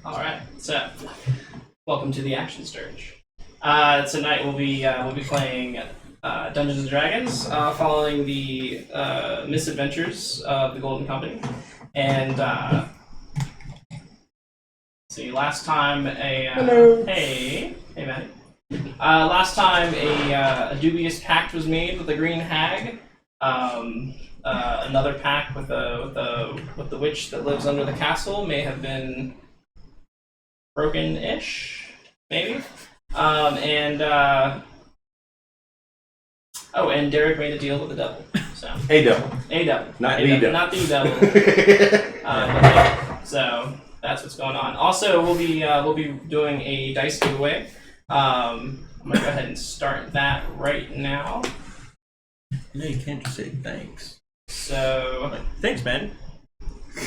Alright, so welcome to the Action Sturge. Tonight we'll be playing Dungeons and Dragons, following the misadventures of the Golden Company. And see, last time Hello. Hey Maddie. Last time a dubious pact was made with the Green Hag. Another pact with the witch that lives under the castle may have been broken-ish, maybe. And Derek made a deal with the devil. So A devil, not the devil, not the devil. So that's what's going on. Also, we'll be doing a dice giveaway. I'm gonna go ahead and start that right now. No, you can't just say thanks. So Thanks, man.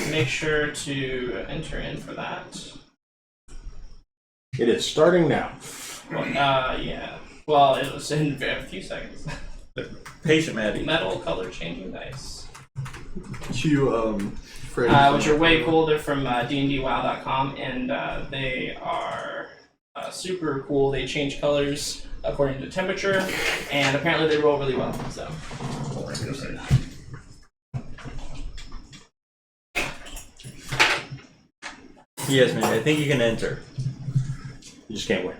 make sure to enter in for that. It is starting now. Well, yeah. Well, it was in a few seconds. Patient Maddie. Metal color changing dice. Which Which are way cool. They're from D&Dwow.com, and they are super cool. They change colors according to temperature, and apparently they roll really well. So. Yes, man. I think you can enter. You just can't win.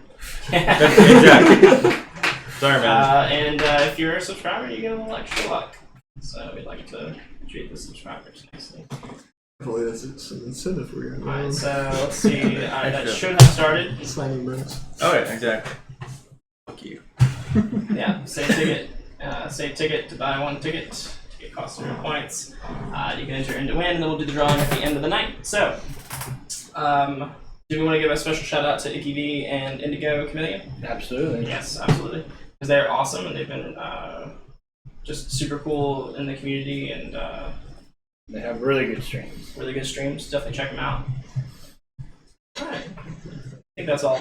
Exactly. Sorry, man. And if you're a subscriber, you get a little extra luck. So we'd like to treat the subscribers nicely. Hopefully that's some incentive for you. Alright, so let's see. That should have started. Slanging bonus. Oh, yeah, exactly. Fuck you. Yeah, save ticket. Save ticket to buy one ticket. Ticket costs 0 points. You can enter in to win, and then we'll do the drawing at the end of the night. So, do we want to give a special shout out to Icky V and Indigo Chameleon? Absolutely. Yes, absolutely. Because they're awesome, and they've been just super cool in the community, and They have really good streams. really good streams. Definitely check them out. Alright. I think that's all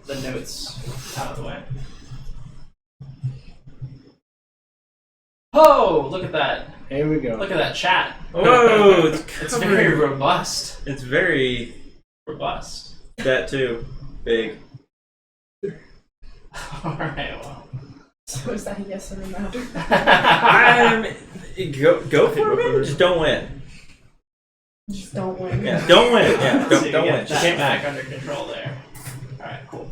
the notes out of the way. Oh, look at that. Here we go. Look at that chat. Whoa, It's very robust. It's very... Robust. That, too. Big. Alright, well. So is that a yes or a no? Go for it, man. Just don't win. Just don't win. Yeah, don't win. Yeah, So you don't get win. Just that can't back under control there. Alright, cool.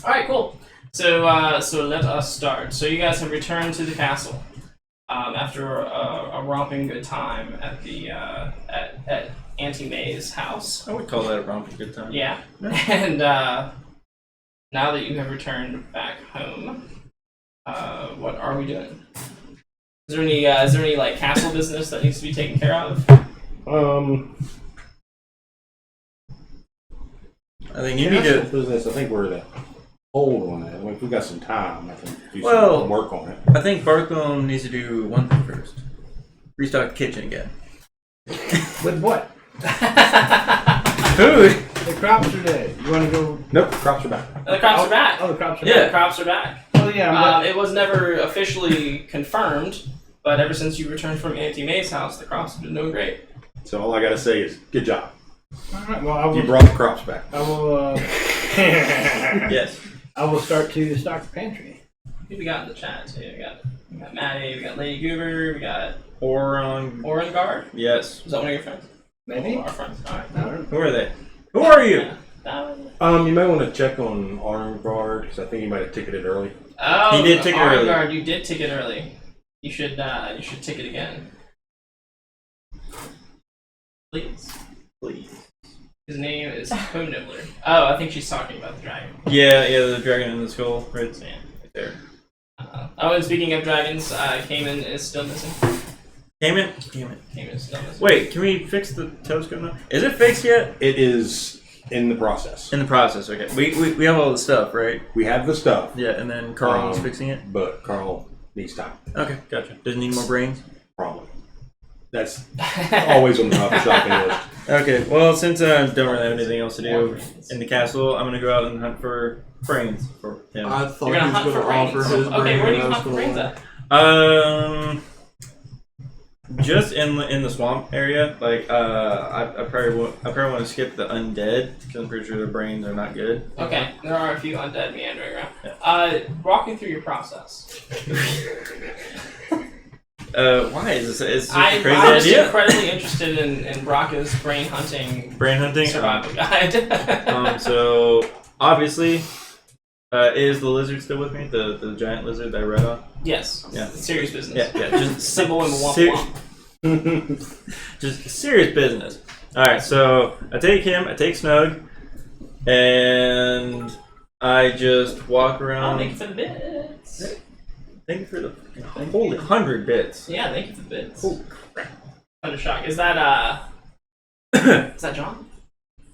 Alright, cool. So, so let us start. So you guys have returned to the castle after a romping good time at the at Auntie May's house. I would call that a romping good time. Yeah. And now that you have returned back home, what are we doing? Is there any like castle business that needs to be taken care of? I think you need to... business. I think we're the old one. I mean, if we got some time, I can do Well- some work on it. I think Bartholomew needs to do one thing first. Restock the kitchen again. With what? Food! The crops are dead. You want to go? Nope, crops are back. The crops are back. Oh, the crops are Yeah. The dead. crops are back. Oh, yeah. It was never officially confirmed, but ever since you returned from Auntie May's house, the crops have been doing great. So all I gotta say is, good job. All right. Well, I will. You brought the crops back. I will. Yes. I will start to stock the pantry. Who we got in the chat too? We got Maddie, we got Lady Goober, we got Oron. Orangard. Yes. Is that one of your friends? Maybe. Our friends. Alright. I don't know. Who are they? Who are you? Yeah. That one. You might want to check on Armguard because I think he might have ticketed early. Oh, He did ticket early. Orangard, you did ticket early. You should ticket again. Please. Please. His name is Co-Nibbler. Oh, I think she's talking about the dragon. Yeah, the dragon in the skull. Right Yeah. there. And speaking of dragons, Cayman is still missing. Damon? Damn it. Cayman is still missing. Wait, can we fix the telescope now? Is it fixed yet? It is in the process. In the process, okay. We have all the stuff, right? We have the stuff, Yeah, and then Carl's fixing it? but Carl needs time. Okay, gotcha. Does it need more brains? Probably. That's always on the shopping list. Okay, well, since I don't really have anything else to do in the castle, I'm going to go out and hunt for brains for him. I thought You're he gonna was hunt going for to offer brains. his Okay, brain where do and you I was hunt for gonna brains lie. at? Just in the swamp area, like I probably want to skip the undead because I'm pretty sure their brains are not good. Okay, there are a few undead meandering around. Yeah. Walk me through your process. Why is this? It's just a I'm crazy just idea. incredibly interested in Bracca's brain hunting Brain hunting. survival guide. So obviously, is the lizard still with me? The giant lizard that I read on. Yes. Yeah. Serious business. Yeah. Just Simple and womp womp. just serious business. All right. So I take him. I take Snug, and I just walk around. Thank you for the bits. Thank you for the holy 100 bits. Yeah, thank you for the bits. Oh crap! Under shock. Is that is that John?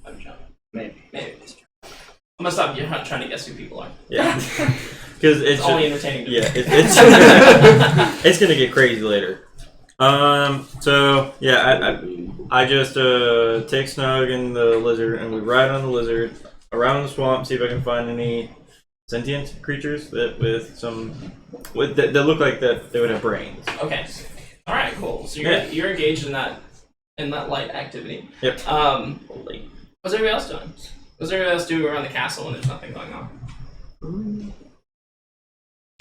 I'm John. Maybe. Maybe it's John. I'm gonna stop trying to guess who people are. Yeah, because It's only entertaining to me. yeah, it's it's gonna get crazy later. So yeah, I just take Snug and the lizard, and we ride on the lizard around the swamp, see if I can find any sentient creatures that that look like that they would have brains. Okay. All right. Cool. So you're engaged in that light activity. Yep. What's everybody else doing? What's everybody else doing around the castle when there's nothing going on?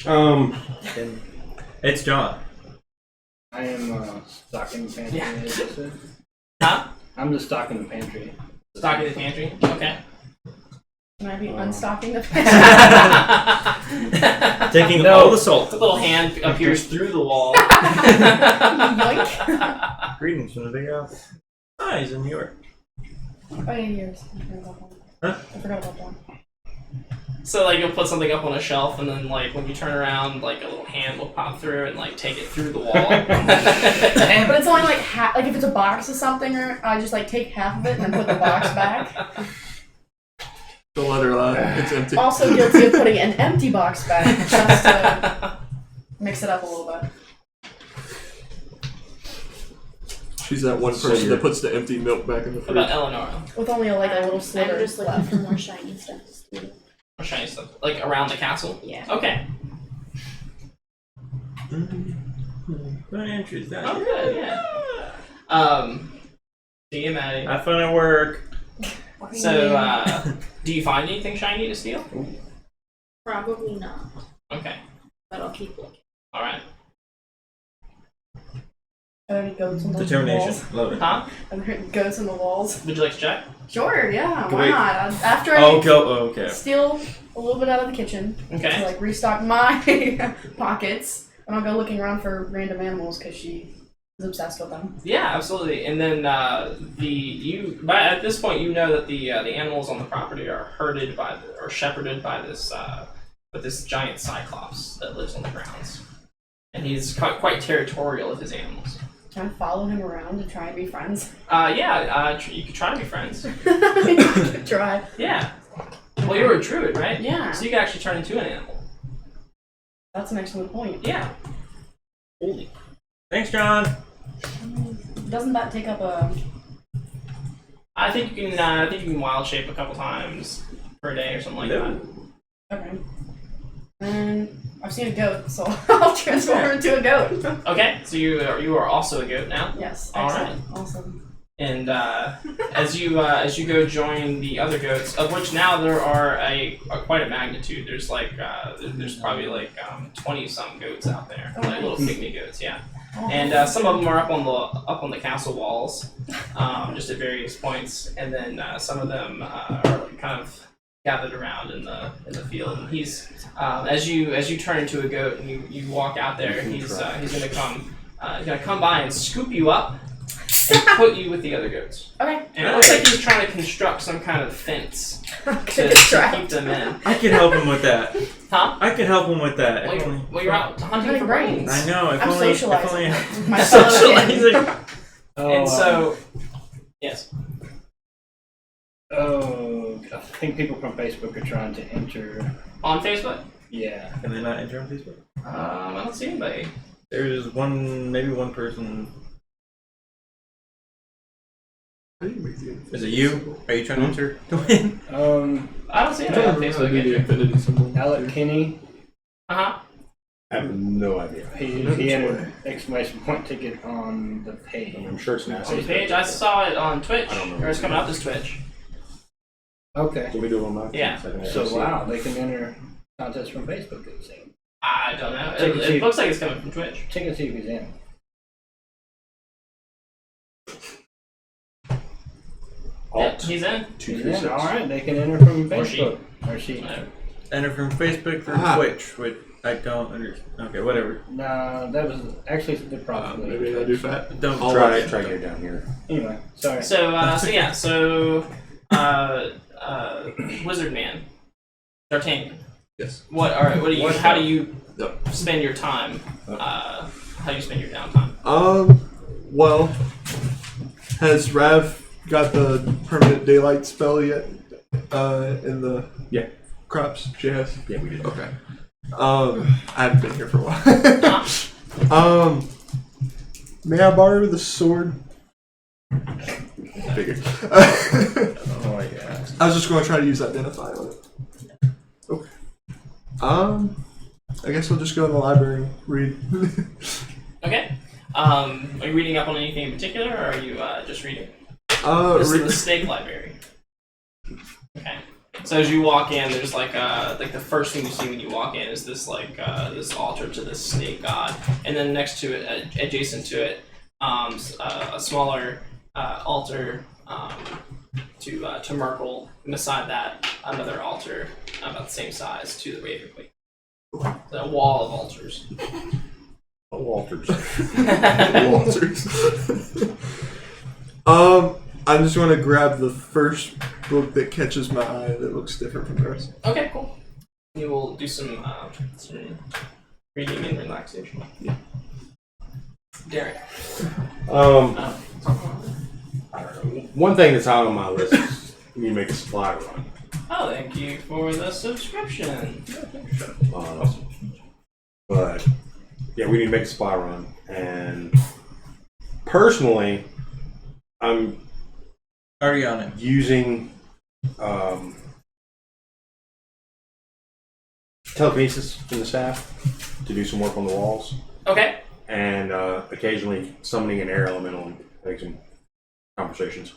And it's John. I am stocking the pantry. Yeah. As I said. Huh? I'm just stocking the pantry. Stocking the pantry. Okay. Can I be unstocking the pantry? Taking No. all the salt. The little hand appears through the wall. Yoink. Greetings from the big house. Ah, he's in New York. Oh yeah, yours. I forgot about that. Huh? I forgot about that. So like you'll put something up on a shelf, and then like when you turn around, like a little hand will pop through and like take it through the wall. But it's only like half. Like if it's a box of something, or I just like take half of it and then put the box back. Don't let her lie. It's empty. Also guilty of putting an empty box back just to mix it up a little bit. She's that one So person you're- that puts the empty milk back in the What about fridge. Eleonora? With only like a little I'm sliver just looking left. for more shiny stuff. Or shiny stuff? Like around the castle? Yeah. Okay. Good entries. Oh, good. Yeah. See you, Maddie. Have fun at work. So, do you find anything shiny to steal? Probably not, Okay. but I'll keep looking. All right. Are there any goats on the Determination. walls? Love it. Huh? Are there any goats on the walls? Would you like to check? Sure, yeah, why Wait. not? After I Okay. steal a little bit out of the kitchen to Okay. like restock my pockets, and I'll go looking around for random animals because she is obsessed with them. Yeah, absolutely. And then at this point you know that the animals on the property are herded by or shepherded by this giant cyclops that lives on the grounds, and he's quite territorial of his animals. Can I follow him around and try and be friends? You could try to be friends. Try. Yeah. Well, you're a druid, right? Yeah. So you can actually turn into an animal. That's an excellent point. Yeah. Holy. Thanks, John. Doesn't that take up a... I think you can wild shape a couple times per day or something like that. Okay. And I've seen a goat, so I'll transform into a goat. Okay, so you are also a goat now. Yes. All Excellent. Awesome. And as you go join the other goats, of which now there are quite a magnitude. There's there's probably 20 some goats out there, like little pygmy goats, yeah. And some of them are up on the castle walls, just at various points, and then some of them are kind of gathered around in the field. And he's as you turn into a goat and you walk out there, he's gonna come by and scoop you up and put you with the other goats. Okay. And it looks like he's trying to construct some kind of fence to keep Trapped. them in. I can help him with that. Huh? I can help him with that. Well, you're out hunting for brains. I know. If I'm only. socializing. If only. My fellow kin. Socializing. And so, yes. Oh, I think people from Facebook are trying to enter. On Facebook? Yeah. Can they not enter on Facebook? I don't see anybody. There's maybe one person. How do you make the Is infinity it you? symbol? Are you trying to enter to win? I don't see I anybody on don't remember how to Facebook do the yet. infinity symbol. Alec Kinney. Uh-huh. I have no idea. He entered exclamation point ticket on the page. I'm sure it's On the nasty. page, I saw it on Twitch. I don't know. Or it's coming up as Twitch. Okay. Can we do it on my? Yeah. So I can So actually see wow, it? they can enter contests from Facebook. It seems. I don't know. Check and see. It looks like it's coming from Twitch. Check and see if he's in. Yeah, Alt he's in. He's in. 236. All right, they can enter from Or she. Facebook. Or she. Whatever. Enter from Facebook or Ah. Twitch, which I don't understand. Okay, whatever. No, that was actually the problem. Maybe I do fat. Don't I'll try try it. to get down here. Anyway, sorry. So Wizard Man, D'Artagnan. Yes. What do you? How do you Yep. spend your time? How do you spend your downtime? Well, has Rav got the permanent daylight spell yet? In the Yeah. crops she has? Yeah, we did. Okay. I haven't been here for a while. May I borrow the sword? Figured. Oh my god. I was just going to try to use identify on it. Okay. I guess I'll just go in the library and read. Okay. Are you reading up on anything in particular, or are you just reading? This is the snake library. Okay. So as you walk in, there's like the first thing you see when you walk in is this this altar to this snake god, and then next to it, adjacent to it, a smaller altar to Merkel, and beside that, another altar about the same size to the Raven Queen. So a wall of altars. Oh, Walters. Walters. I'm just going to grab the first book that catches my eye that looks different from the rest. Okay, cool. You will do some reading and relaxation. Yeah. Derek. I don't know. One thing that's out on my list is you need to make a supply run. Oh, thank you for the subscription. But yeah, we need to make a supply run, and personally, I'm Already on it. using telekinesis in the staff to do some work on the walls, Okay. and occasionally summoning an air elemental and make some conversations.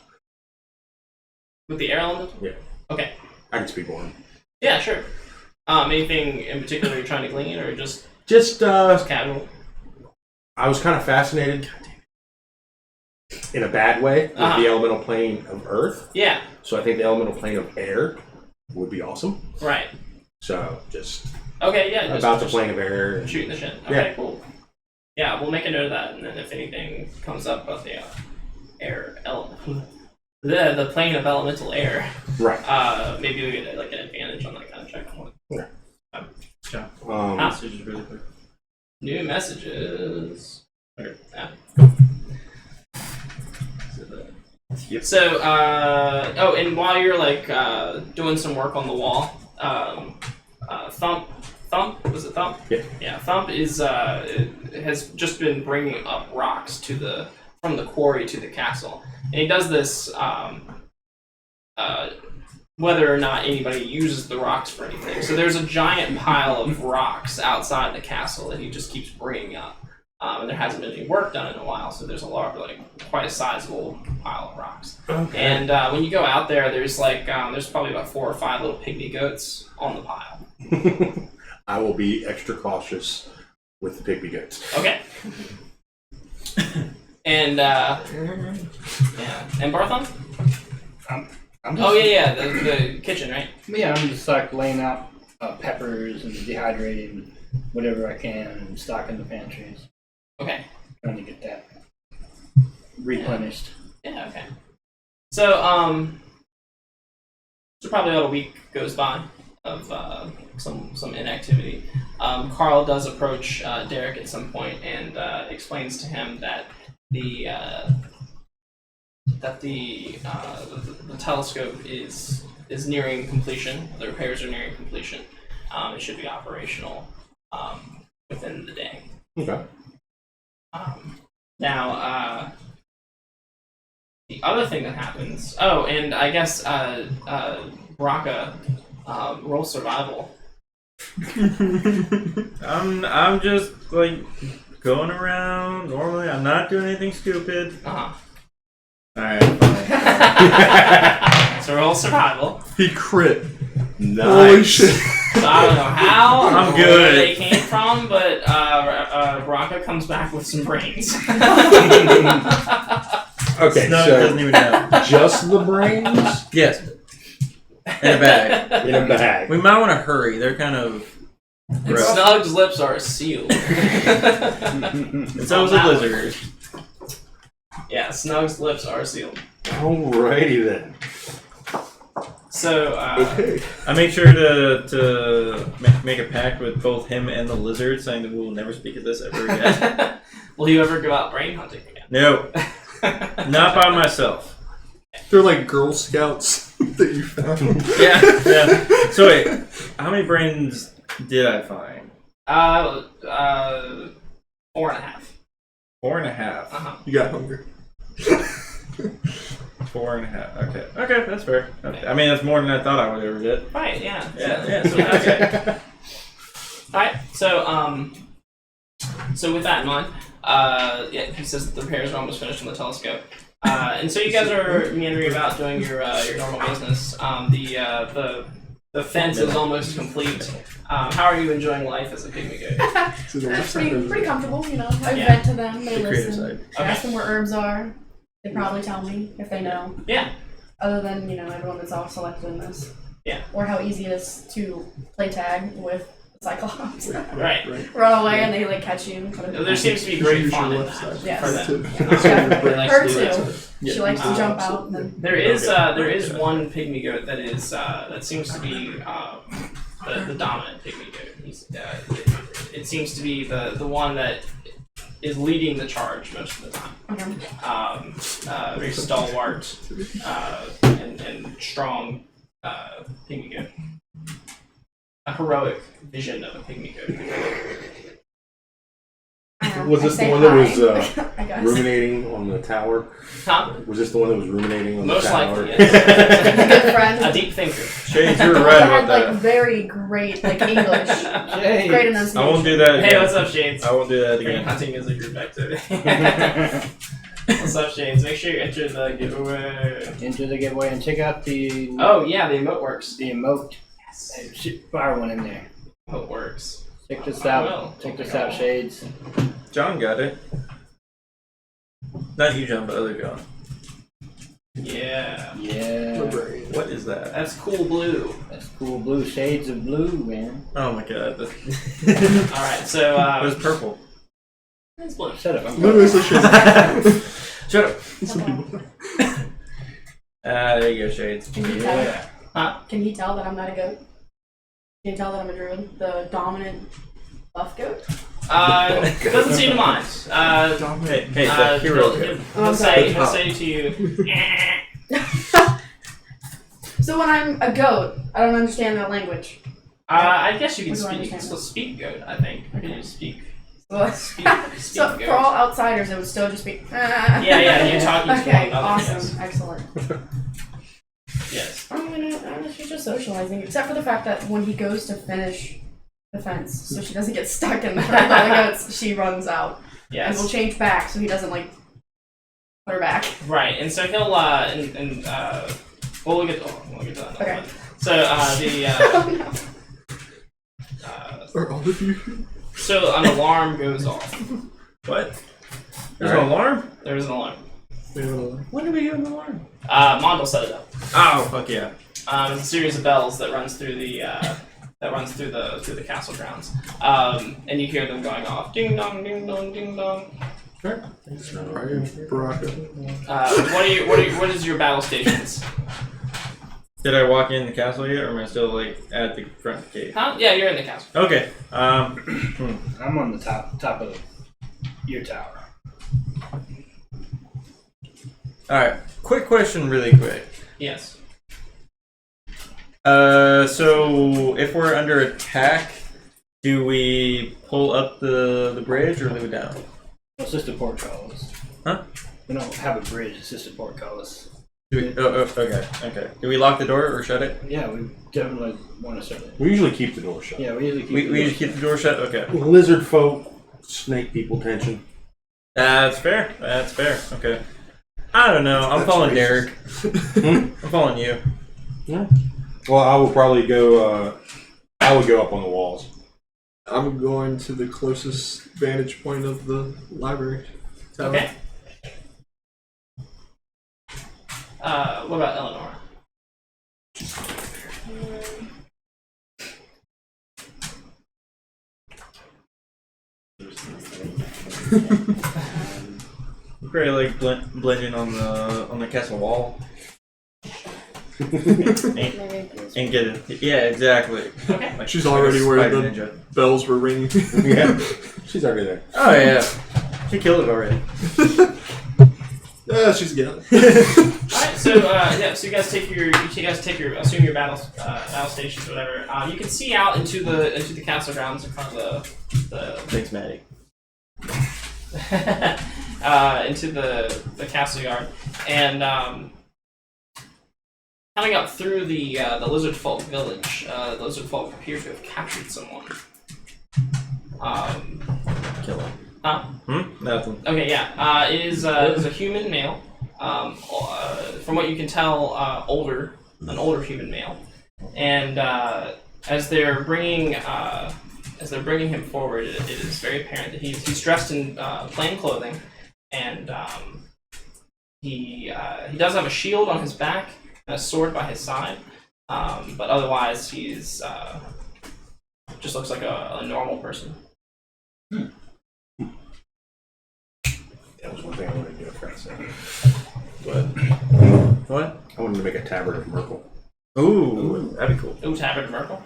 With the air element? Yeah. Okay. I can speak on. Yeah, sure. Anything in particular you're trying to glean, or just Just casual? I was kind of fascinated in a bad way with the elemental plane of Earth. Yeah. So I think the elemental plane of air would be awesome. Right. So just Okay, yeah. about the just plane of air. shooting the shit. Okay, cool. Yeah, we'll make a note of that, and then if anything comes up about the air element, the plane of elemental air, Right. maybe we get like an advantage on that kind of check. Messages really quick. New messages. Okay. Yeah. Yep. So, and while you're like doing some work on the wall, Thump, was it Thump? Yeah. Yeah, Thump is has just been bringing up rocks from the quarry to the castle, and he does this whether or not anybody uses the rocks for anything. So there's a giant pile of rocks outside the castle that he just keeps bringing up. And there hasn't been any work done in a while, so there's quite a sizable pile of rocks. Okay. And when you go out there, there's probably about 4 or 5 little pygmy goats on the pile. I will be extra cautious with the pygmy goats. Okay. And yeah, and Barthon? I'm just, Oh yeah, the kitchen, right? Yeah, I'm just like laying out peppers and dehydrating whatever I can and stocking the pantries. Okay. Trying to get that replenished. Yeah. Okay. So so probably about a week goes by of some inactivity. Carl does approach Derek at some point and explains to him that the telescope is nearing completion. The repairs are nearing completion. It should be operational within the day. Okay. Now, the other thing that happens. Oh, and I guess Baraka roll survival I'm just like going around normally. I'm not doing anything stupid. Uh-huh. Alright, fine. So roll survival. He crit. Nice. Holy shit. So I don't know how or I'm where good. they came from, but Bronca comes back with some brains. Okay, Snug so doesn't even know. just the brains Yes. In a bag. in a bag. We might want to hurry. They're kind of gross. Snug's lips are sealed. And so is a lizard. Yeah, Snug's lips are sealed. Alrighty then. So, Okay. I made sure to make a pact with both him and the lizard, saying that we will never speak of this ever again. will you ever go out brain hunting again? No, not by myself. They're like Girl Scouts that you found. Yeah. So wait, how many brains did I find? 4.5. 4.5. Uh-huh. You got hunger. 4.5. Okay, that's fair. Okay. I mean, that's more than I thought I would ever get. Right, yeah. Yeah. So, okay. Alright, so with that in mind, yeah, he says that the repairs are almost finished on the telescope. And so you guys are meandering about doing your normal business. The fence is almost complete. How are you enjoying life as a pygmy goat? It's pretty comfortable, you know. I Yeah. vent to them, they The creative listen. side. I ask them where herbs are. They probably tell me if they know. Yeah. Other than, you know, everyone that's all selected in this. Yeah. Or how easy it is to play tag with Cyclops. Right. Run away and they like catch you. And kind of There seems to be great Use your fun in left that. side. Yes. For them. Yeah. They like Her to do that. too. She likes to jump out and then There is one pygmy goat that is that seems to be the dominant pygmy goat. It seems to be the one that is leading the charge most of the time. Very stalwart and strong pygmy goat. A heroic vision of a pygmy goat. Was I this the say one that was hi, I guess. ruminating on the tower? Huh? Was this the one that was ruminating on Most the tower? likely, yes. Good friend. A deep thinker. Shades, you were The one right that about had like that. very great like English. Great enunciation. I won't do that again. Hey, what's up, Shades? I won't do that Brain again. hunting is a group activity. What's up, Shades? Make sure you enter the giveaway. Enter the giveaway and check out the Oh, yeah, the emote works. the emote. Yes. Fire one in there. Emote works. Check this I out. will. Check this out, Shades. John got it. Not you, John, but other John. Yeah. Yeah. What is that? That's cool blue. That's cool blue. Shades of blue, man. Oh my god. Alright, so, What is purple? it's blue. Shut up. I'm Literally such a Shut up. some people. There you go, Shades. Can you tell? Huh? Can he tell that I'm not a goat? Can you tell that I'm a druid? The dominant buff goat? Doesn't seem to mind. Hey, the hero kid. He'll say to you, So when I'm a goat, I don't understand that language. I guess you can What do I speak. understand? So speak goat, I think. Can you speak? So, Speak so goat. for all outsiders, it would still just be. Yeah, you're talking to Okay, one other, awesome, yes. excellent. Yes. She's just socializing, except for the fact that when he goes to finish the fence, so she doesn't get stuck in the front of all the goats, she runs out. And will Yes. change back, so he doesn't like put her back. Right, and so he'll well, we'll get to that. Okay. One. So the Oh no. Are all of you? so an alarm goes off. What? There's an alarm? There is an alarm. When did we get an alarm? Mondel set it up. Oh, fuck yeah. It's a series of bells that runs through the through the castle grounds, and you hear them going off. Ding dong, ding dong, ding dong. Brian, Baraka. What is your battle stations? Did I walk in the castle yet, or am I still like at the front of the cave? Huh? Yeah, you're in the castle. Okay. I'm on the top of your tower. All right. Quick question, really quick. Yes. So if we're under attack, do we pull up the bridge or leave it down? It's just a portcullis. Huh? We don't have a bridge. It's just a portcullis. Okay. Do we lock the door or shut it? Yeah, we definitely want to shut it. We usually keep the door shut. Yeah, we usually keep We just keep the door shut? Okay. Lizard folk, snake people tension. That's fair. Okay. I don't know. I'm following Derek. I'm following you. Yeah. Well, I will probably go. I would go up on the walls. I'm going to the closest vantage point of the library. Okay. What about Eleanor? Pretty like blending on the castle wall. and get it. Yeah, exactly. Okay. Like, She's already where spider the ninja. bells were ringing. Yeah, she's already there. Oh yeah. She killed it already. She's getting it. Alright, so so you guys take your assume your battle stations or whatever. You can see out into the castle grounds in front of the Thanks, Maddie. into the castle yard, and coming up through the lizard folk village, the lizard folk appear to have captured someone. Kill him. Huh? Nothing. Okay, yeah. It is a human male. From what you can tell, an older human male, and as they're bringing him forward, it is very apparent that he's dressed in plain clothing, and he does have a shield on his back and a sword by his side, but otherwise he's just looks like a normal person. That was one thing I wanted to do. I forgot to say. What? I wanted to make a tabard of Merkel. Ooh, that'd be cool. Ooh, Tabard Merkel.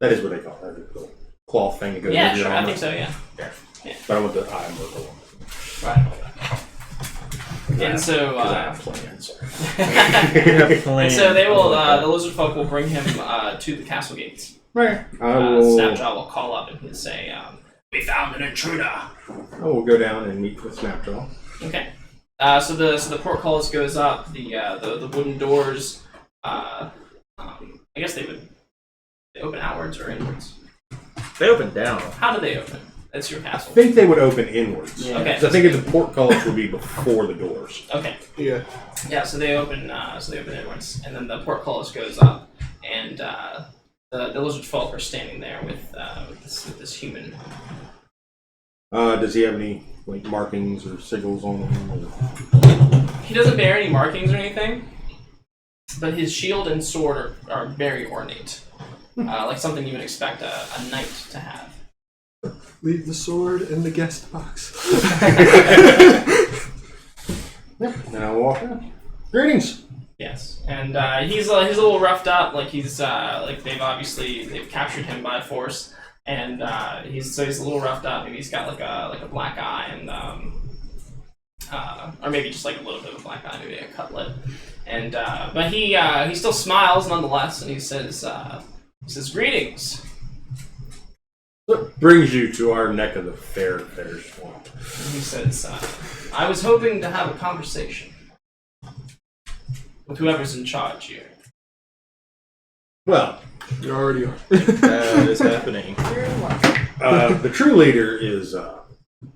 That is what they call it. The cloth thing that goes Yeah, over your sure. I armor. think so. Yeah. But I want the eye Merkel one. Right. And so. 'Cause I have plans. And so they will. The lizard folk will bring him to the castle gates. Right. I will. Snapjaw will call up and he'll say, "We found an intruder." I will go down and meet with Snapjaw. Okay. So the portcullis goes up. The wooden doors. I guess they open outwards or inwards. They open down. How do they open? It's your I castle. think they would open inwards. Yeah. Okay. So I think the portcullis would be before the doors. Okay. Yeah. Yeah. So they open. Inwards, and then the portcullis goes up, and the lizard folk are standing there with this human. Does he have any markings or sigils on him? He doesn't bear any markings or anything, but his shield and sword are very ornate, like something you would expect a knight to have. Leave the sword in the guest box. And I walk in. Greetings. Yes, and he's a little roughed up, like he's they've captured him by force, and he's a little roughed up. Maybe he's got like a black eye, and or maybe just like a little bit of a black eye, maybe a cut lip, and but he still smiles nonetheless, and he says greetings. What brings you to our neck of the fair swamp? And he says, I was hoping to have a conversation with whoever's in charge here. Well, You already are. That is happening. the true leader is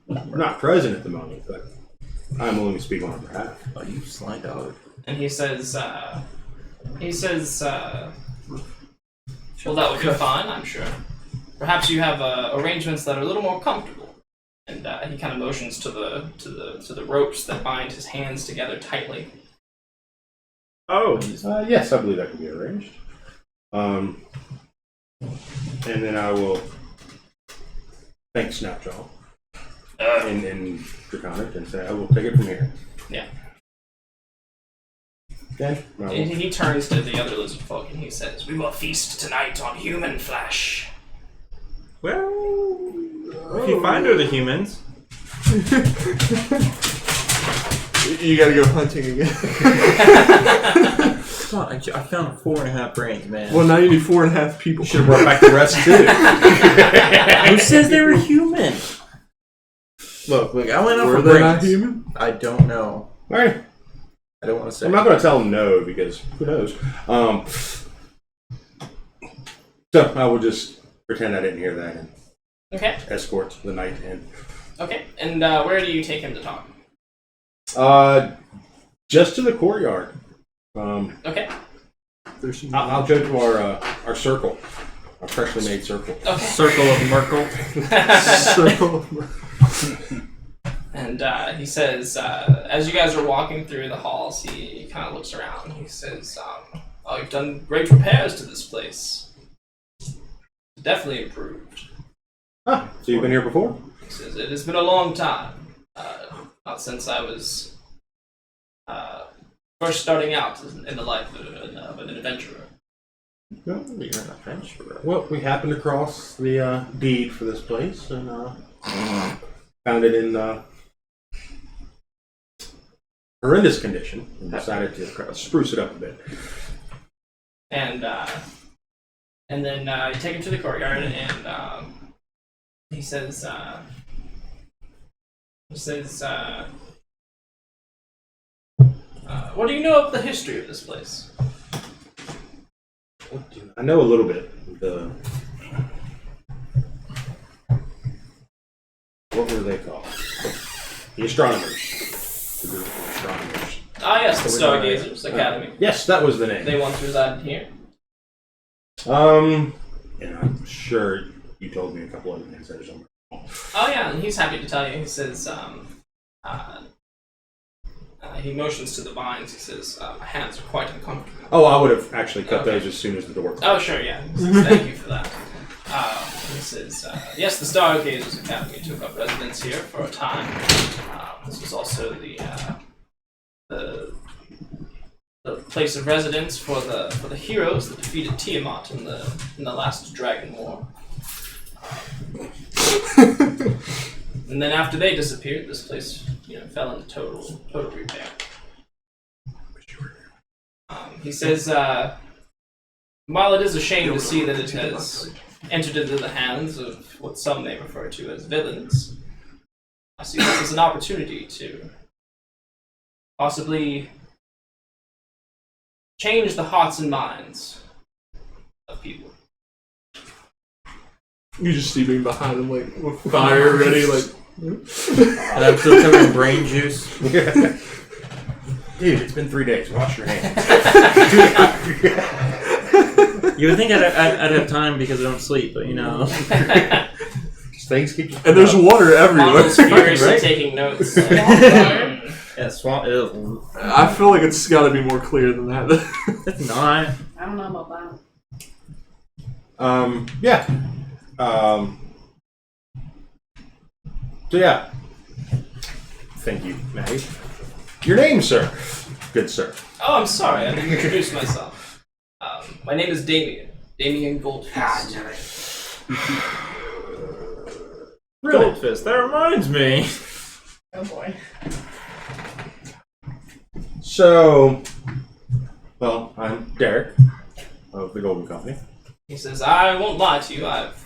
not present at the moment, but I'm willing to speak on her behalf. Oh, you sly dog. And he says, well, that would be fine, I'm sure. Perhaps you have arrangements that are a little more comfortable. And he kind of motions to the ropes that bind his hands together tightly. Oh, Yes, I believe that can be arranged. And then I will thank Snapjaw in Draconic and say I will take it from here. Yeah. Okay. And he turns to the other lizard folk and he says, we will feast tonight on human flesh. well, if you find her the humans. You gotta go hunting again. Come on, I found 4.5 brains, man. Well, now you need 4.5 people. Should have brought back the rest too. Who says they were human? Look, I went up Were for they not brains. human? I don't know. All right. I don't want to say. I'm not going to tell him no because who knows. So I will just pretend I didn't hear that and Okay. escort the knight in. Okay. And where do you take him to talk? Just to the courtyard. Okay. There's some I'll go to our circle, our freshly made circle. Okay. Circle of Merkel. circle. And he says, as you guys are walking through the halls, he kind of looks around. He says, "Oh, you've done great repairs to this place. Definitely improved." Ah, so you've been here before? He says, "It has been a long time. Not since I was first starting out in the life of an adventurer." You're an adventurer. Well, we happened across the deed for this place and found it in horrendous condition and decided to spruce it up a bit. And then you take him to the courtyard, and he says, "What do you know of the history of this place?" I know a little bit. What were they called? The astronomers. The group of astronomers. Ah, yes, the Stargazers Academy. Yes, that was the name. They once resided here. And I'm sure you told me a couple other things there somewhere. Oh yeah, and he's happy to tell you. He says, he motions to the vines. He says, "My hands are quite uncomfortable." Oh, I would have actually cut those as soon as the door closed. Oh sure, yeah. He says, "Thank you for that." He says, "Yes, the Stargazers Academy took up residence here for a time. This was also the place of residence for the heroes that defeated Tiamat in the last Dragon War. And then after they disappeared, this place fell into total repair." He says, "While it is a shame to see that it has entered into the hands of what some may refer to as villains, I see this as an opportunity to possibly change the hearts and minds of people." You just see me behind him, like, with fire ready, like... And I'm still covered in brain juice. Dude, it's been 3 days. Wash your hands. You would think I'd have time because I don't sleep, but Things keep. And there's water everywhere. Mongo's furiously Right? taking notes. Yeah, swamp. I feel like it's got to be more clear than that. It's not. I don't know about that. Yeah. So yeah. Thank you, Maddie. Your name, sir. Good sir. Oh, I'm sorry, I didn't introduce myself. My name is Damien. Damien Goldfist. Goldfist. That reminds me. Oh boy. So, well, I'm Derek of the Golden Company. He says, "I won't lie to you, I've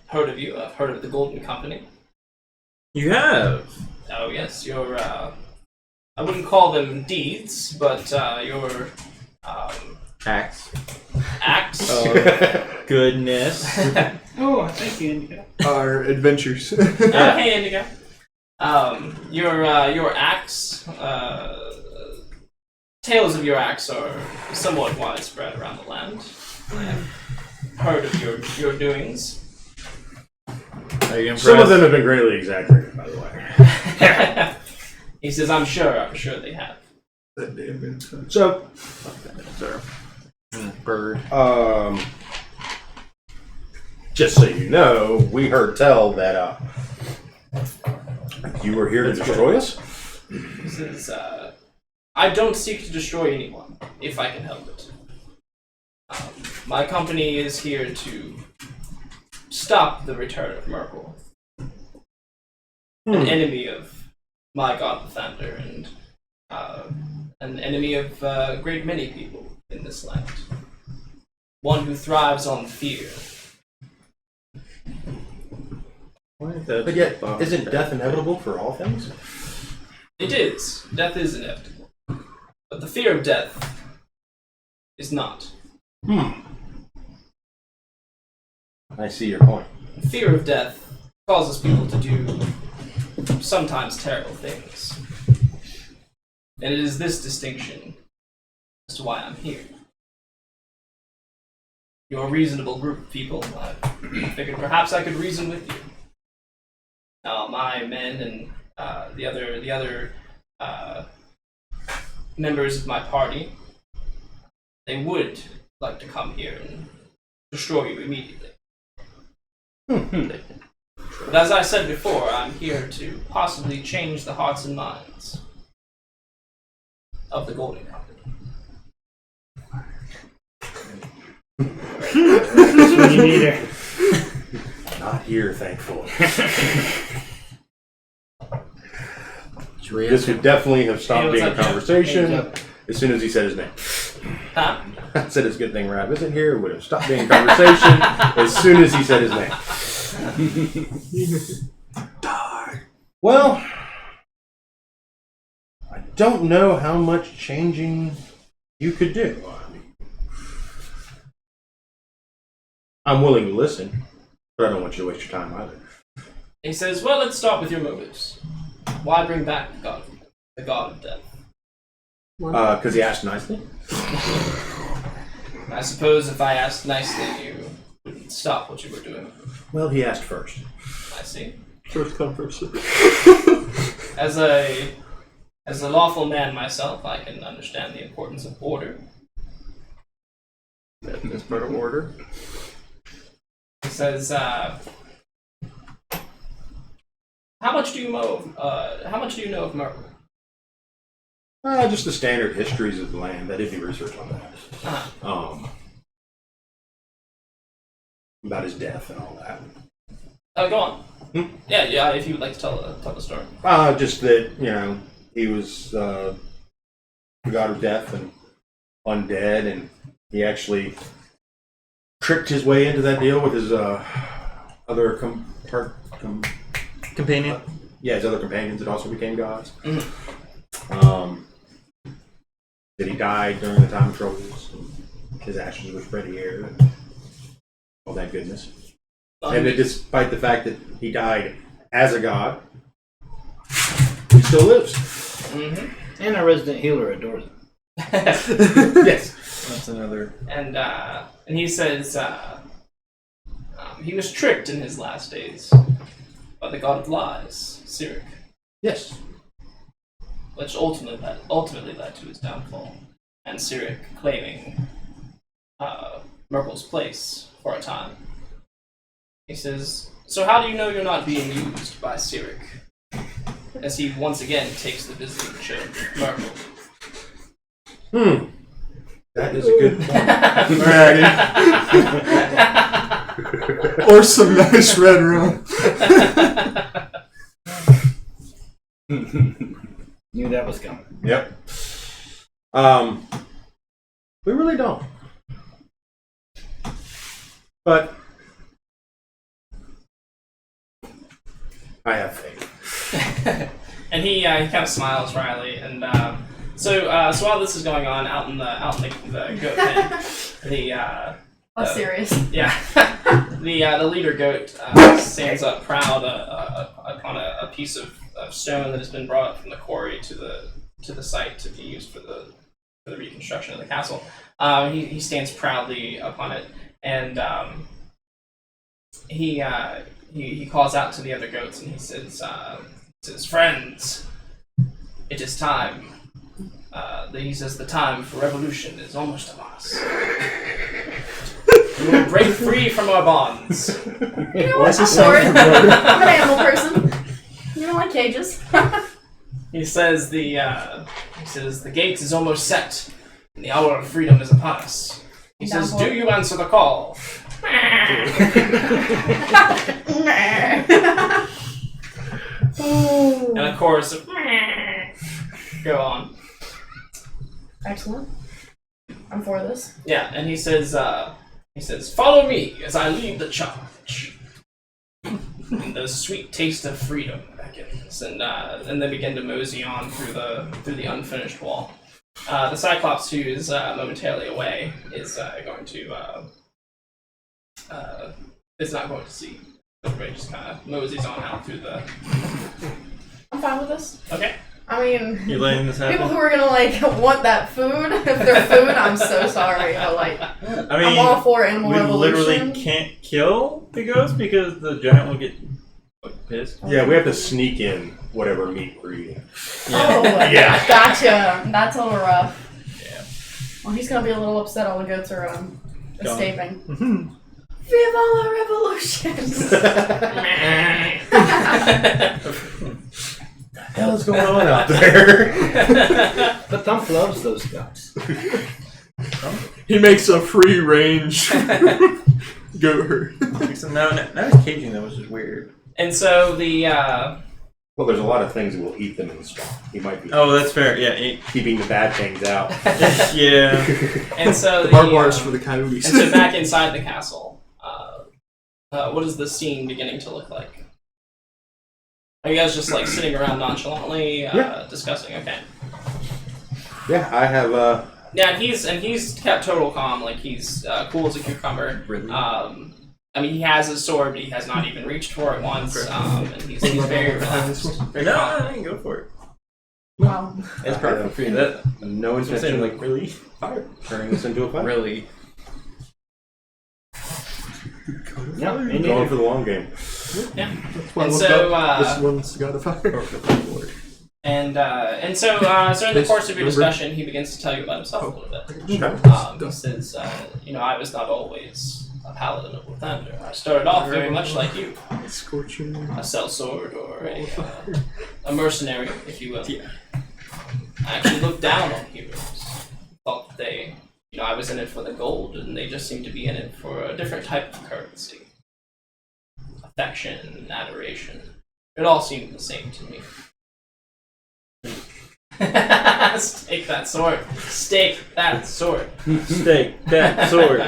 heard of you, I've heard of the Golden Company." You have. Oh yes, your, I wouldn't call them deeds, but your, Axe. acts. Oh, goodness. Oh, thank you, Indica. Our adventures. Hey, Indigo. Your acts, tales of your acts are somewhat widespread around the land. I've heard of your doings. Are you impressed? Some of them have been greatly exaggerated, by the way. He says, I'm sure they have. That damn man. So, Sir. Bird. just so you know, we heard tell that you were here to destroy us. He says, I don't seek to destroy anyone, if I can help it. My company is here to stop the return of Merkel, an enemy of my god the Thunder, and an enemy of a great many people in this land. One who thrives on fear. But yet, isn't death inevitable for all things? It is. Death is inevitable. the fear of death is not. I see your point. The fear of death causes people to do sometimes terrible things. And it is this distinction as to why I'm here. You're a reasonable group of people. I figured perhaps I could reason with you. Now, my men and the other members of my party, they would like to come here and destroy you immediately. But as I said before, I'm here to possibly change the hearts and minds of the Golden Company. When you need her. Not here, thankfully. Should This would definitely have stopped Hey, what's being a up, Jeff? conversation Hey, Jeff. as soon as he said his name. Huh? I said it's a good thing Rab isn't here. It would have stopped being a conversation as soon as he said his name. Well, I don't know how much changing you could do. I'm willing to listen, but I don't want you to waste your time either. He says, well, let's start with your motives. Why bring back the god of death? Because he asked nicely. I suppose if I asked nicely, you would stop what you were doing. Well, he asked first. I see. First come, first serve. As a lawful man myself, I can understand the importance of order. That's part of order. He says, how much do you know of Merkel? Just the standard histories of the land. I did do research on that. About his death and all that. Go on. Yeah, if you would like to tell the story. Just that, he was the god of death and undead, and he actually tricked his way into that deal with his other Companion. his other companions that also became gods. That he died during the time of troubles. His ashes were spread here, and all that goodness. And that despite the fact that he died as a god, he still lives. Mm-hmm. And our resident healer adores him. Yes. That's another. And he says he was tricked in his last days by the god of lies, Cyric, Yes. which ultimately led to his downfall, and Cyric claiming Merkel's place for a time. He says, so how do you know you're not being used by Cyric? As he once again takes the visage of Merkel. That is a good point. Or some nice red rum. Knew that was coming. Yep. We really don't. But I have faith. And he kind of smiles wryly, and so while this is going on out in the goat pen, Less serious. yeah, the leader goat stands up proud upon a piece of stone that has been brought up from the quarry to the site to be used for the reconstruction of the castle. He stands proudly upon it, and he calls out to the other goats, and he says, friends, it is time. He says the time for revolution is almost upon us. We will break free from our bonds. You know what? I'm for it. I'm an animal person. You don't like cages. He says the gate is almost set, and the hour of freedom is upon us. He says, Down for do it. you answer the call? And a chorus of go on. Excellent. I'm for this. Yeah, and he says, follow me as I lead the charge. And the sweet taste of freedom beckons, and they begin to mosey on through the unfinished wall. The Cyclops, who is momentarily away, is going to is not going to see. Everybody just kind of moseys on out through the. I'm fine with this. Okay. I mean, You letting this happen? people who are gonna like want that food, if they're food, I'm so sorry. But like, I I'm all for animal we revolution. literally can't kill the ghost because the giant will get pissed. Yeah, we have to sneak in whatever meat we're eating. Oh, Yeah. Gotcha. That's a little rough. Yeah. Well, he's gonna be a little upset all the goats are escaping. Mhm. Viva la revolution! What the hell is going on out there? But Thump loves those guys. He makes a free range goat herd. No, he's caging them, which is weird. And so the Well, there's a lot of things that will eat them in the swamp. He might be Oh, that's fair. Yeah. keeping the bad things out. Yeah. and so The barbed wire is for the coyotes. and so back inside the castle, what is the scene beginning to look like? Are you guys just like sitting around nonchalantly Yeah. discussing? Okay. Yeah, I have. Yeah, and he's kept total calm. Like he's cool as a cucumber. Really? I mean, he has his sword, but he has not even reached for it once. And he's very relaxed. Very No, calm. I can go for it. Wow. It's perfect for you. That, No I'm saying, intention like, of really? turning this into a fight. Really? Yeah, me I'm going neither. for the long game. Yeah. That's why I And looked so, up. This one's got a fire. And so in the course of your discussion, he begins to tell you about himself a little bit. He says, I was not always a paladin of Lathander. I started off very much like you, Scorching. a sellsword or a mercenary, if you will. Yeah. I actually looked down on heroes. Thought that they, I was in it for the gold, and they just seemed to be in it for a different type of currency. Affection, adoration. It all seemed the same to me. Stake that sword. Stake that sword. Stake that sword.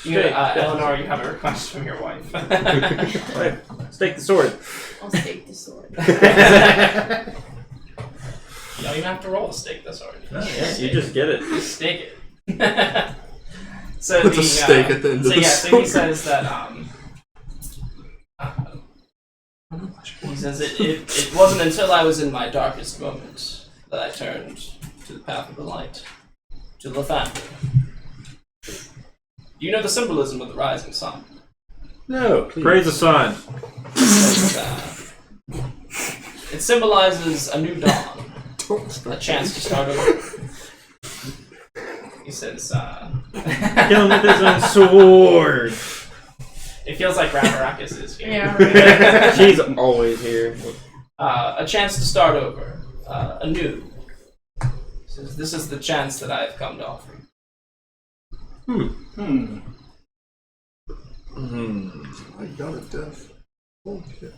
Eleanor, you have a request from your wife. Right. Stake the sword. I'll stake the sword. You don't even have to roll to stake the sword. Oh, yeah, you just get it. Just stake it. So Puts a stake at the end of the so he sword. says that he says it wasn't until I was in my darkest moment that I turned to the path of the light, to Lathander. Do you know the symbolism of the rising sun? No, please. Praise the sun. It symbolizes a new dawn, Don't a start. chance to start over. He says, Kill him with his own sword. it feels like Ramarakis is here. Yeah, right. She's always here. A chance to start over, anew. He says, this is the chance that I have come to offer you. Hmm. I got a death. Oh, shit.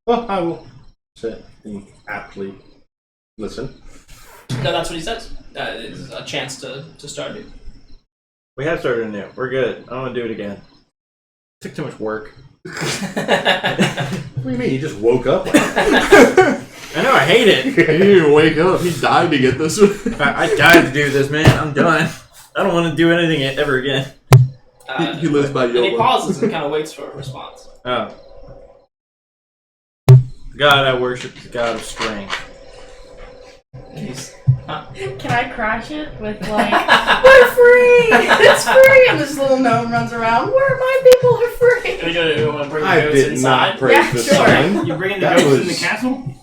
Well, I will sit and aptly listen. No, that's what he says. It's a chance to start new. We have started anew. We're good. I don't want to do it again. Took too much work. What do you mean? You just woke up? Like I know, I hate it. He didn't even wake up. He died to get this. I died to do this, man. I'm done. I don't want to do anything ever again. He lives by And he YOLO. pauses and kind of waits for a response. Oh. The God I worship is the God of strength. He's, Can I crash it with like, we're free! It's free! And this little gnome runs around, where my people are free! you want to bring the I goats did inside? not praise Yeah, the sure. sun. You bringing the That ghosts in was- the castle?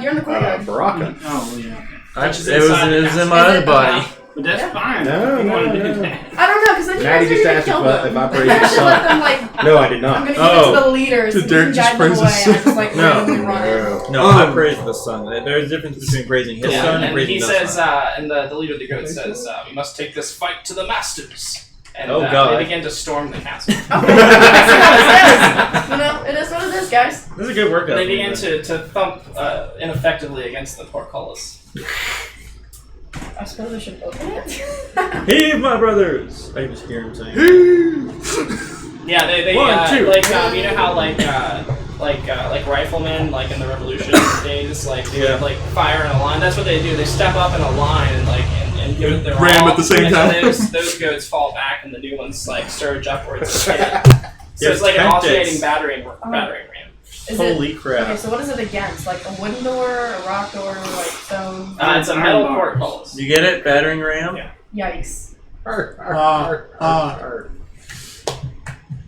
You're in the courtyard. Baraka. Oh, yeah. It Which was, is inside the in castle. my Is other it? body. But that's Yeah. fine. No, You no, wanna do no. that. I don't know, because then you Maddie guys are just gonna asked kill if them. I praise I the should let sun. them like, No, I did I'm not. gonna give it to the leaders, Did and Derek you just can guide them praise the away, and I just like No. randomly run it. No, I praise the sun. There's a difference between praising his Yeah, son and and praising he the says, sun. and the leader of the goats says, we must take this fight to the masters. And Oh, God. they begin to storm the castle. Okay, that's what it is. You know, it is what it is, guys. This is a good workout. They for me, begin man. to thump ineffectively against the portcullis. I suppose I should open it. Heave, my brothers! I just hear him saying. Yeah, they One, two. like you know how like riflemen like in the Revolution days they would like fire in a line. That's what they do. They step up in a line and give it their Ram all. at the same and time. then those goats fall back and the new ones like surge upwards. And hit. So it's like an Tempest. alternating battering ram. Is Holy it, crap. Okay, so what is it against? Like a wooden door, a rock door, like stone? It's a metal portcullis. You get it? Battering ram? Yeah. Yikes.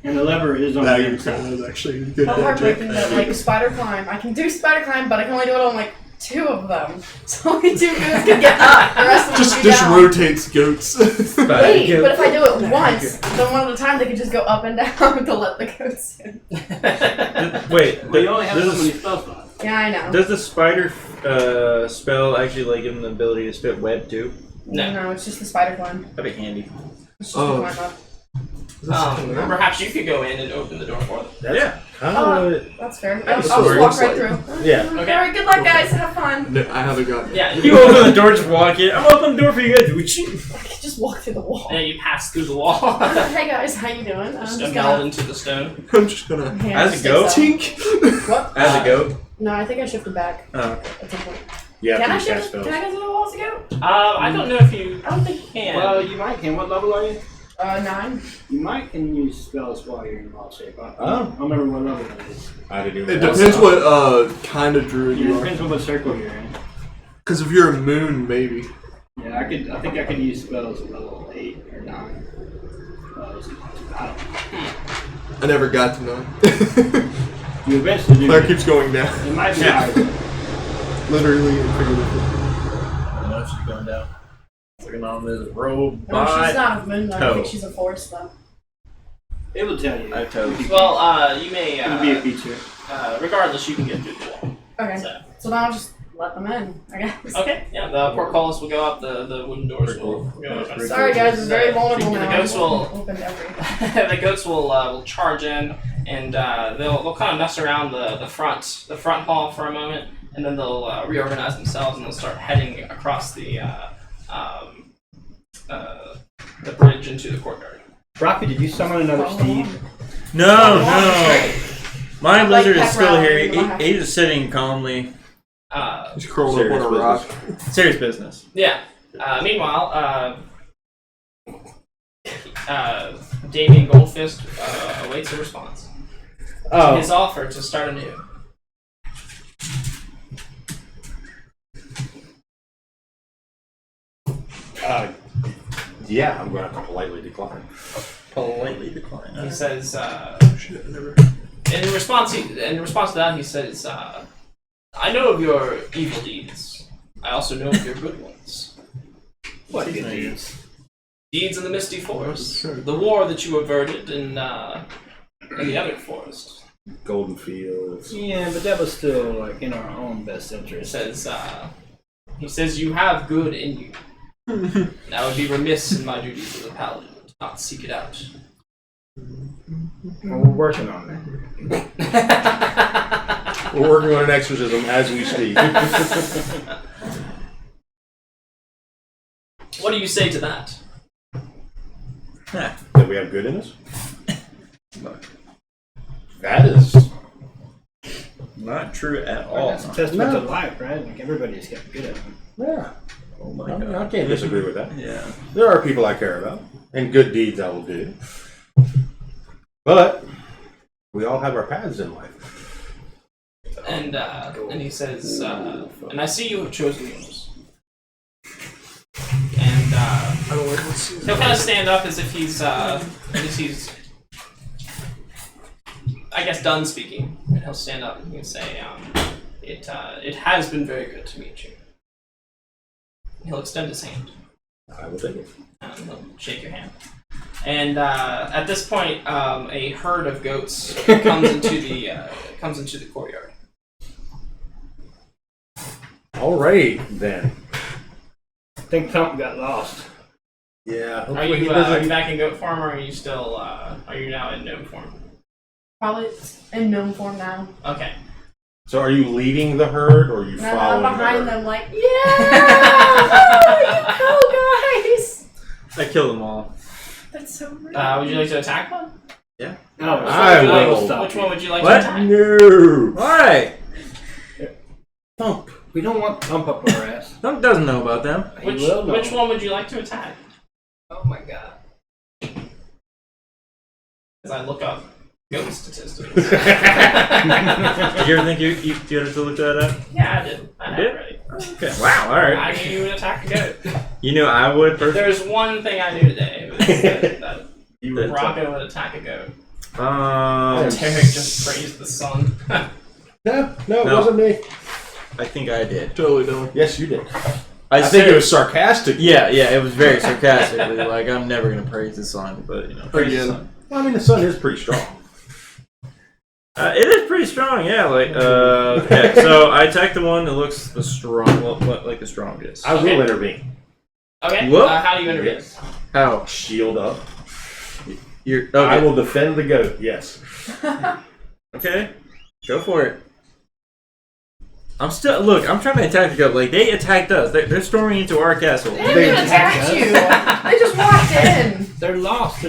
And the lever is on That the inside. is actually a good How idea. heartbreaking that, like, spider climb. I can do spider climb, but I can only do it on, like, 2 of them. So only 2 goats can get up. The rest of them can Just down. rotates goats. Wait, but if I do it once, then one at a time they can just go up and down to let the goats in. Wait, Well, you only have so does, many spell slots. Yeah, I know. does the spider spell actually like give him the ability to spit web too? No. It's just the spider climb. That'd be handy. It's just Oh. the climb up. Perhaps you could go in and open the door for them. Yeah. That's fair. That'd I'll be just sweet. walk right through. Yeah. Okay. Alright, good luck, guys. Have fun. No, I haven't got it. Yeah, You open the door, just walk in. I'm opening the door for you guys. I can just walk through the wall. and then you pass through the wall. Hey guys, how you doing? I'm Just just meld gonna into the stone. I'm just gonna hand As a sticks goat? up. tink. What? As a goat. No, I think I shifted back Oh, okay. at some point. You have Can to I use cast shift? spells. Can I go through the walls again? I don't know if you I don't think you can. Well, you might can. What level are you? 9. You might can use spells while you're in wild shape. I Oh. don't remember what level that is. I had to do It that. depends what kind of druid It you are. depends on what circle you're in. Because if you're a moon, maybe. Yeah, I think I could use spells at level 8 or 9. I don't know. I never got to know. You eventually do. Claire keeps going down. It might be Yeah. higher. Literally and figuratively. I know she's going down. Looking on this robot. No, she's not a moon. I toe. think she's a forest though. It will tell you. I told you. Well, you may. It would be a feature. Regardless, you can get through the wall. Okay, So. so now I'll just let them in, I guess. Okay. Yeah. The portcullis will go up. The wooden doors will go open. Sorry guys, I'm very vulnerable The now. goats will. Opened everything. The goats will charge in, and they'll kind of mess around the front hall for a moment, and then they'll reorganize themselves and they'll start heading across the bridge into the courtyard. Rocky, did you summon another steed? No, no. My Like lizard is pep still rally here. in my He's just sitting calmly. He's curled up on a rock. Serious business. Yeah. Meanwhile, Damien Goldfist awaits a response to his offer to start anew. Yeah, I'm going to have to politely decline. Politely decline. He says, Shit, I never. in response to that, he says, "I know of your evil deeds. I also know of your good ones. What good deeds? Deeds in the Misty Forest, the war that you averted in the other forest." Golden Fields. Yeah, but that was still like in our own best interest. He says you have good in you. And I would be remiss in my duties as a paladin to not seek it out. Well, we're working on that. We're working on an exorcism as we speak. What do you say to that? That we have good in us? That is. Not true at all. That's a testament to life, right? Like everybody's got good at them. Yeah. Oh my I god. can't disagree with that. Yeah. There are people I care about, and good deeds I will do. But we all have our paths in life. And he says, and I see you have chosen yours. And he'll kind of stand up as if he's I guess done speaking, and he'll stand up and he'll say, it has been very good to meet you. He'll extend his hand. I will take it. He'll shake your hand. And at this point, a herd of goats comes into the courtyard. All right, then. I think something got lost. Yeah. Are you back in goat form, or are you still? Are you now in gnome form? Probably in gnome form now. Okay. So are you leading the herd, or are you And I'm following behind the herd? them like, yeah! You go, guys! I killed them all. That's so rude. Would you like to attack them? Yeah. No, I will. stop. Which one would you like What? to attack? No. Why? Thump. We don't want Thump up our ass. Thump doesn't know about them. He will know. Which one would you like to attack? Oh my god. As I look up goat statistics. Did you ever think you had to look that up? Yeah, I did. I had You it ready. Okay. Wow. All right. I knew you would attack a goat. You knew I would. If there's one thing I knew today, it was that You would Rocco would attack a goat. Um, Tarek just praised the sun. No, it No. wasn't me. I think I did. Totally don't. Yes, you did. I think said- it was sarcastic. Yeah, it was very sarcastically. Like, I'm never gonna praise the sun, but praise the Again. sun. Well, I mean, the sun is pretty strong. It is pretty strong, yeah. Like, okay, so I attack the one that looks the like the strongest. I will intervene. Okay, Whoop. how do you intervene? Yes. How? Shield up. You're I okay. will defend the goat. Yes. Okay, go for it. I'm trying to attack the goat. Like, they attacked us. They're storming into our castle. They didn't even attack you. They just walked in. They're lost.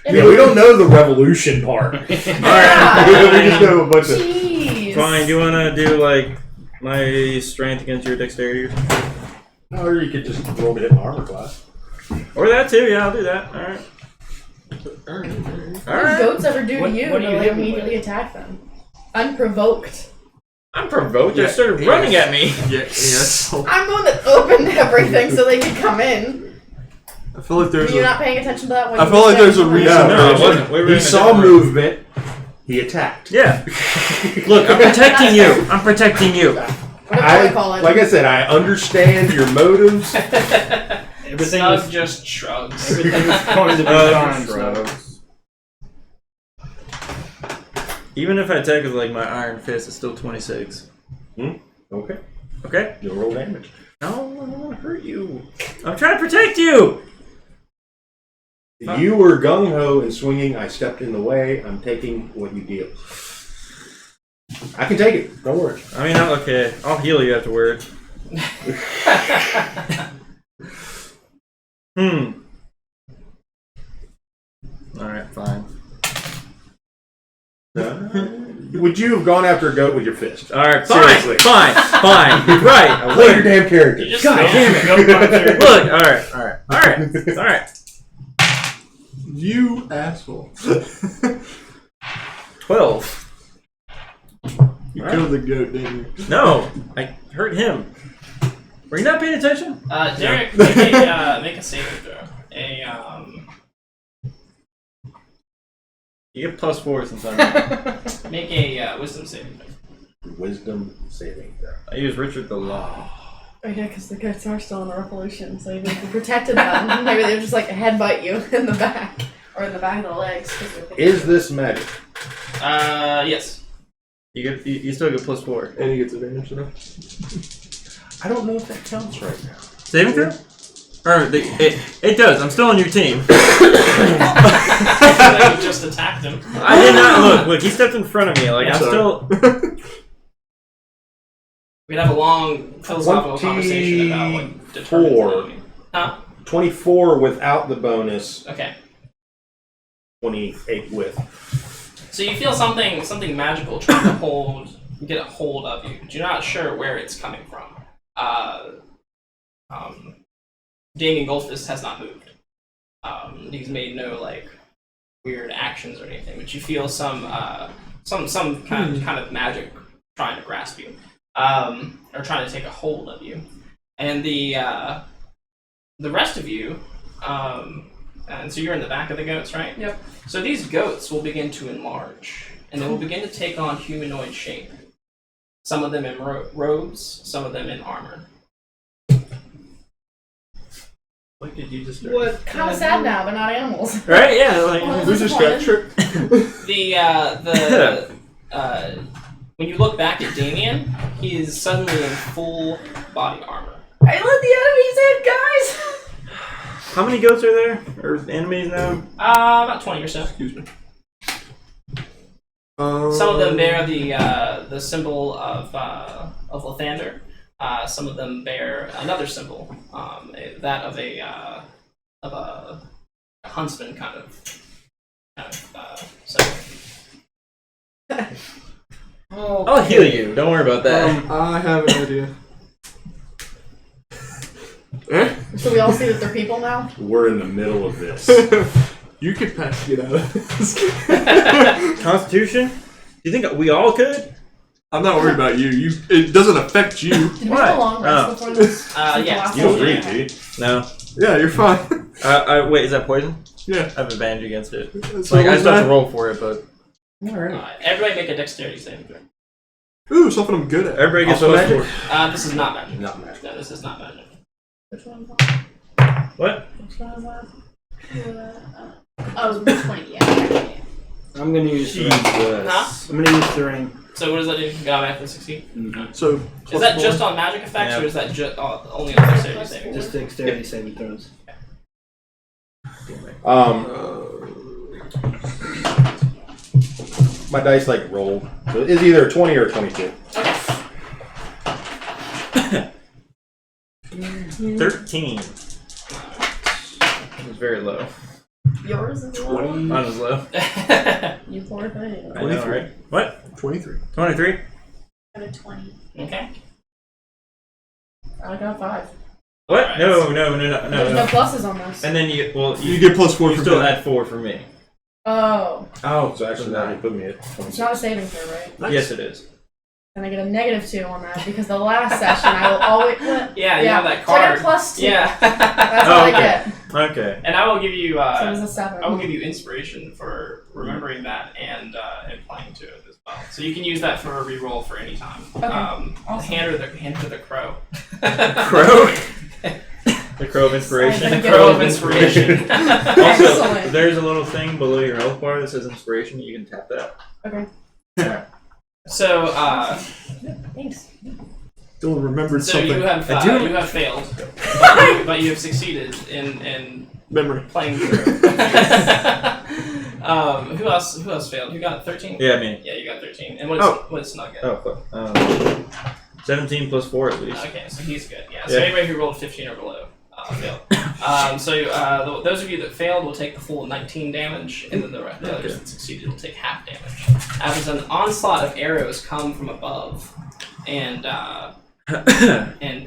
Yeah, we don't know the revolution part. Alright. We just know a bunch of. Jeez. Fine, do you want to do, like, my strength against your dexterity or something? Or you could just roll to hit my armor class. Or that too, yeah, I'll do that. Alright. What do Alright. goats ever do What- to you what do to you like, hit me immediately with? attack them? Unprovoked. I'm provoked. They Yeah, started yes. running at me. Yeah, yes. I'm the one that opened everything so they could come in. I feel like Were there's you a. not paying attention to that when I you feel were like there's a standing reason. there? No, it wasn't. We were in He a saw different room. movement. He attacked. Yeah. Look, I'm protecting you. I'm protecting you. Whatever they call it. Like I said, I understand your motives. Everything Snug was, just shrugs. everything was going to be fine. So. Even if I attack with like my iron fist, it's still 26. Okay. Okay? You'll roll damage. No, I don't want to hurt you. I'm trying to protect you. You were gung ho and swinging. I stepped in the way. I'm taking what you deal. I can take it. Don't worry. I mean, okay. I'll heal you afterwards. Alright, fine. Would you have gone after a goat with your fist? Alright, Seriously. fine. Right. Play your damn character. You just God damn it. it. Look, alright. You asshole. 12. You killed the goat, didn't you? No, I hurt him. Were you not paying attention? Derek, make a saving throw. You get +4 since I'm. Make a wisdom saving throw. Wisdom saving throw. I use Richard the Law. Oh yeah, because the goats are still in the revolution, so even if you protected them, maybe they would just like headbutt you in the back or in the back of the legs. 'cause they're thinking- Is this magic? Yes. You still get +4. And he gets advantage to that. I don't know if that counts right now. Saving throw? Or it does. I'm still on your team. You just attacked him. I did not look. He stepped in front of me. Like I'm still. We'd have a long philosophical conversation about what determines an enemy. Huh? 24 without the bonus. Okay. 28 with. So you feel something magical trying to get a hold of you, but you're not sure where it's coming from. Damien Goldfist has not moved. He's made no like weird actions or anything, but you feel some kind of magic trying to grasp you, or trying to take a hold of you, and the rest of you. And so you're in the back of the goats, right? Yep. So these goats will begin to enlarge, and they will begin to take on humanoid shape. Some of them in robes, some of them in armor. What did you just do? What? Kind of sad now, they're not animals. Right? Yeah. Like Well, We just got tricked. When you look back at Damien, he is suddenly in full body armor. I let the enemies in, guys! how many goats are there? Or enemies now? About 20 or so. Excuse me. Some of them bear the symbol of Lathander. Some of them bear another symbol, that of a huntsman kind of So. I'll heal you. Don't worry about that. I have an idea. Eh? So we all see that they're people now? We're in the middle of this. You could pass to get out of this. Constitution? Do you think we all could? I'm not worried about you. It doesn't affect you. Did we have a long rest before this? Yeah. Last You one? agree, dude. No. Yeah, you're fine. Wait, is that poison? Yeah. I have advantage against it. So Like, I what's still have that? to roll for it, but Everybody make a dexterity saving throw. Ooh, something I'm good at. everybody gets Also plus magic? 4. This is not magic. Not magic. No, this is not magic. Which one's What? Which one is that? Oh, 20, yeah. I'm gonna use the ring. Jesus. I'm gonna use the ring. So what does that do? You got back to 16? So, Is that just on magic effects, Yeah. or is that only on dexterity saving? Just dexterity saving throws. My dice like roll. So it's either a 20 or a 22. 13. It was very low. Yours is low? Mine was low. You poor thing. I know, right? What? 23. 23? Got a 20. Okay. I got 5. What? Alright. No. There's no pluses on this. And then you, well, You get plus 4 you for still that. add 4 for me. Oh. Oh, so actually now you put me at It's not a saving throw, right? Yes, it is. And I get a -2 on that because the last session I will always. What? Yeah, you have that So I card. get a +2. Yeah. That's Oh, all okay. I get. Okay. And I will give you. So it was a 7. I will give you inspiration for remembering that and playing to it as well. So you can use that for a reroll for any time. Okay, Awesome. awesome. Hand her the crow. Crow? The crow of inspiration. Sorry, The crow of inspiration. Also, Excellent. there's a little thing below your health bar that says inspiration. You can tap that. Okay. So, Thanks. Still remembered so something. you have I do- you have failed, but you have succeeded in Memory. playing through. Who else failed? You got 13. Yeah, me. Yeah, you got 13. And what's Snug get? Oh, fuck. 17 plus 4 at least. Okay, so he's good. Yeah. So Yeah. anybody who rolled 15 or below failed. Those of you that failed will take the full 19 damage, and then the others that succeeded will take half damage. As an onslaught of arrows come from above, and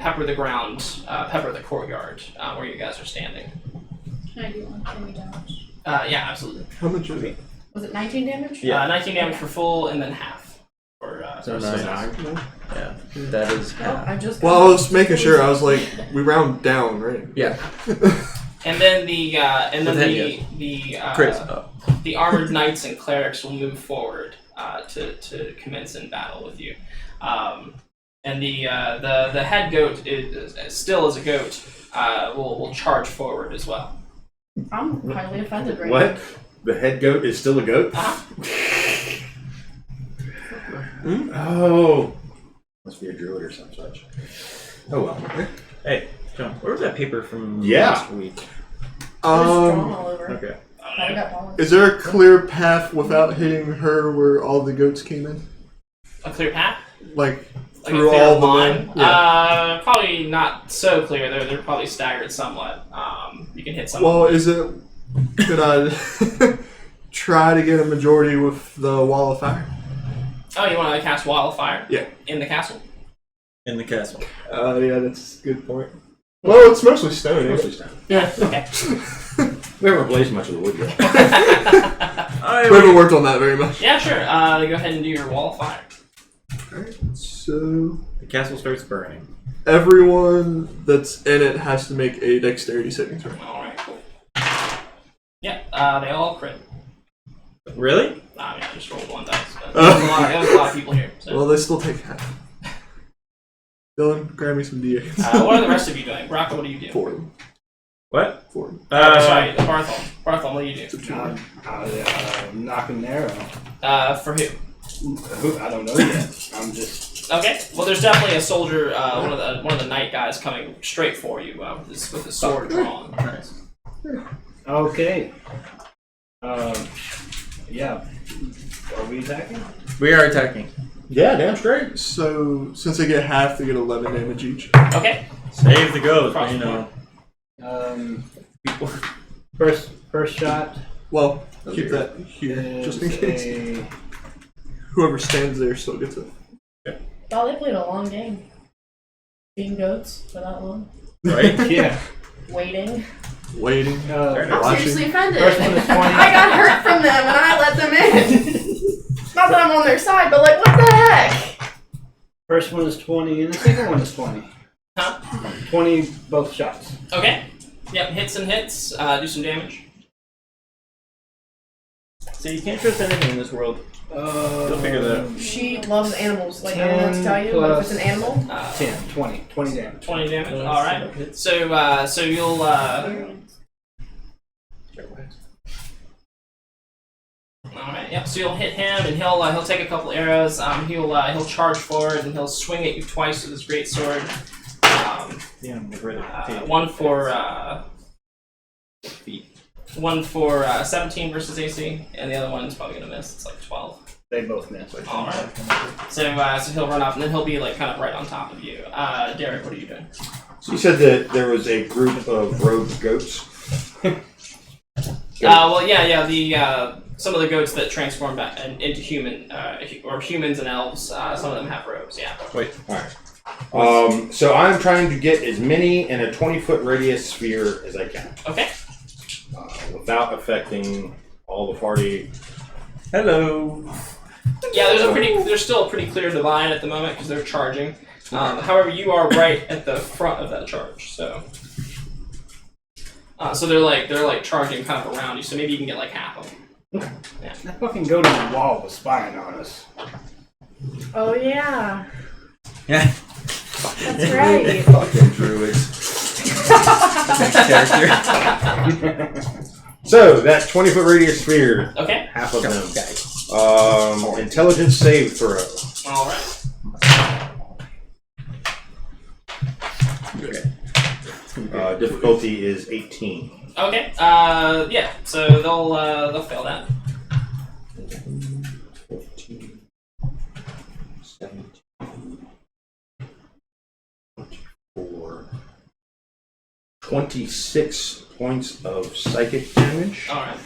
pepper the ground, pepper the courtyard where you guys are standing. Can I do one? Can we damage? Yeah, absolutely. How much is it? Was it 19 damage? Yeah. 19 damage for full, and then half for So for 9. success. Yeah. That is Oh, half. I just. Well, I was making sure. I was like, we round down, right? Yeah. And then the Chris. Oh. the armored knights and clerics will move forward to commence in battle with you. And the head goat is still as a goat will charge forward as well. I'm highly offended right What? The head goat is still a goat? Oh. Must be a druid or some such. Oh well. Hey, John, where was that paper from Yeah. last week? now. There's drawn all over. Okay. I got balls. Is there a clear path without hitting her where all the goats came in? A clear path? Like Like through a clear all the line? men? Yeah. Probably not so clear. They're probably staggered somewhat. You can hit some. Well, is it? Could I try to get a majority with the wall of fire? Oh, you want to cast Wall of Fire? Yeah. In the castle? In the castle. Yeah, that's a good point. Well, it's mostly stone. ain't Mostly it? stone. Yeah. Okay. We haven't replaced much of the wood yet. We haven't worked on that very much. Yeah, sure. Go ahead and do your Wall of Fire. Alright, so The castle starts burning. everyone that's in it has to make a dexterity saving throw. Alright, cool. Yeah, they all crit. Really? I mean, I just rolled one dice, but there's a lot of people here. So. Well, they still take half. Dylan, grab me some d8s. What are the rest of you doing? Rocco, what do you do? 4 of them. What? 4 of them. Sorry, Barthol. Barthol, what do you do? It's a 2. Knock an arrow. For who? I don't know yet. I'm just. Okay. Well, there's definitely a soldier, one of the knight guys coming straight for you with his sword drawn. Nice. Okay. Yeah. Are we attacking? We are attacking. Yeah, damn straight. So, since they get half, they get 11 damage each. Okay. Save the ghost, Cross you know. First shot. Well, keep that here just in case. Whoever stands there still gets it. Wow, they played a long game. Being goats for that long. Right? Yeah. Waiting. Waiting. I'm Watching. seriously offended. First one is 20. I got hurt from them and I let them in. Not that I'm on their side, but like, what the heck? First one is 20, and the second one is 20. Huh? 20 both shots. Okay. Yep, hits and hits. Do some damage. So you can't trust anything in this world. You'll figure that out. She loves animals. Like, I don't know what to tell you, but if it's an animal. 10, 20 damage. 20 damage. All right. So you'll. All right. Yep. So you'll hit him, and he'll take a couple arrows. He'll charge forward, and he'll swing at you twice with his great sword. One for feet. One for 17 versus AC, and the other one's probably gonna miss. It's like 12. They both miss. All right. So he'll run up, and then he'll be like kind of right on top of you. Derek, what are you doing? So you said that there was a group of rogue goats. Well, yeah. The some of the goats that transform back into human, or humans and elves. Some of them have robes. Yeah. Wait. All right. So I'm trying to get as many in a 20-foot radius sphere as I can. Okay. Without affecting all the party. Hello. Yeah, there's still a pretty clear divide at the moment because they're charging. However, you are right at the front of that charge, so. So they're like charging kind of around you, so maybe you can get like half of them. Okay. Yeah. That fucking goat on the wall was spying on us. Oh, yeah. Yeah. That's right. Fucking druids. Next character. So that 20-foot radius sphere. Okay. Half of them. Intelligence save throw. All right. Okay. Difficulty is 18. Okay. Yeah. So they'll fail that. 14, 17, 24, 26 points of psychic damage. All right.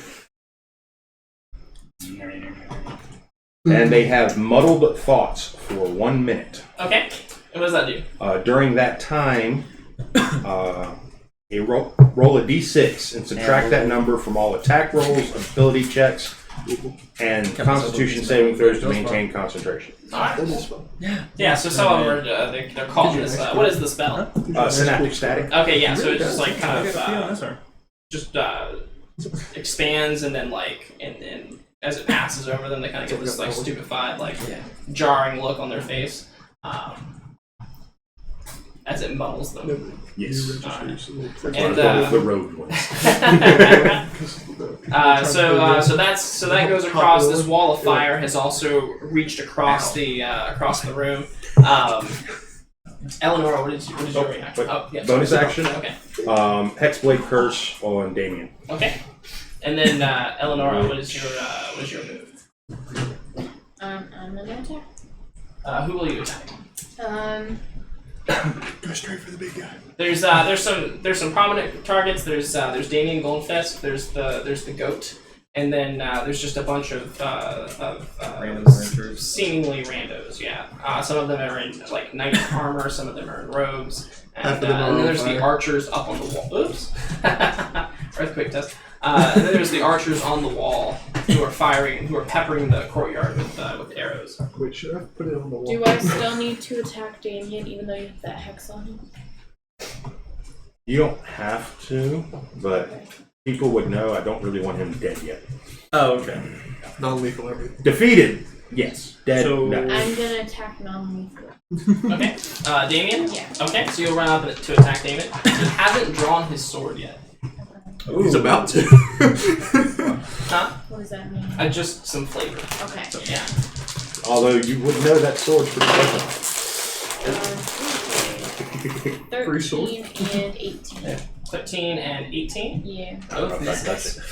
And they have muddled thoughts for 1 minute. Okay. And what does that do? During that time, roll a d6 and subtract that number from all attack rolls, ability checks, and Constitution saving throws to maintain concentration. All right. Yeah. So some of them are they're called this. What is the spell? Synaptic static. Okay. Yeah. So it's just like kind of just expands and then like and as it passes over them, they kind of get this like stupefied, like jarring look on their face. As it muddles them. Yes. And the road ones. So that goes across. This wall of fire has also reached across the room. Eleanor, what is your reaction? Oh, yeah. Bonus action. Okay. Hexblade Curse on Damien. Okay. And then Eleanor, what is your move? I'm gonna attack. Who will you attack? Go straight for the big guy. There's some prominent targets. There's Damien Goldfist. There's the goat, and then there's just a bunch of Random ranchers. seemingly randos. Yeah, some of them are in like knight armor. Some of them are in robes, and then there's the archers up on the wall. Oops, earthquake test. And then there's the archers on the wall who are peppering the courtyard with arrows. Wait, should I put it on the wall? Do I still need to attack Damien even though you have that hex on him? You don't have to, but people would know I don't really want him dead yet. Oh, okay. Non-lethal everything. Defeated, yes. Dead, So- no. I'm gonna attack non-lethal. Okay, Damien. Yeah. Okay, so you'll run up to attack Damien. He hasn't drawn his sword yet. He's about to. Huh? What does that mean? Just some flavor. Okay. Yeah. Although you would know that sword's pretty Free sword? 13 and 18. 13 and 18. Yeah. Both That's misses. it.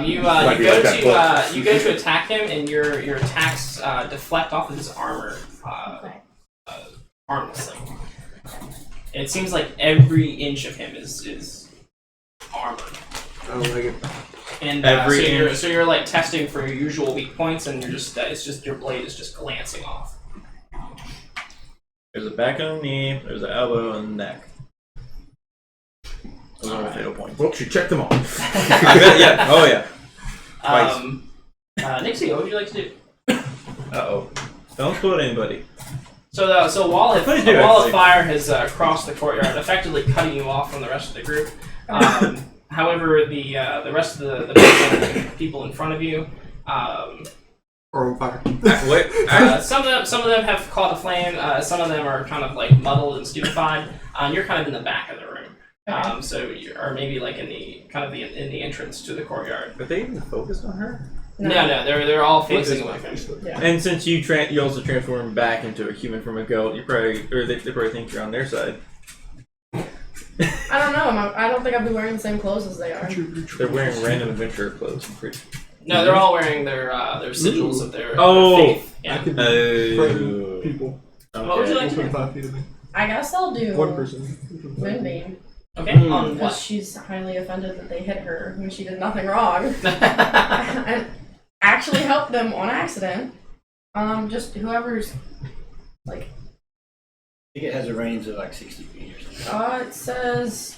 You Might be like that book. go to attack him, and your attacks deflect off of his armor harmlessly. It seems like every inch of him is armored. I don't like it. And Every so you're like testing for your usual weak points, and you're just it's just your blade is just glancing off. There's a back and a knee, there's an elbow and the neck. Those are my fatal points. Well, you checked them all. I bet, yeah. Oh, yeah. Nixie, what would you like to do? Uh-oh. Don't split anybody. So a wall of Please do, of actually. fire has crossed the courtyard, effectively cutting you off from the rest of the group. However, the rest of the people in front of you, Or on fire. Wait, some of them have caught a flame. Some of them are kind of like muddled and stupefied. And you're kind of in the back of the room. So you are maybe like in the in the entrance to the courtyard. but they even focused on her? No, they're all facing away from you. Yeah. And since you also transform back into a human from a goat, they probably think you're on their side. I don't know. I don't think I'd be wearing the same clothes as they are. They're wearing random adventurer clothes. I'm pretty. No, they're all wearing their sigils of their faith. I Yeah. could threaten people. What would you like to do? 25 feet of me. I guess I'll do One person. Moonbeam. Okay. On Because what? she's highly offended that they hit her when she did nothing wrong. And actually helped them on accident. Just whoever's like. I think it has a range of like 60 feet or something. It says.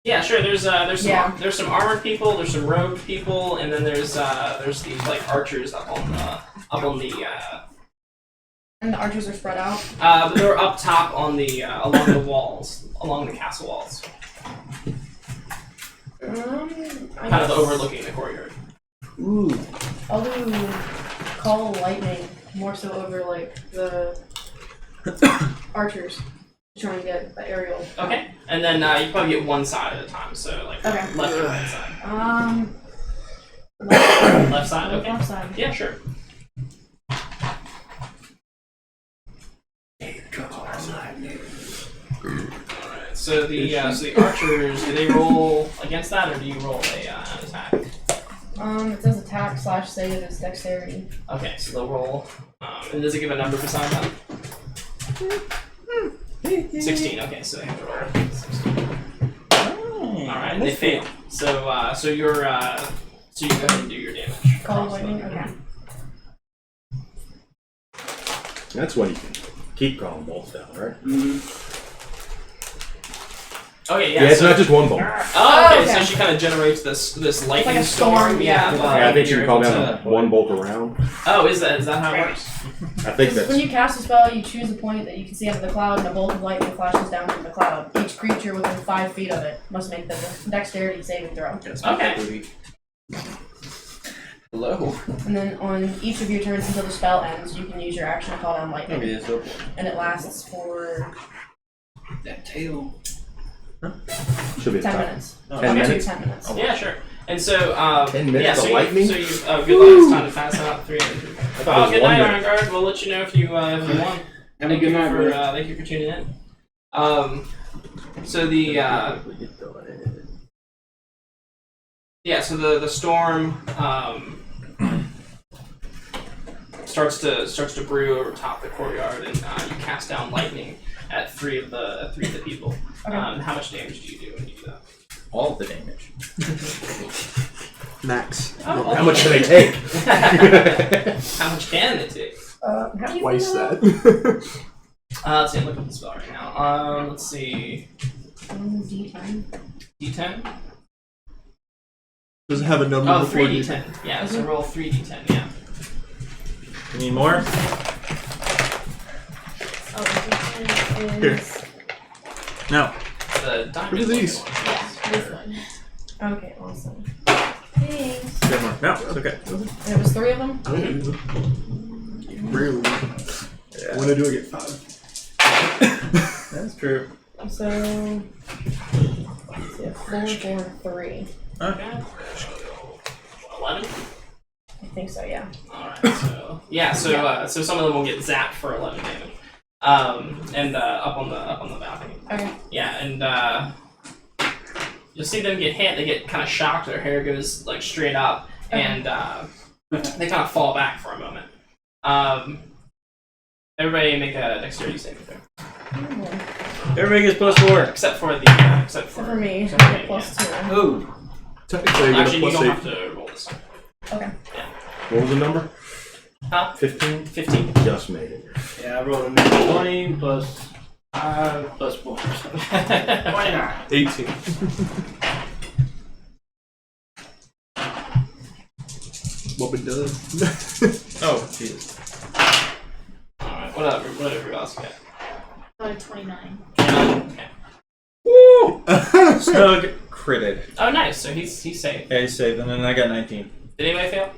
Yeah, sure. There's some armored people, there's some rogue people, and then there's these like archers up on the And the archers are spread out. but they're up top on the along the walls, along the castle walls, I kind of guess overlooking the courtyard. Ooh. I'll do call lightning more so over like the archers trying to get the aerial. Okay, and then you probably get one side at a time, so like Okay. left and right side. Left side. Okay. Left side. Yeah, sure. Alright, so the archers, do they roll against that, or do you roll an attack? It says attack / save is dexterity. Okay, so they'll roll. And does it give a number beside that? 16. Okay, so they have to roll 16. Alright, and they fail. So you go ahead and do your damage. Call lightning. Okay. That's why you can keep calling bolts down, right? Okay, Yeah, yeah. it's So, not just one bolt. oh, okay. okay. So she kind of generates this lightning like a storm, yeah. but Yeah, I think you you're can call able down to- one bolt around. Oh, is that how it works? I think When that's. you cast a spell, you choose a point that you can see out of the cloud, and a bolt of lightning flashes down from the cloud. Each creature within 5 feet of it must make the dexterity saving throw. Okay. Hello. And then on each of your turns until the spell ends, you can use your action to call down lightning. Okay, so And it lasts for That tail. Should be 10 the top. minutes. 10 Up to minutes? 10 minutes. Yeah, sure. And so, 10 minutes yeah, of so lightning? You, good luck. It's time to pass out 3 I Oh, thought it good was 1 night, minute. Iron Guard. We'll let you know if you won. Have a Thank good you night, for bro. thank you for tuning in. So the so the storm starts to brew over top the courtyard, and you cast down lightning at three of the people. Okay. How much damage do you do when you do that? all of the damage. Max. Oh, How much can they take? How much can they take? How do you Twice find that. Let's see. I'm looking at the spell right now. Let's see. D10. D10. Does it have a number Oh, before 3d10. Yeah, so roll 3d10. Yeah. You need more? Oh, D10 is. No. The diamond. Look at these. one. Yeah, this one. Okay, awesome. Thanks. Get more. No, it's okay. There was 3 of them? Really? Yeah. When I do, I get 5. That's true. So. Let's see, 4, 4, 3. Okay. 11. I think so, yeah. Alright, so yeah, so some of them will get zapped for 11 damage. And up on the balcony. Okay. Yeah, and you'll see them get hit, they get kind of shocked, their hair goes like straight up, and they kind of fall back for a moment. Everybody make a dexterity saving throw. Oh, Everybody gets +4. Except for the except for me, except for I me, get +2. Ooh. Technically, I get a Actually, you plus don't 8. have to roll this time. Okay. What was the number? Huh? 15? 15. Just made it. Yeah, I rolled a net 20 plus 4. 29. 18. What it does. Oh, Jesus. Alright, whatever you else get. Got a 29. Okay. Snug critted. Oh, nice. So he's safe. Yeah, he's safe, and then I got 19. Did anybody fail?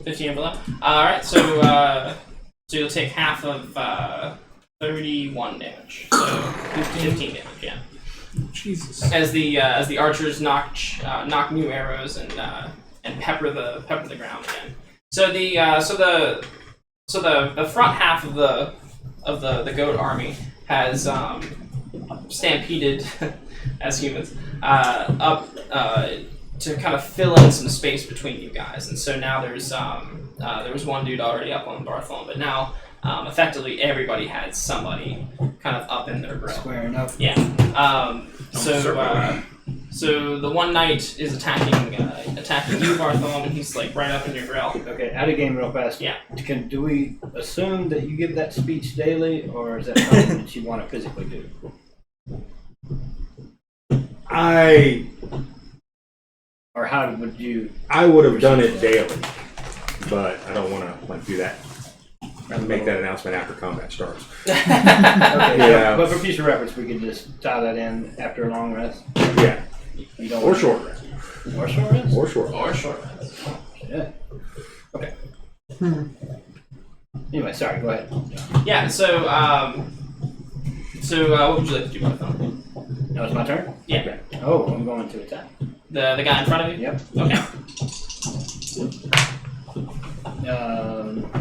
15 and below. Alright, so you'll take half of 31 damage. So 15 damage, yeah. Jesus. As the archers knock new arrows and pepper the ground again. So the front half of the goat army has stampeded as humans up to kind of fill in some space between you guys, and so now there was one dude already up on Bartholomew, but now effectively everybody had somebody kind of up in their grill. Squaring up. Yeah. So the one knight is attacking you, Bartholomew, and he's like right up in your grill. Okay, out of game real fast. Yeah. Do we assume that you give that speech daily, or is that something that you want to physically do? Or how would you? I would have done it daily, but I don't want to do that. Make that announcement after combat starts. Okay, Yeah. but for future reference, we could just tie that in after a long rest. Yeah, You don't or short rest. Or short rest. Or short. Or short. Yeah. Okay. Anyway, sorry. Go ahead. Yeah. So what would you like to do, Bartholomew? Now it's my turn. Yeah. Oh, I'm going to attack. The guy in front of you. Yep. Okay.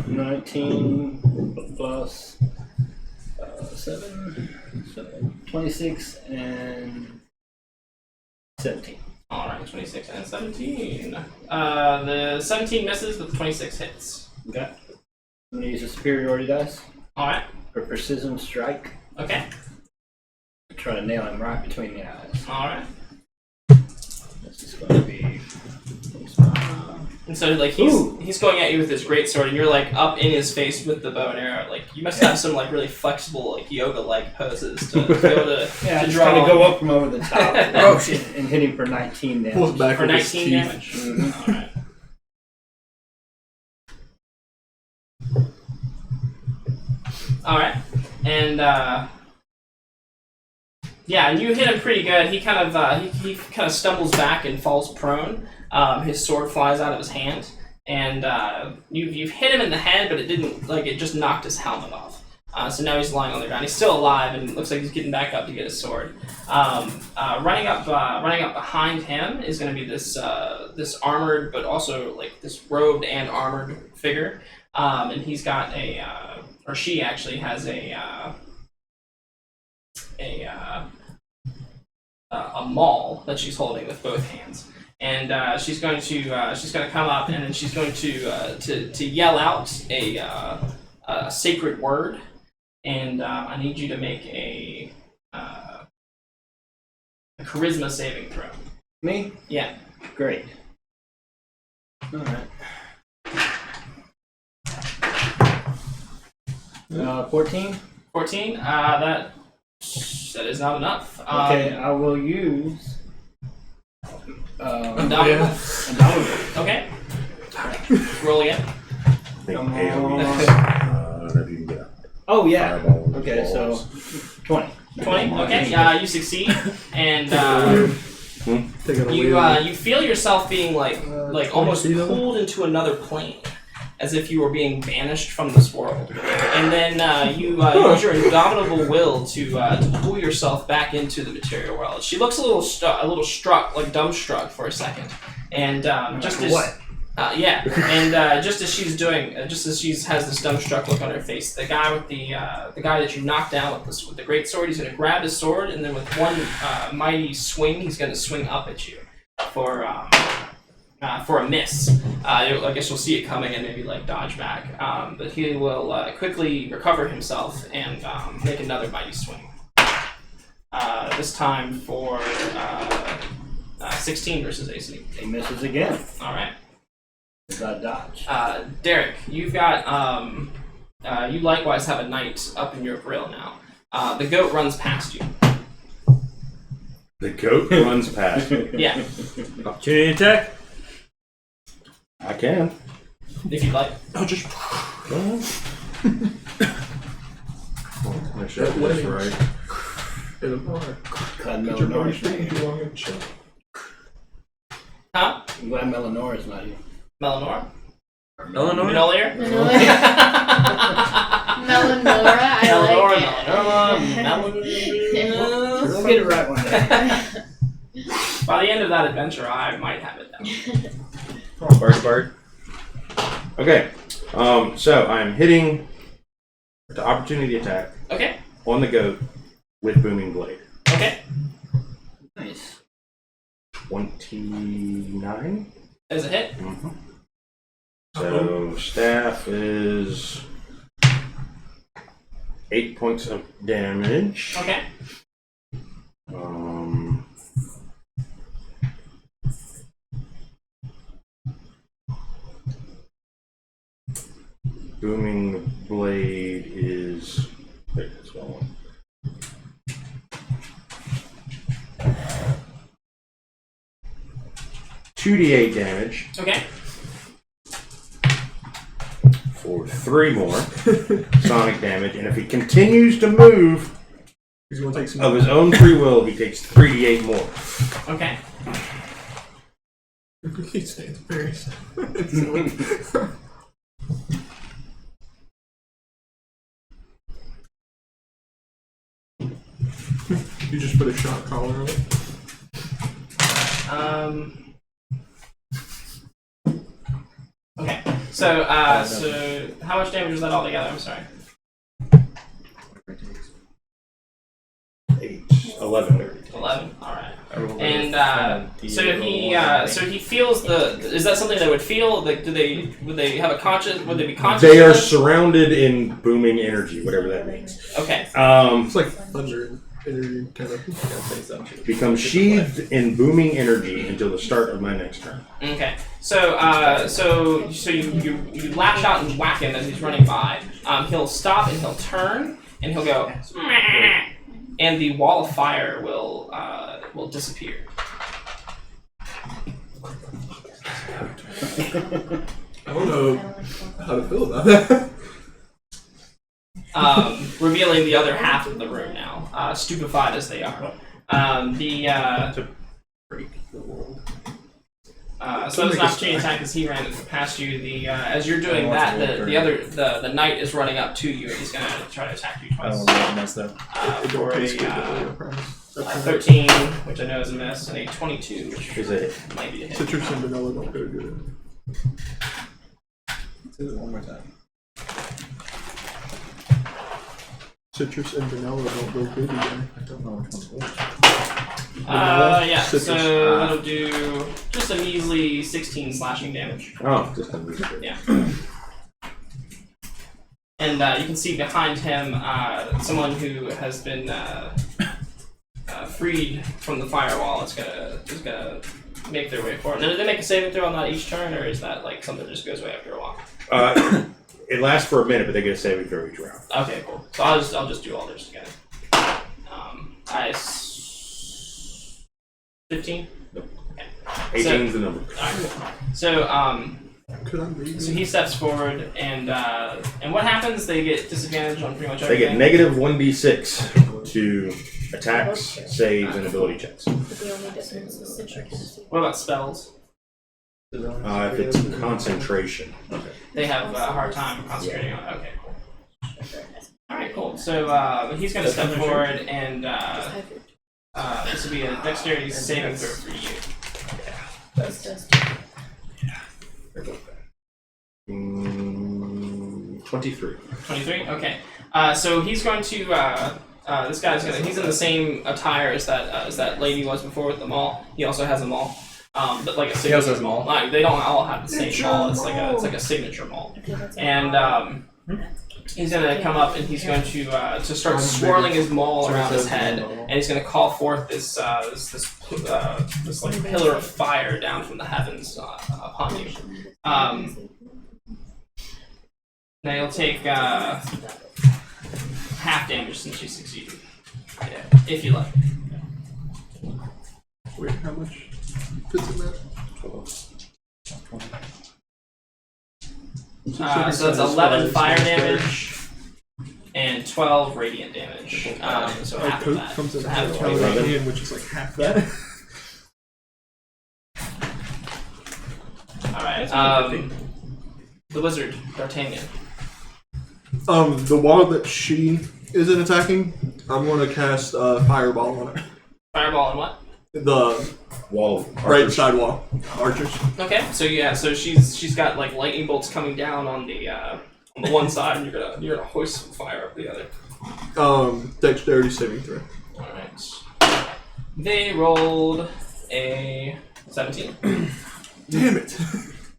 19 plus 7, 26 and 17. All right. 26 and 17. The 17 misses, but the 26 hits. Okay. I'm going to use a superiority dice All right. for precision strike. Okay. Try to nail him right between the eyes. All right. This is going to be. And so like he's going at you with his greatsword, and you're like up in his face with the bow and arrow. Like you must have some like really flexible like yoga like poses to be able to Yeah, to just draw. trying to go up from over the top. Oh, shit. And hit him for 19 damage. Pulls back for with his 19 teeth. damage. Mhm. All right. All right, and yeah, and you hit him pretty good. He kind of he kind of stumbles back and falls prone. His sword flies out of his hand, and you've hit him in the head, but it didn't it just knocked his helmet off. So now he's lying on the ground. He's still alive, and it looks like he's getting back up to get his sword. Running up behind him is going to be this armored, but also like this robed and armored figure, and he's got or she actually has a maul that she's holding with both hands, and she's going to come up, and then she's going to yell out a sacred word, and I need you to make a charisma saving throw. Me? Yeah. Great. Alright. 14? 14. That is not enough. Okay, I will use. Indomitable. Indomitable. Okay. Roll again. I think Come AoE on. is, I don't know if you can get a Oh, yeah. fireball. Okay, so 20. 20. Okay. You succeed, and Taking a you wheel. you feel yourself being like almost 20 feet pulled into another plane, as if you were being banished from this world, and then you use your indomitable will to pull yourself back into the material world. She looks a little struck, like dumbstruck for a second, and just as What? yeah, and just as she's doing, just as she has this dumbstruck look on her face, the guy that you knocked down with the great sword, he's going to grab his sword, and then with one mighty swing, he's going to swing up at you for a miss. I guess you'll see it coming and maybe dodge back, but he will quickly recover himself and make another mighty swing. This time for 16 versus AC. He misses again. All right. Because I dodge. Derek, you've got you likewise have a knight up in your grill now. The goat runs past you. The goat runs past me. Yeah, Opportunity attack. I can. if you'd like. I'll just. Make sure I do this right. Hit him hard. Glad Put your Melanora's body not too here. long and shit. Huh? I'm glad Melanora's not here. Melanor? Eleanor. Menolier? Melanora, I Melanor, like it. Melanor, We'll get it right one day. By the end of that adventure, I might have it down. Bird to bird. Okay. So I'm hitting the opportunity attack Okay, on the goat with booming blade. okay. Nice. 29. There's a hit. Mm-hmm. So staff is 8 points of damage. Okay. Booming blade is. Wait, that's one. 2d8 damage Okay. for 3 more sonic damage, and if he continues to move He's gonna take some. of his own free will, he takes 3d8 more. Okay. He stands very still. You just put a shot collar on it. Okay. So, so how much damage was that altogether? I'm sorry. 8, 11. 11. All right. And so he feels the. Is that something they would feel? Like, would they have a conscious? Would they be conscious? They of are it? surrounded in booming energy, whatever that means. Okay. It's like thunder energy kind of. Become sheathed in booming energy until the start of my next turn. Okay. So so you lash out and whack him as he's running by. He'll stop and he'll turn and he'll go, "Meh," and the wall of fire will disappear. I don't know how to feel about that. Revealing the other half of the room now, stupefied as they are. So that was an opportunity attack as he ran past you. As you're doing that, the knight is running up to you and he's gonna try to attack you twice. For a 13, which I know is a miss, and a 22, which Is it? might be a hit. Citrus and vanilla don't go good. Say it one more time. Citrus and vanilla don't go good either. I don't know which one's which. Yeah, Citrus. so that'll do just a measly 16 slashing damage. Oh, just a little bit. Yeah. And you can see behind him someone who has been freed from the firewall is gonna make their way forward. Now, do they make a saving throw on that each turn, or is that like something that just goes away after a while? It lasts for a minute, but they get a saving throw each round. Okay, cool. So I'll just do all theirs together. 15. Nope. Okay. 18 is the number. Alright. So Could I read? so he steps forward, and what happens? They get disadvantage on pretty much They everything. get negative 1d6 to attacks, saves, and ability checks. But the only difference is citrus. What about spells? If it's concentration. They have a hard time concentrating on it. Okay, cool. Alright, cool. So he's going to step forward, and this will be a dexterity saving throw for you. That's just 23. 23? Okay. So he's going to. This guy's gonna. He's in the same attire as that lady was before with the maul. He also has a maul. But like a signature. He also has maul. Like, they don't all have the same maul. It's like a signature maul. And He's gonna come up and he's going to start swirling his maul around his head, and he's gonna call forth this like pillar of fire down from the heavens upon you. Now you'll take half damage since you succeeded, if you like. Wait, how much fits in that? 12. So it's 11 fire damage and 12 radiant damage. So half of that. Comes in So half of half 20. radiant, which is like half that. Alright. The wizard, D'Artagnan. The wall that she isn't attacking, I'm going to cast Fireball on it. Fireball and what? The Wall. right side wall. Archers. Okay, so yeah, so she's got like lightning bolts coming down on the one side, and you're gonna hoist some fire up the other. Dexterity saving throw. All right. They rolled a 17. Damn it!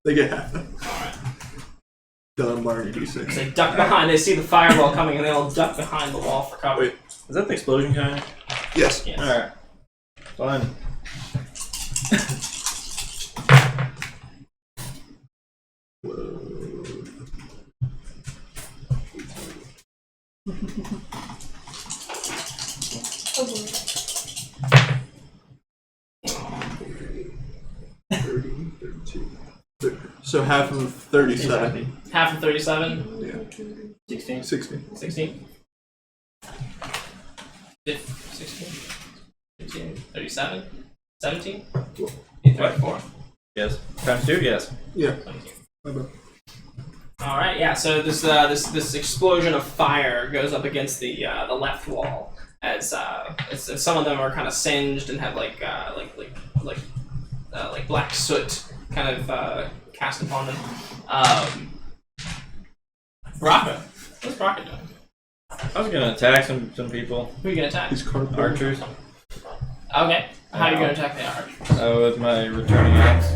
They get half. All right. Done, Barney D6. They duck behind. They see the fireball coming, and they all duck behind the wall for cover. Wait, is that the explosion kind? Yes. Yes. Alright. Fun. So half of 37. Half of 37. Yeah. 16. 16. 16. 16. 15. 37. 17. 34. Yes. Times 2, yes. Yeah. 17. Okay. All right, yeah. So this explosion of fire goes up against the left wall as some of them are kind of singed and have like black soot kind of cast upon them. Rocco, what's Rocco doing? I was gonna attack some people. Who are you gonna attack? He's card Archers. Okay. How are you gonna attack the archers? With my returning axe.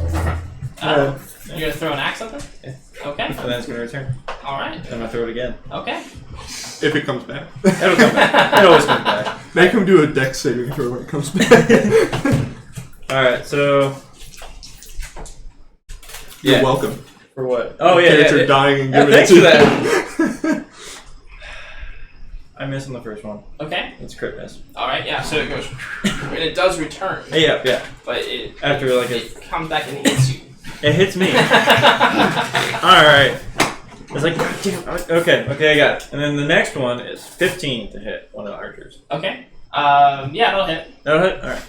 You're gonna throw an axe at them? Yeah. Okay. And then it's gonna return. All right. Then I throw it again. Okay. If it comes back. It'll come back. It always comes back. Make him do a dex saving throw when it comes back. Alright, so. You're Yeah. welcome. For what? Oh, yeah. Character Yeah, dying and yeah, giving it thanks to for you. that. I missed on the first one. Okay. It's crit miss. All right. Yeah. So it goes, and it does return, Yeah. but it After like it comes back and hits you. it hits me. Alright. It's like, God damn. Okay, I got it. And then the next one is 15 to hit one of the archers. Okay. Yeah, that'll hit. That'll hit? Alright.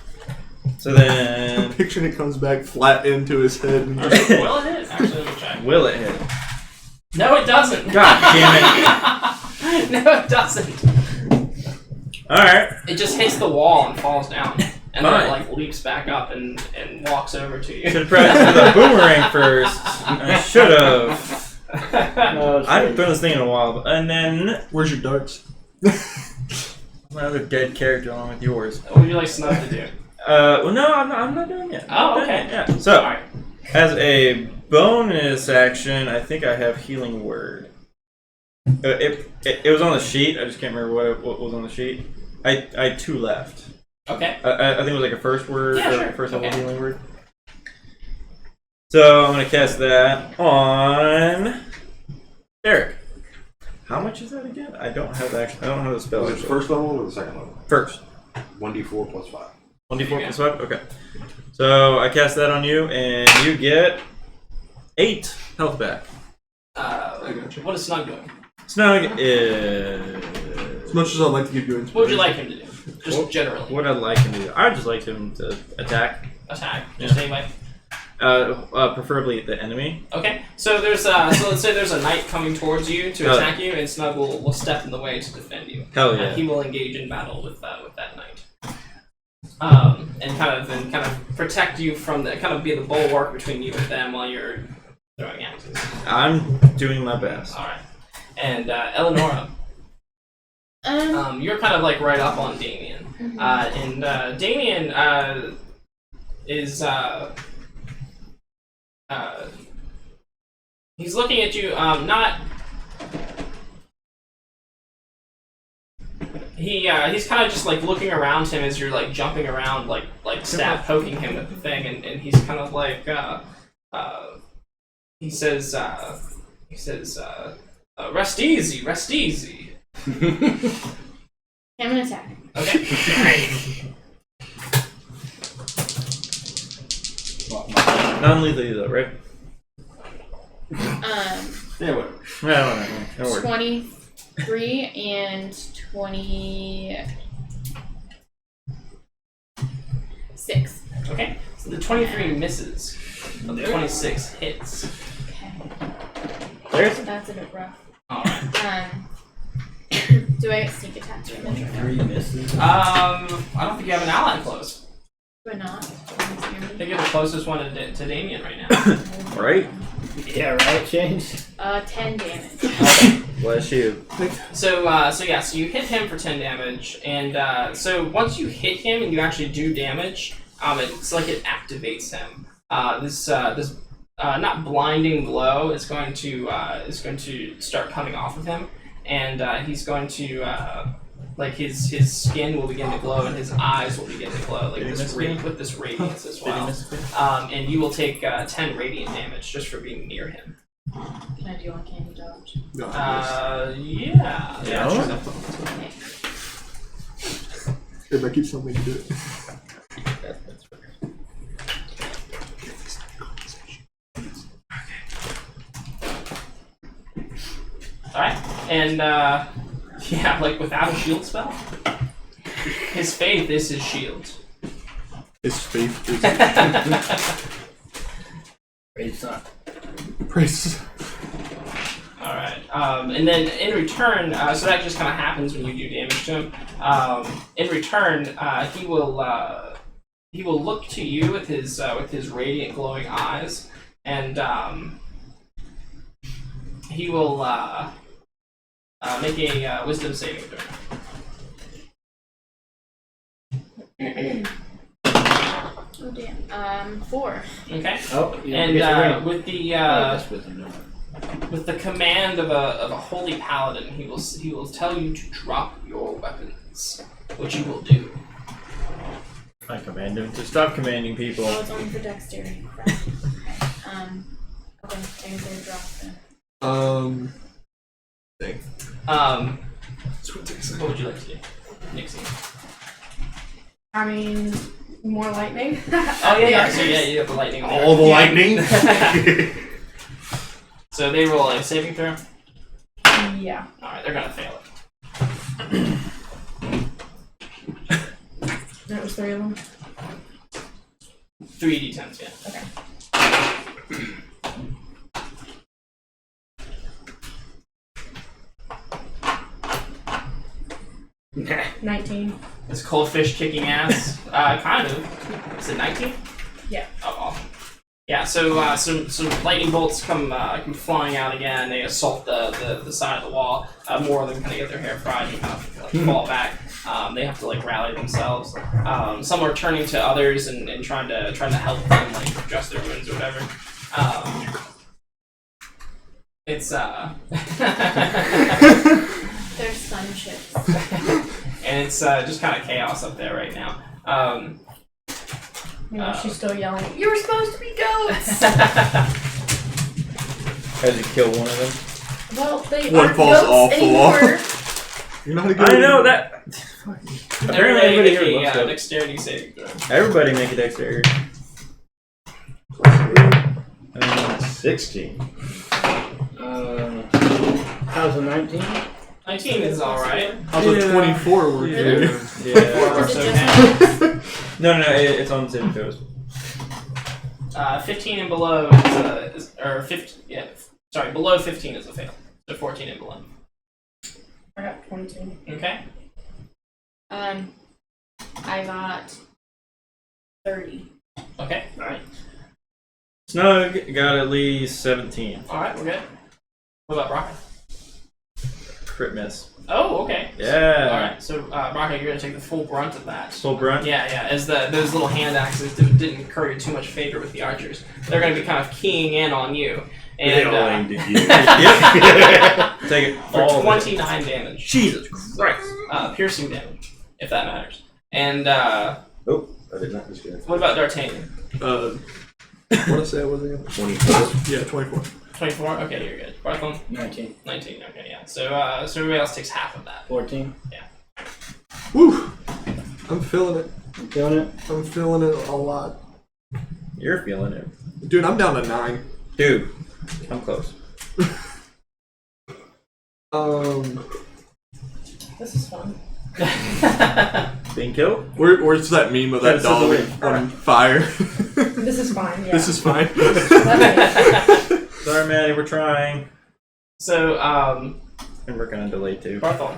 So then. I'm picturing it comes back flat into his head. And Will it hit? Actually, let me check. Will it hit? No, it doesn't. God damn it. No, it doesn't. Alright. It just hits the wall and falls down, and then Fine. it like leaps back up and walks over to you. Should have pressed the boomerang first. I should have. No, I haven't thrown this thing in a while. And then. Where's your darts? My other dead character along with yours. What would you like Snug to do? Well, no, I'm not doing it. Oh, okay. Yeah. So, All right. as a bonus action, I think I have Healing Word. It was on the sheet. I just can't remember what was on the sheet. I had 2 left. Okay. I think it was like a first word Yeah, or sure. first level Okay. Healing Word. So I'm gonna cast that on Derek. How much is that again? I don't have the spell. Was it actually. first level or the second level? First. 1d4 plus 5. 1d4 plus 5? Okay. So I cast that on you, and you get 8 health back. What is Snug doing? Snug is. As much as I'd like to give you inspiration. What would you like him to do? Just generally. What I'd like him to do? I'd just like him to attack. Attack. Just anyway. Preferably the enemy. Okay. So there's so let's say there's a knight coming towards you to attack you, and Snug will step in the way to defend you. Hell yeah. He will engage in battle with that knight. And kind of protect you from the kind of be the bulwark between you and them while you're throwing axes. I'm doing my best. All right. And Eleonora, you're kind of like right up on Damien, and Damien is he's looking at you, not he's kind of just like looking around him as you're like jumping around, like stab poking him with the thing, and he's kind of like he says rest easy, rest easy. I'm gonna attack. Okay. Non-lethally though, right? Yeah, whatever. No, don't worry. 23 and 26. Okay. So the 23 misses, but the 26 hits. Okay. So that's a bit rough. All right. Do I get sneak attack damage or no? 3 misses. I don't think you have an ally close. Do I not? I think you're the closest one to Damien right now. Right? Yeah, right, James? 10 damage. Bless you. So you hit him for 10 damage, and so once you hit him and you actually do damage, it's like it activates him. This not blinding glow is going to start coming off of him, and he's going to like his skin will begin to glow and his eyes will begin to glow like this with this radiance as well. And you will take 10 radiant damage just for being near him. Can I do uncanny dodge? No, Yeah. Yeah. Okay. if I keep something to do it. Alright, and yeah, like without a shield spell, his faith is his shield. His faith is Praise the sun. praise. Alright, and then in return, so that just kind of happens when you do damage to him. In return, he will look to you with his radiant glowing eyes, and he will make a wisdom saving throw. Oh damn. 4. Okay. Oh, you And get the ring. with the That's with him, no. with the command of a holy paladin, he will tell you to drop your weapons, which you will do. I command him to stop commanding people. Oh, it's only for dexterity. Crap. Okay. Okay, I guess I drop then. Thing. What would you like to do, Nixie? I mean, more lightning. Oh yeah. So yeah, you have the lightning. there. All the lightning. So they roll a saving throw. Yeah. All right, they're gonna fail it. That was 3 of them. 3d10s, yeah. Okay. 19. This cold fish kicking ass. Kind of. Is it 19? Yeah. Oh, awesome. Yeah, so some lightning bolts come flying out again. They assault the side of the wall. More of them kind of get their hair fried and kind of fall back. They have to like rally themselves. Some are turning to others and trying to help them like dress their wounds or whatever. It's They're sun chips. and it's just kind of chaos up there right now. She's still yelling, "You were supposed to be goats!" As you kill one of them. Well, they One aren't falls goats off the wall. anymore. You're not a good I know that. Apparently everybody here make loves a it. dexterity saving throw. Everybody make a dexterity. 16. How's a 19? 19 is alright. How's a 24 work? Yeah. dude? Yeah. Is it Okay. just No, it's on the saving throws. 15 and below below 15 is a fail. So 14 and below. I got 22. Okay. I got 30. Okay. Alright. Snug got at least 17. Alright, we're good. What about Rocket? Crit miss. Oh, okay. Yeah. Alright, so Rocket, you're gonna take the full brunt of that. Full brunt. Yeah, as those little hand axes didn't curry too much favor with the archers. They're going to be kind of keying in on you. They all And aimed at you. Yep. Take it. for All of it. 29 damage. Jesus Christ. Piercing damage, if that matters. And Oh, I did not just get what about D'Artagnan? What did I say I was again? 24. Yeah, 24. 24? Okay, you're good. Bartholomew? 19. 19, okay, yeah. So everybody else takes half of that. 14. Woo! I'm feeling it. I'm feeling it. I'm feeling it a lot. You're feeling it. Dude, I'm down to 9. Dude, I'm close. This is fun. Being killed? Where's that meme of that This is dog the on fire? This is fine. Yeah. This is fine. Sorry, Maddie, we're trying. So, And we're gonna delay too. Bartholomew.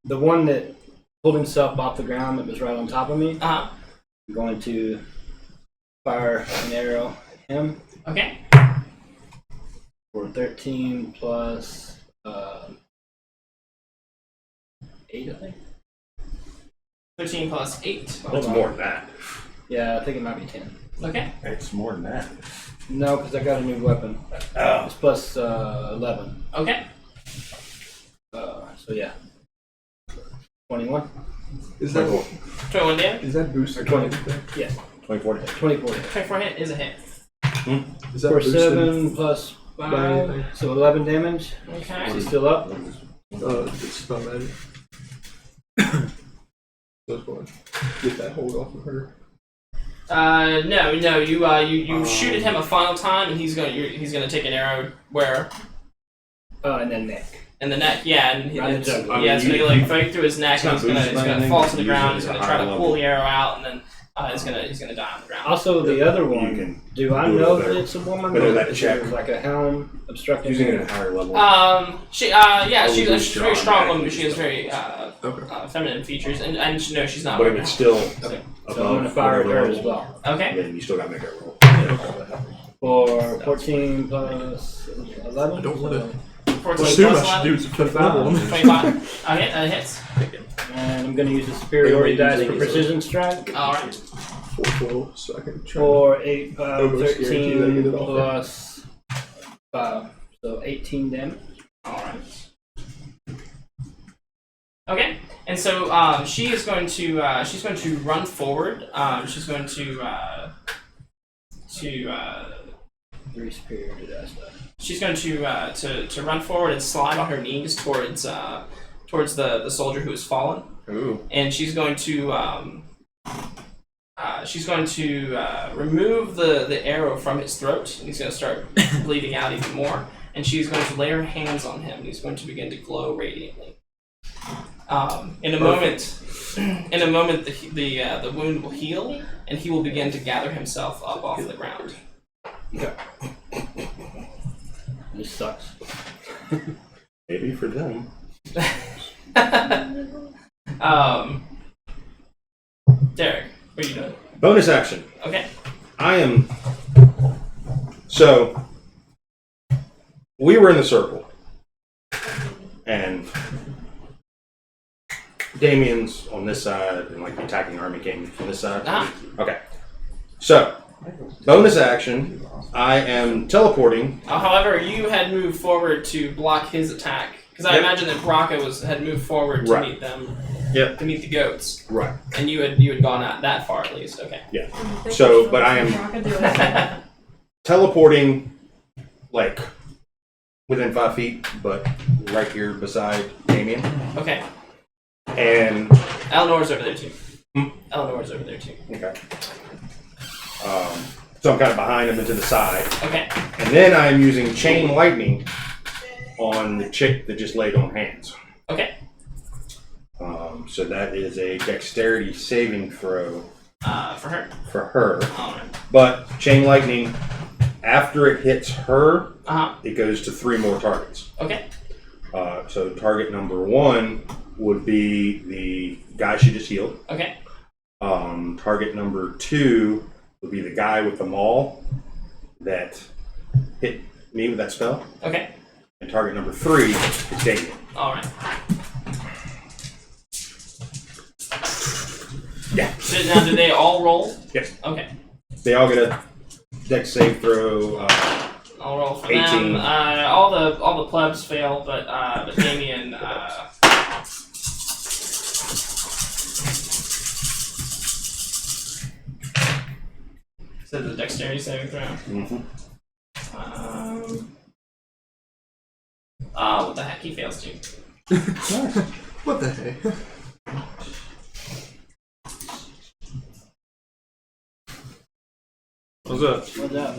The one that pulled himself off the ground that was right on top of me, Uh-huh. I'm going to fire an arrow at him Okay. for 13 plus 8, I think. 13 plus 8. That's more than that. Yeah, I think it might be 10. Okay. It's more than that. No, because I got a new weapon. Oh. It's plus 11. Okay. So yeah. 21? Is that 21 damage. is that boosted? 20. Yeah, 24. 24. 24 hit is a hit. Is that For boosted? 7 plus by 5, anything? so 11 damage. Okay. Is he still up? It's not magic. That's fine. Get that hold off of her. No, you shoot at him a final time, and he's gonna take an arrow where And then neck. in the neck, yeah, and Right in the it's, jugular. yeah, it's gonna like right through his neck, It's and not he's boosted by gonna anything, fall but to the usually ground. it's He's a gonna try to higher pull level. the arrow out, and then he's gonna die on the ground. Also, the other You one. can Do I do it know better. that it's a woman? Better or that is check. there like a helm obstructing? using it her? at a higher level. She's Probably she's a very strong strong, woman, but she has very Okay. feminine features, and no, she's not. but if wearing it's a still Okay. above So I'm gonna fire at her whatever as level, well. helmet. Okay. then you still got to make that roll. For 14 plus 11. I don't want to 14 assume I plus should 11. do some fifth level. 25. Okay, that hits. And I'm going to use the superiority Wait, wait, dice wait, for wait. precision strike. All right. 412, so I can try. For 8, Almost guarantee that I get it 13 off. plus 5. So 18 damage. All right. Okay, and so she's going to run forward. She's going to 3 superiority dice. she's going to run forward and slide on her knees towards the soldier who has fallen, Ooh. and she's going to remove the arrow from his throat. And he's going to start bleeding out even more, and she's going to lay her hands on him, and he's going to begin to glow radiantly. In a moment, the wound will heal, and he will begin to gather himself up off the ground. This sucks. Maybe for them. Derek, what are you doing? Bonus action. Okay. I am. So, we were in the circle, and Damien's on this side, and like the attacking army came from this side. Ah. Okay. So, bonus action. I am teleporting. However, you had moved forward to block his attack, because I Yep. imagine that Braca had moved forward to Right. meet them. Yep. To meet the goats, Right. and you had gone out that far at least. Okay. So, but I am teleporting, like, within 5 feet, but right here beside Damien. Okay. And Eleanor's over there too. Hmm? Eleanor's over there too. okay. So I'm kind of behind him and to the side. Okay. And then I'm using chain lightning on the chick that just laid on hands. Okay. So that is a dexterity saving throw For her. for her. Alright. But chain lightning, after it hits her, Uh-huh. it goes to 3 more targets. Okay. So target number 1 would be the guy she just healed. Okay. Target number 2 would be the guy with the maul that hit me with that spell. Okay. And target number 3 is Damien. Alright. Yeah. So now do they all roll? Yes. Okay. They all get a Dex save throw. I'll roll for 18. them. All the plebs fail, but Damien. So the dexterity saving throw. Mm-hmm. What the heck? He fails too. What the heck? What's up? What's up?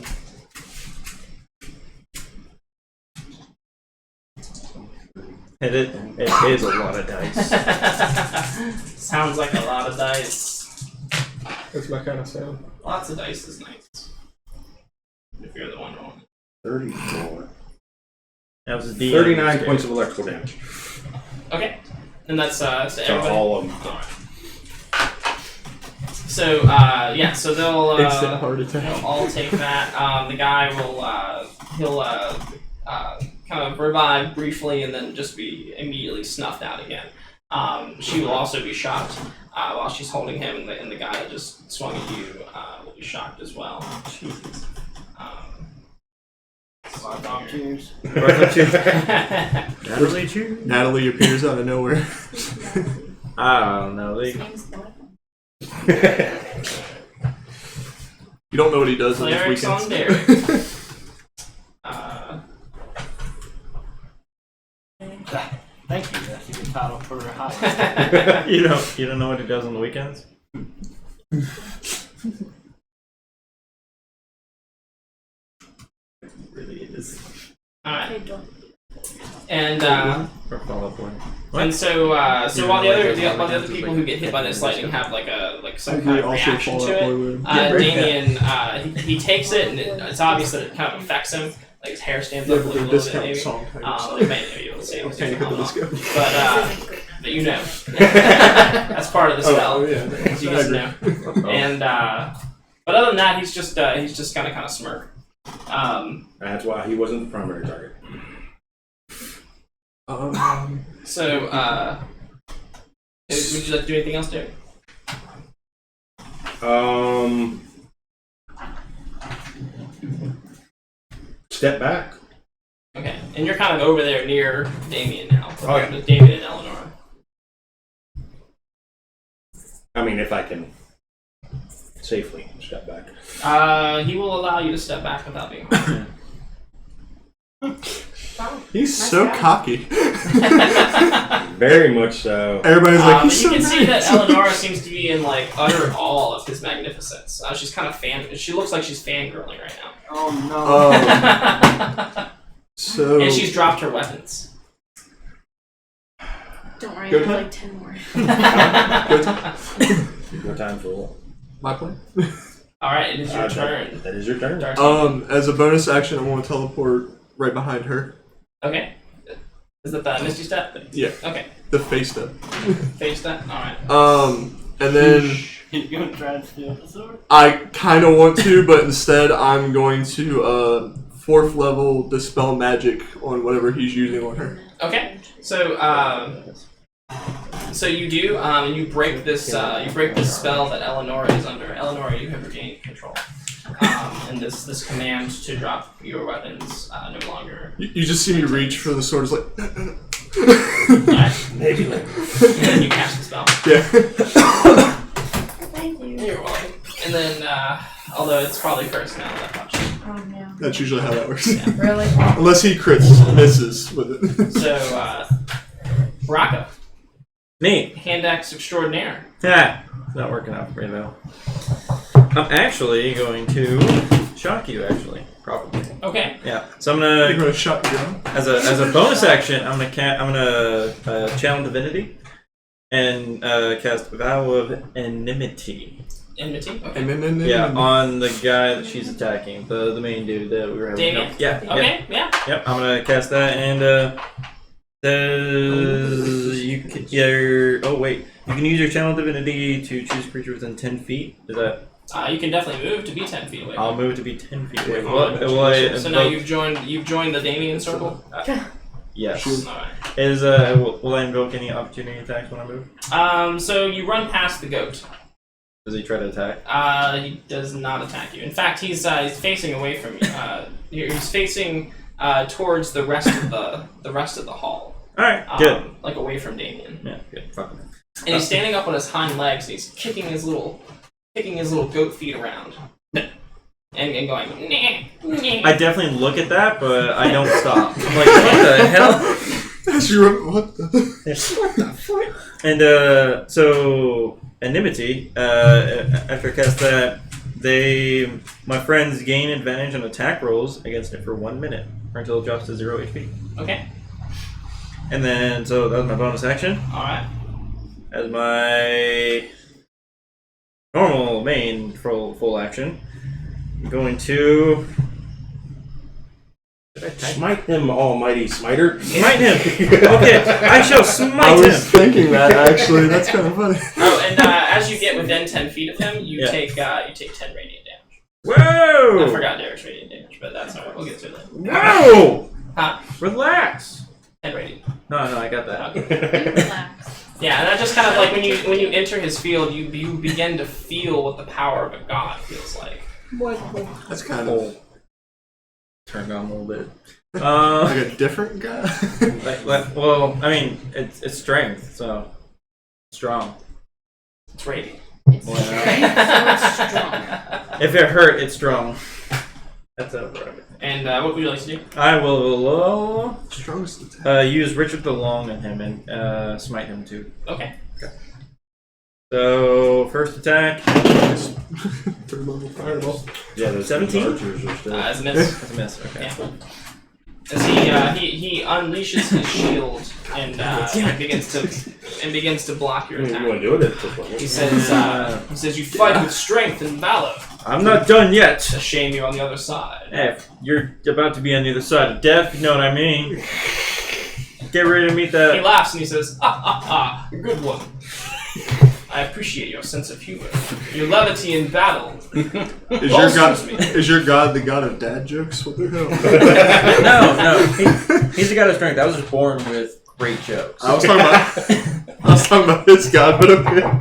It is a lot of dice. Sounds like a lot of dice. That's my kind of sound. Lots of dice is nice. If you're the one rolling. 34. That was the 39 points of electrical damage. Okay. And that's to So everybody. all of them. Alright. So so they'll Instant heart attack. they'll all take that. The guy will he'll kind of revive briefly and then just be immediately snuffed out again. She will also be shocked while she's holding him, and the guy that just swung at you will be shocked as well. Jesus. Dog cheers. Natalie Chew? Natalie appears out of nowhere. I don't know. His name's Glenn. You don't know what he does on Cleric's his on weekends. Derek. Thank you. That's a good title for a high. You don't know what he does on the weekends? Really is. Alright. Okay, don't. And Or follow up one. and so while the Yeah, other people who get hit by this lightning have some I kind of also reaction fall to out it, boy wound. Damien he takes it and it's obvious that it kind of affects him. Like his hair stands Yeah, up a but their little bit discount maybe. song They may be able to see it. Panic at the Disco. But you know, that's part of the spell. Oh, yeah. You just know. And but other than that, he's just kind of smirk. That's why he wasn't the primary target. So would you like to do anything else, Derek? Step back. Okay, and you're kind of over there near Damien now. Oh, yeah. With Damien and Eleanor. I mean, if I can safely step back. He will allow you to step back without being harmed. He's Nice so guy. cocky. Very much so. Everybody's like, But he's you so can nice. see that Eleanor seems to be in like utter awe of his magnificence. She's kind of she looks like she's fangirling right now. Oh no. So And she's dropped her weapons. Don't worry, Go I have time? like 10 more. No time for what? my plan. Alright, it is your turn. That is your turn. D'Artagnan. As a bonus action, I want to teleport right behind her. Okay. Is that the Misty Step? Yeah, Okay. the face step. Face that? Alright. And then You gonna try to steal the sword? I kind of want to, but instead I'm going to 4th level dispel magic on whatever he's using on her. Okay. So you do, and you break this spell that Eleanor is under. Eleanor, you have regained control. And this command to drop your weapons no longer. You just see me reach for the sword. It's like, Alright. Maybe later. And then you cast the spell. yeah. Thank you. You're welcome. And then, although it's probably cursed now that much. Oh no. That's usually how that works. Really? Unless he crits, misses with it. So, Rocco, Me. hand axe extraordinaire. Yeah. It's not working out for me though. I'm actually going to shock you. Actually, probably. Okay. Yeah. So I'm You're gonna, gonna shut me down. as a bonus action, I'm gonna channel divinity and cast Vow of Enmity. Enmity. Okay. And then Yeah, on the guy that she's attacking, the main dude that we were having. Damien? Yeah. Okay. Yeah. Yep. I'm gonna cast that and oh wait, you can use your channel divinity to choose a creature within 10 feet. Is that? You can definitely move to be 10 feet away. I'll move to be 10 feet away. Yeah. Will I So now invoke- you've joined the Damien circle. Yes. All right. Is will I invoke any opportunity attacks when I move? So you run past the goat. Does he try to attack? He does not attack you. In fact, he's facing away from you. He's facing towards the rest of the hall. All right, good. Like away from Damien. Yeah, good. Fuck him. And he's standing up on his hind legs. And he's kicking his little goat feet around, and going. Nah. I definitely look at that, but I don't stop. I'm like, what the hell? What the? And so enmity. After I cast that, my friends gain advantage on attack rolls against it for 1 minute, or until it drops to 0 HP. Okay. And then, so that was my bonus action. All right. As my normal main full action, I'm going to Smite him, almighty smiter. smite him. Okay, I shall smite I was him. thinking that actually. That's kind of funny. Oh, and as you get within 10 feet of him, you Yeah. take 10 radiant damage. Whoa! I forgot Derek's radiant damage, but that's alright. We'll get to it later. Whoa! Huh? Relax. 10 radiant. No, I got that. Relax. Yeah, and that just kind of like when you enter his field, you begin to feel what the power of a god feels like. That's kind of Turned on a little bit. like a different guy. Well, I mean, it's strength, so strong. It's radiant. It's Wow. strength, so it's strong. If it hurt, it's strong. That's over. And what would you like to do? I will Strongest attack. use Richard the Long on him and smite him too. Okay. So first attack. Third level fireball. Yeah, those 17? archers are still. As a miss. That's a miss. Okay. Yeah. As he unleashes his shield and begins to block your You want attack. to do it? It's just like- He says you fight with strength and valor. I'm not done yet. To shame you on the other side. Hey, you're about to be on the other side of death. You know what I mean? Get ready to meet He that. laughs and he says, "Ha ha ha! Good one. I appreciate your sense of humor. Your levity in battle. Is your god the god of dad jokes? What the hell? No. He's a god of strength. I was just born with great jokes. I was talking about his god, but okay.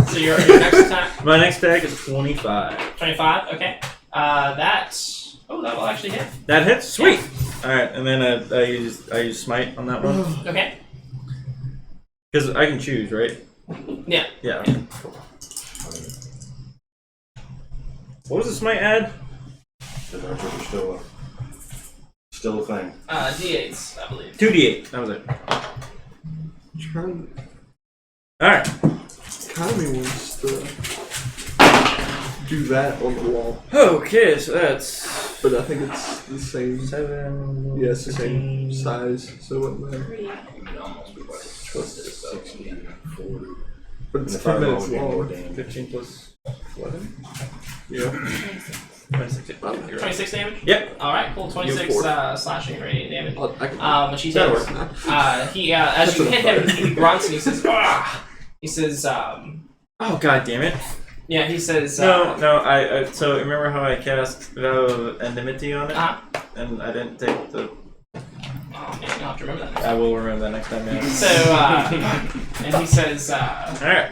So your next attack, My next attack is 25. 25. Okay. That will actually hit. That hits. Sweet. All right, and then I use smite on that one Okay. because I can choose, right? Yeah. Yeah. What was the smite add? The archers are still a thing. D8s, I believe. 2d8. That was it. All right. Kami wants to do that on the wall, Okay, so that's but I think it's the same. 7. Yeah, it's the same size, so it wouldn't matter. 3. But it's And the 10 fireball minutes would be more long. damage. 15 plus 11. Yeah. 26. You're right. 26 damage? Yep. Alright, cool. 26 4. Slashing radiant damage. I can, She that'll takes, work. he, as you hit him, he grunts and he says, "Ah!" He says, Oh god damn it! yeah, he says, No. I so remember how I cast Vow of Enmity on it, and I didn't take the. oh man, you'll have to remember that. I will remember that next time. Yeah. So, and he says, All right.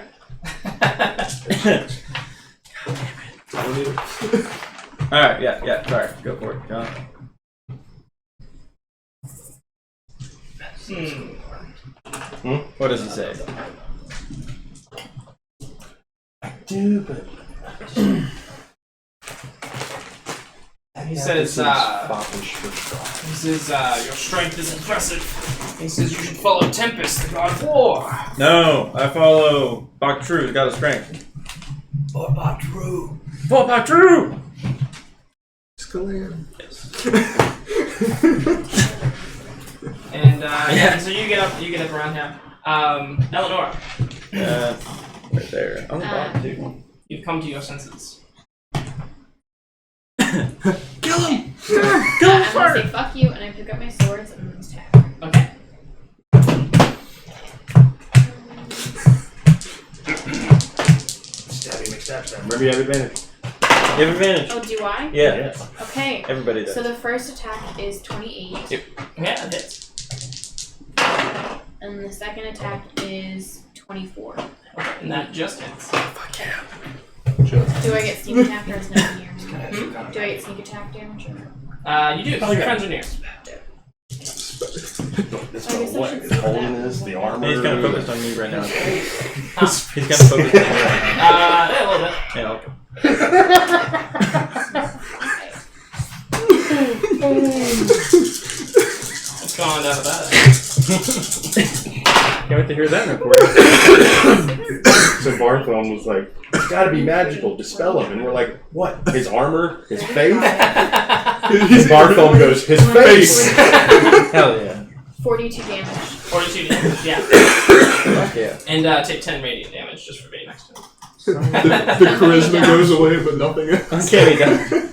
All right. Yeah. Sorry. Go for it, John. What does he say? Do, but he says, foppish for he says, your strength is impressive. He says you should follow Tempest, the god of war. No, I follow Baktru, the god of strength. For Batru. For Baktru. Scalia. Yes. And yeah, so you get up around him. Eleanor, Right there. On the bottom too. you've come to your senses. Kill him! I'm gonna say fuck you, and I pick up my swords and I'm gonna attack. Okay. Stabby McStab. Remember you have advantage. You have advantage. Oh, do I? Yeah. Okay. Everybody does. So the first attack is 28. Yeah, that hits. And the second attack is 24. And that just hits. Do I get sneak attack or is no one near me? Do I get sneak attack damage or no? You do. Your friends are near. This one, what? His holiness, the armor. He's kind of focused on me right now. He's kind of focused on me right now. Yeah, a little bit. Yeah, okay. What's going on down with that? Can't wait to hear that in recording. So Bartholomew was like, it's gotta be magical, dispel him. And we're like, what? His armor? His faith? And Bartholomew goes, his face! Hell yeah. 42 damage. 42 damage, yeah. Fuck yeah. And take 10 radiant damage just for being next to him. The charisma goes away, but nothing else. Okay, we done.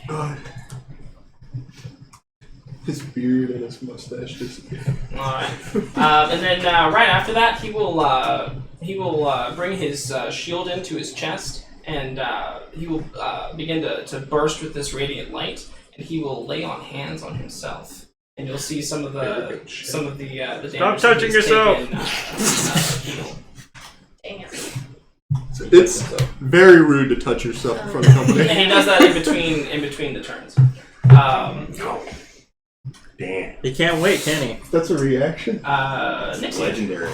God. His beard and his mustache disappear. Alright. And then right after that, he will bring his shield into his chest, and he will begin to burst with this radiant light, and he will lay on hands on himself. And you'll see some of the damage. Stop touching yourself! Damn. It's very rude to touch yourself in front of company. And he does that in between the turns. Damn. He can't wait, can he? That's a reaction. Nixie. Legendary.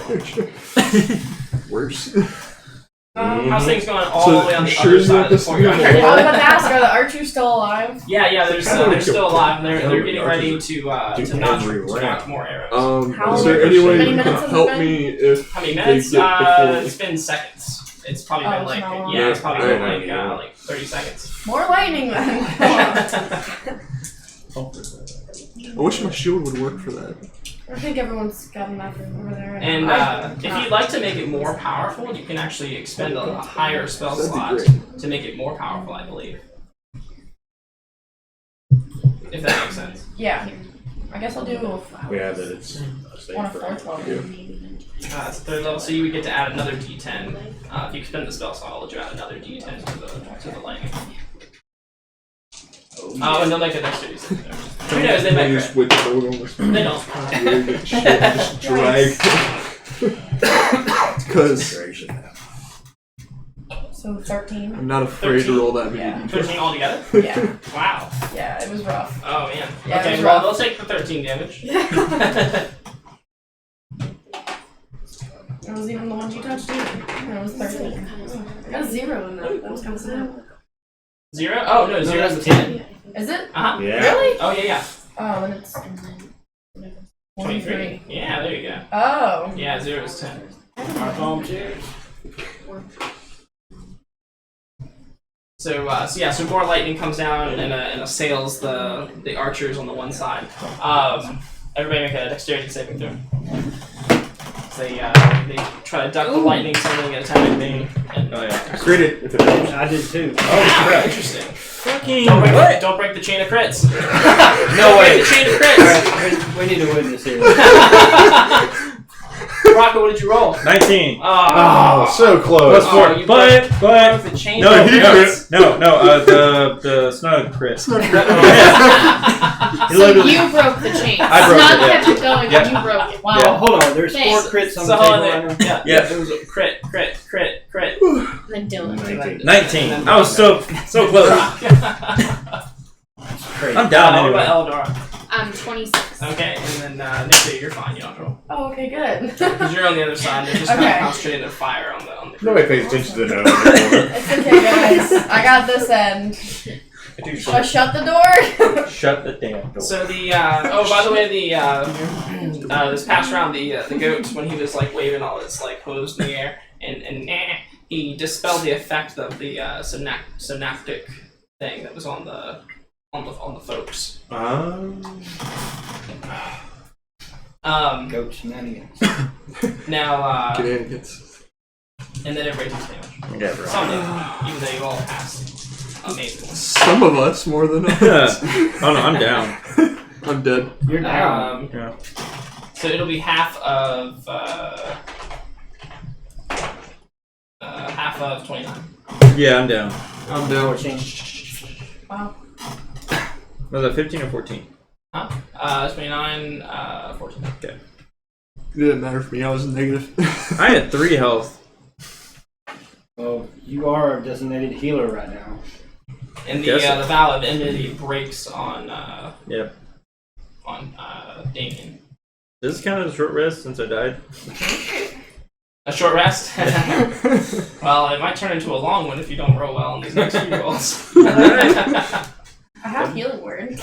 Worse. How's things going all So, the way on the sure other you side want of the this to be courtyard? on I was about to ask, are the archers still alive? Yeah, they're still alive, and they're getting ready to knock every round. more arrows. How Is there many any way you minutes can has it help been? me if How many they minutes? get before It's been seconds. It's probably Oh, been it's like not long. it's probably been Yeah. like 30 seconds. More lightning then. I wish my shield would work for that. I think everyone's got enough over there. And if you'd like to make it more powerful, you can actually expend a higher spell That'd be slot great. to make it more powerful, I believe. If that makes sense. Yeah. I guess I'll do Yeah, that it's a save on a for- fourth level. It's third level, so you would get to add another D10. If you expend the spell slot, I'll let you add another D10 to the lightning. Oh, and they'll make a dexterity saving throw. Who knows? They might Use crit. which mode on this one. They don't. Just drag. Because Concentration now. So 13. I'm not afraid 13? to roll that many Yeah. d12. 13 altogether? Yeah. Wow. Yeah, it was rough. Oh, man. Yeah, it Okay, was well, rough. they'll take the 13 damage. It was even the ones you touched either. It was 13. I got a 0 in that. That was kind of sad. 0? Oh, no, 0 is the 10. Is it? Uh-huh. Yeah. Really? Oh, yeah. Oh, then it's 23. Yeah, there you go. Oh. Yeah, 0 is 10. So more lightning comes down and assails the archers on the one side. Everybody make a dexterity saving throw. They try to duck the lightning so they don't get attacked. Oh yeah. I crit it if it helps. I did too. Oh, crap. Interesting. Fucking Don't break the chain of crits. No way. The chain of crits. Alright, we need a witness here. Rocco, what did you roll? 19. Oh, so close. Plus 4. you But Broke the chain no, of crits. no, the snug crit. So He literally- you broke the chain. I broke Not it, yeah. kept it going, Yeah. you broke it. Wow, Yeah. hold on. There's Thanks. 4 crits on So the hold table on right there. now. Yeah. Yeah. It was a crit. And then Dylan. 19. I was so close. Crazy. I'm down What anyway. about Eldora? I'm 26. Okay, and then Nick, you're fine. You don't roll. Oh, okay, good. Because you're on the other side. They're just kind Okay. of concentrating their fire on the Nobody pays attention to the nose. It's okay, guys. I got this end. Should I shut the door? Shut the damn door. So by the way, this past round, the goat, when he was like waving all his like hose in the air, and he dispelled the effect of the synaptic thing that was on the folks. Goat shenanigans. Now, Shenanigans. and then everybody takes damage. Yeah, bro. Some did, even though you all passed. Amazing. Some of us more than Yeah. others. Oh no, I'm down. I'm dead. You're down. Yeah. So it'll be half of 29. Yeah, I'm down. I'm down. Wow. Was that 15 or 14? Huh? 29, 14. Okay. It didn't matter for me. I was negative. I had 3 health. Well, you are a designated healer right now. And the Guess- the Vow of Enmity breaks on Yep. Damien. This is kind of a short rest since I died. A short rest? Well, it might turn into a long one if you don't roll well in these next few rolls. I have healing word.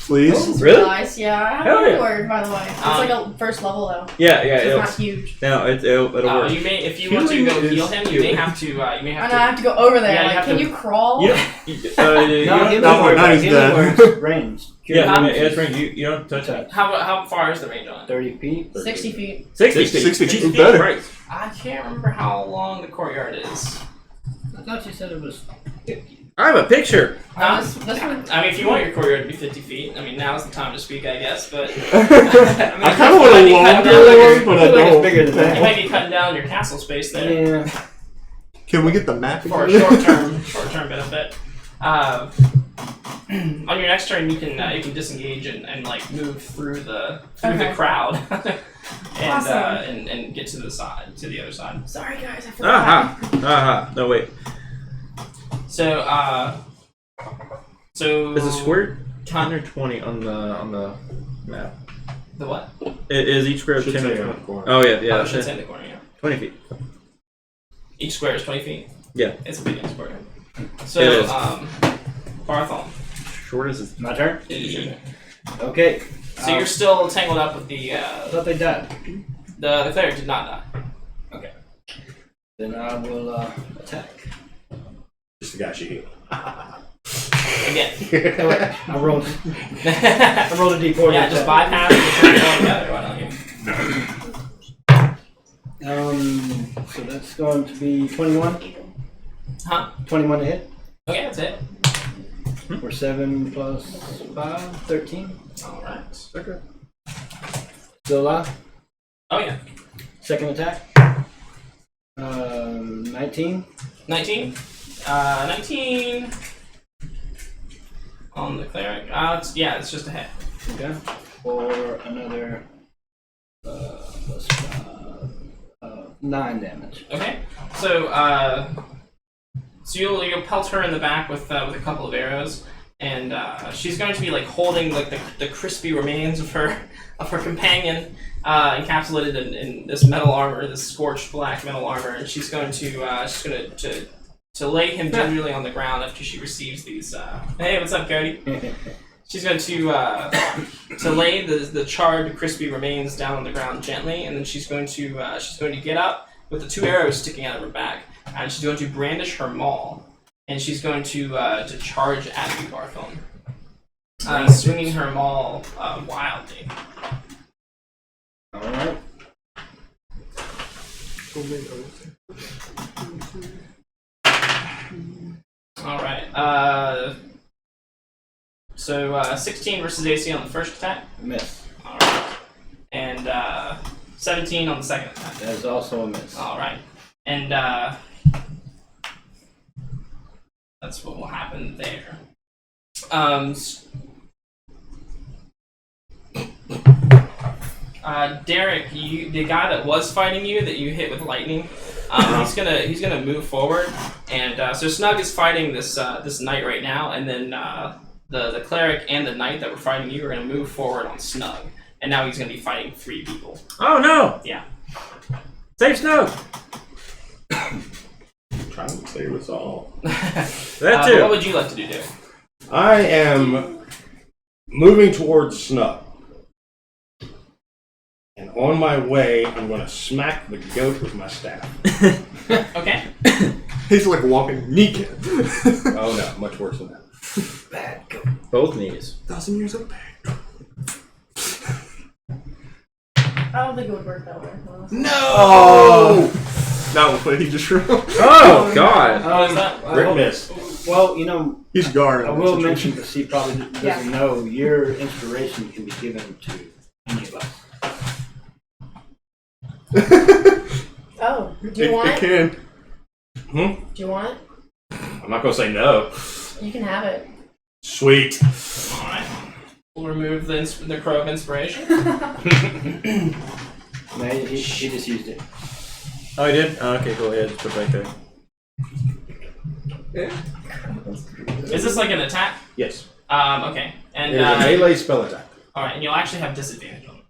Please. Just Really? realized, yeah, I have Hell healing yeah. word, by the way. It's like a first level though. Yeah, So yeah. it's not huge. No, it'll work. You may, if you want to Healing go is heal him, you may healing. have to. You may I have know, I to. have to go over there. Yeah, you like, have can to- you crawl? You don't, you No, don't, healing no, word. now he's Healing dead. word's ranged. yeah, it's right. You don't touch it. How far is the range on it? 30 feet. 60 feet. 60 60 feet. feet. Better. Right. I can't remember how long the courtyard is. I thought you said it was 50. I have a picture. This one. I mean, if you want your courtyard to be 50 feet, I mean, now's the time to speak, I guess. But I kind of want a longer one, but I I feel like it's don't. bigger than that. you might be cutting down your castle space there Yeah. Can we get the map for a again? short-term benefit. On your next turn, you can disengage and like move through the Okay. crowd and, Awesome. and get to the other side. Sorry guys, I forgot. Aha. No, wait. So Is a square 10 or 20 on the map? the what? Is each square Should 10 say or on 20? the corner. Oh, yeah. Oh, it's in the corner. Yeah. 20 feet. Each square is 20 feet. Yeah. It's a big square. It So is. Barthol. Short as is. My turn? So Okay. you're still tangled up with the I thought they died. the cleric did not die. Then I will attack. Just the guy she healed. Again. Oh, wait, I rolled Yeah, a d4. just bypass and just put it all together. Why don't you? So that's going to be 21. Huh? 21 to hit. Okay, that's it. Or 7 plus 5, 13. Alright. Okay. Still alive. Oh yeah. Second attack. 19. 19. 19 on the cleric. It's just a hit. Okay. Or another plus 5, 9 damage. Okay. So you'll pelt her in the back with a couple of arrows, and she's going to be like holding like the crispy remains of her companion, encapsulated in this metal armor, this scorched black metal armor, and she's going to lay him gingerly on the ground after she receives these. Hey, what's up, Cody? She's going to lay the charred, crispy remains down on the ground gently, and then she's going to get up with the 2 arrows sticking out of her back, and she's going to brandish her maul, and she's going to charge at you, Barthon, swinging her maul wildly. All right. All right. So 16 versus AC on the first attack. Miss. All right. And 17 on the second attack. That is also a miss. All right. And that's what will happen there. Derek, the guy that was fighting you that you hit with lightning, he's gonna move forward, and so Snug is fighting this knight right now, and then the cleric and the knight that were fighting you are gonna move forward on Snug, and now he's gonna be fighting 3 people. Oh, no! Yeah. Save Snow! Trying to save us all. That But too. what would you like to do, Derek? I am moving towards Snug. And on my way, I'm going to smack the goat with my staff. Okay. He's like a walking kneecap. Oh no, much worse than that. Bad goat. Both knees. 1,000 years old. I don't think it would work that way. honestly. No! That was what he just wrote. Oh, God. What is that? Grit miss. Well, you know, He's guarding. I will mention, because he probably doesn't Yeah. know, your inspiration can be given to any of us. Oh, do you want It it? can. Do you want it? I'm not going to say no. You can have it. Sweet. All right. We'll remove the crow of inspiration. No, he just used it. Oh, I did? Oh, okay, cool. Yeah, just put it back there. Is this like an attack? Yes. Okay. And It is a melee spell attack. all right, and you'll actually have disadvantage on it.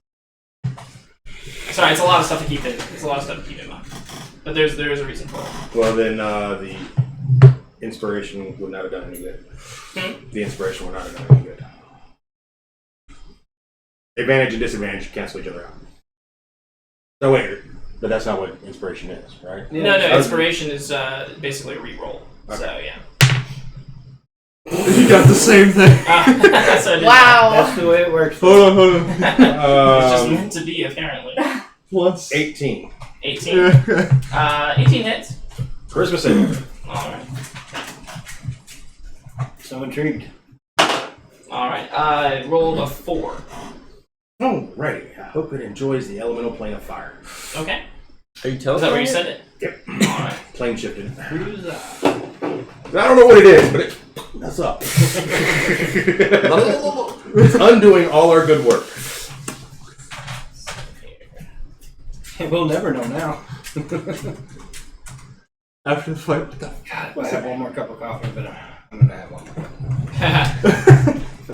Sorry, it's a lot of stuff to keep in. It's a lot of stuff to keep in mind. But there is a reason for it. Well, then the inspiration would not have done any good. The inspiration would not have done any good. Advantage and disadvantage cancel each other out. No, wait. But that's not what inspiration is, right? No, inspiration is basically a reroll. Okay. So yeah. You got the same thing. So it Wow. That's the way it works. Hold on. it's just meant to be, apparently. Once. 18. 18. 18 hits. Charisma saving. Alright. So intrigued. Alright. I rolled a 4. Alrighty. I hope it enjoys the elemental plane of fire. Okay. Are you Is that where you teleporting? said it? Yep. Alright. Plane shifted. Who's I don't know what it is, but that's up. It's undoing all our good work. We'll never know now. After the fight, what the God, I have one more cup of coffee, but I'm gonna have one more.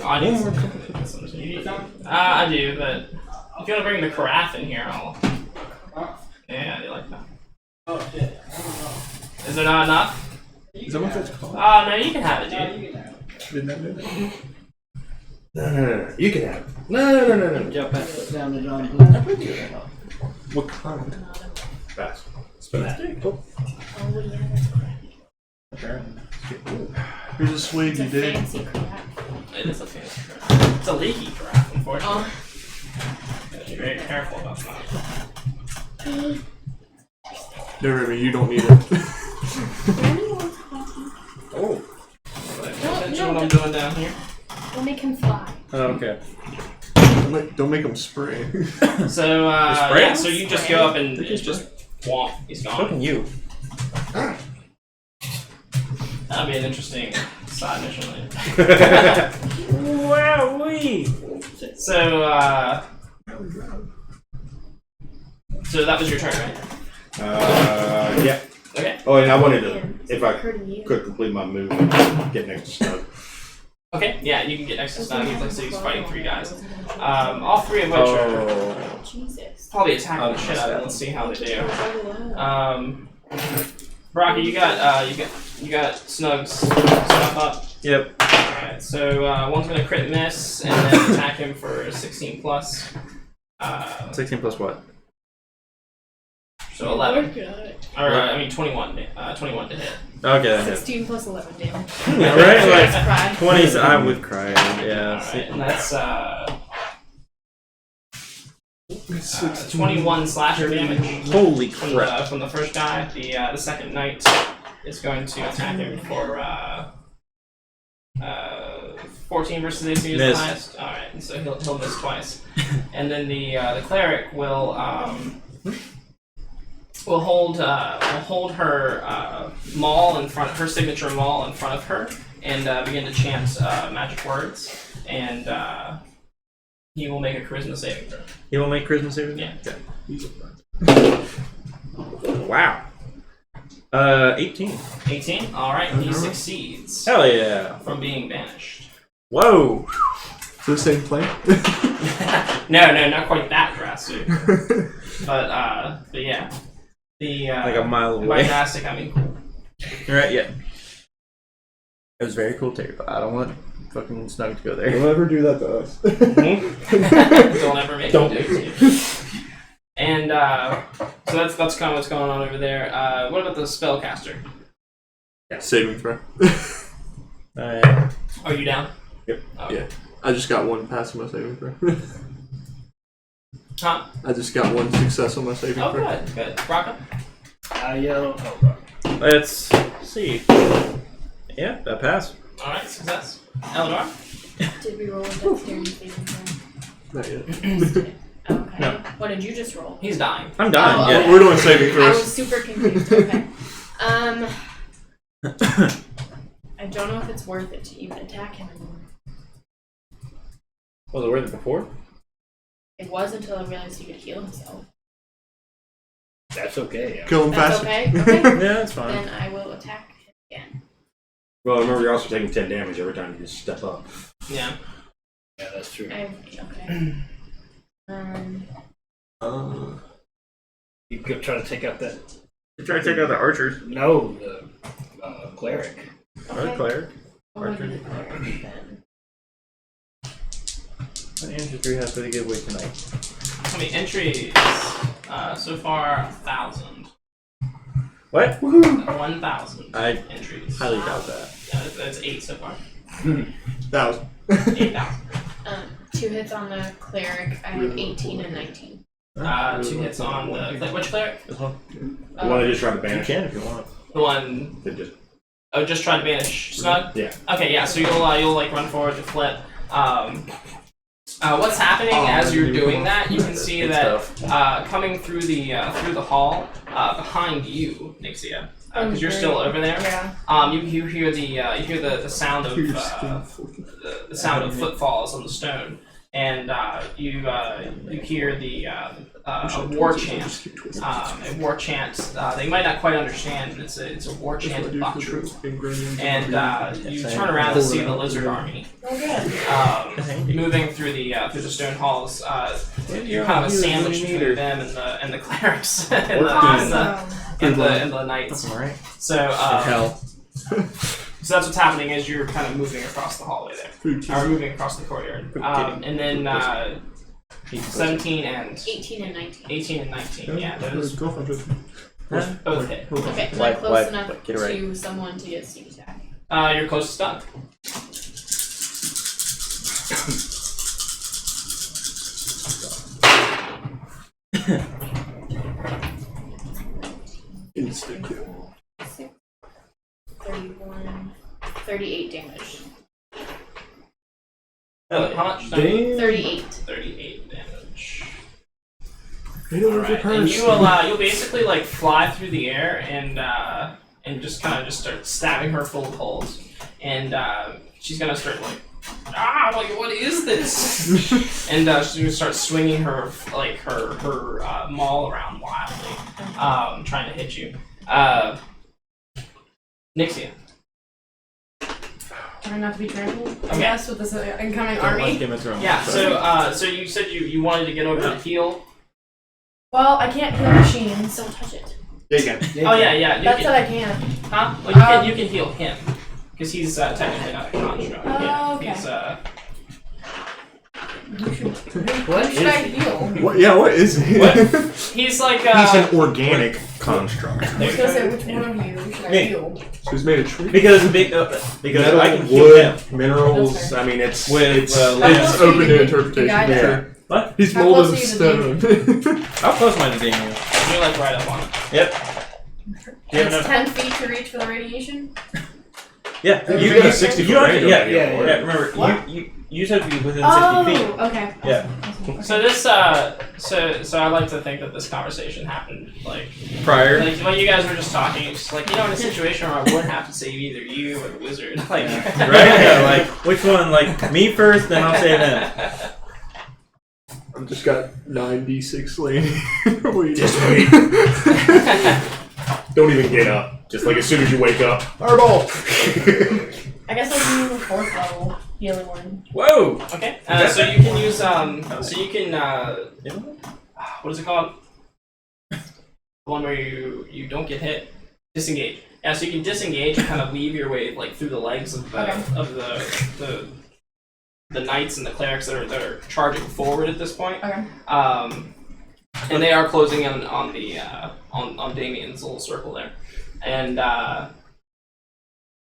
I need some. I do, but if you want to bring the carafe in here, I'll. Yeah, I do like that. Oh shit. Is there not enough? Is that what that's called? Oh, no, you can have it, dude. Didn't that do that? No. You can have it. No. Jump back down to John, please. What kind? Pass. Spin that. Oh, yeah, that's correct. Here's a swig It's you a did. fancy crap. It is a fancy carafe. It's a leaky carafe, unfortunately. Oh. Gotta be very careful about that. No, Remy, you don't need it. Oh. Attention what I'm doing down here. We'll make him fly. Oh, okay. Don't make them spray. So, spray? yeah, so you just go up and it's just womp. He's So gone. can you. That'd be an interesting side mission later. Wowee! So that was your turn, right? Yeah. Okay. Oh, and I wanted to, if I Occurred to you. could complete my move, get next to Snug. Okay, yeah, you can get next to Snug. He's like, so he's fighting 3 guys. All 3 of which are Oh. Jesus. probably attacking the shit out of him. Let's see how they do. Rocky, you got Snug's stuff up. Yep. Alright, so one's gonna crit miss and then attack him for 16 plus. 16 plus what? So 11. Or I mean 21. 21 to hit. Okay, that hits. 16 plus 11 damage. Alright, like Cry. 20s, I would cry. Yeah. Alright, and that's 21 slasher damage. Holy From crap. from the first guy. The second knight is going to attack him for 14 versus AC is the Miss. highest. Alright, and so he'll miss twice. And then the cleric will hold her maul in front, her signature maul in front of her, and begin to chant magic words. And he will make a charisma saving throw. You will make Charisma saving? Yeah. Okay. Wow. 18. 18. All right, he succeeds Hell yeah. from being banished. Whoa. So the same plane? No, not quite that drastic. But yeah, the Like a mile and away. by drastic I mean cool. Right, yeah. It was very cool too, but I don't want fucking Snug to go there. Don't ever do that to us. Don't ever make Don't me do it to you. And so that's kind of what's going on over there. What about the spellcaster? Saving throw. Alright. Are you down? Yep. Okay. Yeah. I just got one pass on my saving throw. Huh? I just got one success on my saving Oh, throw. good. Rocco? I yell. Oh, Let's see. Yeah, that passed. All right, success. Eleanor? Did we roll a dexterity saving throw? Not yet. Okay. No. What did you just roll? He's dying. I'm done, Oh, yeah. okay. We're doing saving I was throws. super confused. Okay. I don't know if it's worth it to even attack him anymore. Was it worth it before? It was until I realized he could heal himself. That's okay. Kill him That's faster. okay. Okay. Yeah, that's fine. Then I will attack him again. Well, remember you're also taking 10 damage every time you just step up. Yeah. Yeah, that's true. Okay. You could try to take out that. You're trying to take out the archers. No, the cleric. Or cleric. What would be the cleric then? What infantry has pretty good weight tonight? How many entries? So far, 1,000. What? 1,000 I entries. highly doubt that. Yeah, that's 8 so far. That was. 8,000. 2 hits on the cleric. I have 18 and 19. 2 hits on the which cleric? This one? The one that just tried to You banish. can if you want. The one. That just, Oh, just try to banish Snug. yeah. Okay, yeah. So you'll like run forward to flip. What's happening as you're doing that? You can see It's that coming through the hall behind you, Nixia, because you're still over there. Yeah. You hear the sound of the sound of footfalls on the stone, and you hear the a war chant. A war chant that you might not quite understand, but it's a war chant about truth. And you turn around to see the lizard army moving through the stone halls. You're kind of a sandwich between them and the clerics and the knights. Alright. So Hell. so that's what's happening as you're kind of moving across the hallway there, or moving across the courtyard. And then 17 and 18 and 19. 18 and 19. Yeah, those Huh? both hit. Okay, am I Wipe, close wipe, enough get it right. to someone to get sneak attack? You're close to stun. Instant kill. 31, 38 damage. How much? 38. 38 damage. Alright. And you'll basically like fly through the air and just kind of just start stabbing her full of holes, and she's gonna start like like what is this? And she's gonna start swinging her maul around wildly, trying to hit you. Nixia. Trying not to be trampled. Okay. Yes, with this incoming Don't watch army. Game of Thrones. Yeah. So you said you wanted to get over to heal. Well, I can't heal machines. Don't touch it. Yeah, you can. Oh yeah. You That's can, what I can. huh? Well, you can heal him because he's technically not a construct. Oh, Yeah, okay. he's Who should What I heal? What? Yeah, what is he? he's like He's an organic construct. I was gonna say, which one of you should I Me. heal? Who's made a tree? Because Metal, I can heal wood, him. minerals. That's I mean, it's With, it's How It's close open are you to to interpretation. the guy yeah. there? What? He's How molded close of are you stone. How close am I to being healed? you're like right up on it. Yep. Do you have It's enough? 10 feet to reach for the radiation? Yeah. You You got 60 you don't have to, foot yeah, range. yeah, Yeah. Remember, What? you said to be within 60 feet. Oh, okay. Yeah. Okay. So this so I like to think that this conversation happened like Prior. when you guys were just talking. It's just like in a situation where I would have to save either you or the wizard. Like Right? Yeah, like, which one? Like, me first, then I'll save him. I've just got 9d6 lady. Wait. Just wait. Don't even get up. Just like as soon as you wake up, fireball. I guess I can use a 4th level healing one. Whoa! Okay. So you can use so you can what is it called? The one where you don't get hit. Disengage. Yeah, so you can disengage and kind of weave your way like through the legs of the knights and the clerics that are charging forward at this point. Okay. And they are closing in on the on Damien's little circle there, and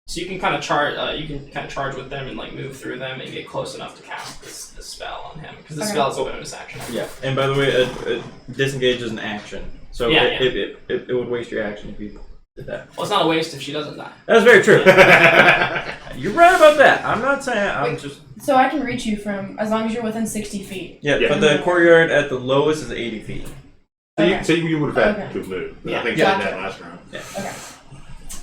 so you can kind of charge with them and like move through them and get close enough to cast this spell on him because the spell is a bonus action. Yeah, and by the way, disengage is an action. So Yeah, it would waste your action if you did that. Well, it's not a waste if she doesn't die. That's very true. You're right about that. I'm not saying, I'm just... So I can reach you from, as long as you're within 60 feet. Yeah, Yeah. but the courtyard at the lowest is 80 feet. So you would have had Okay. to move. Yeah. I think you Gotcha. did that last round. Okay.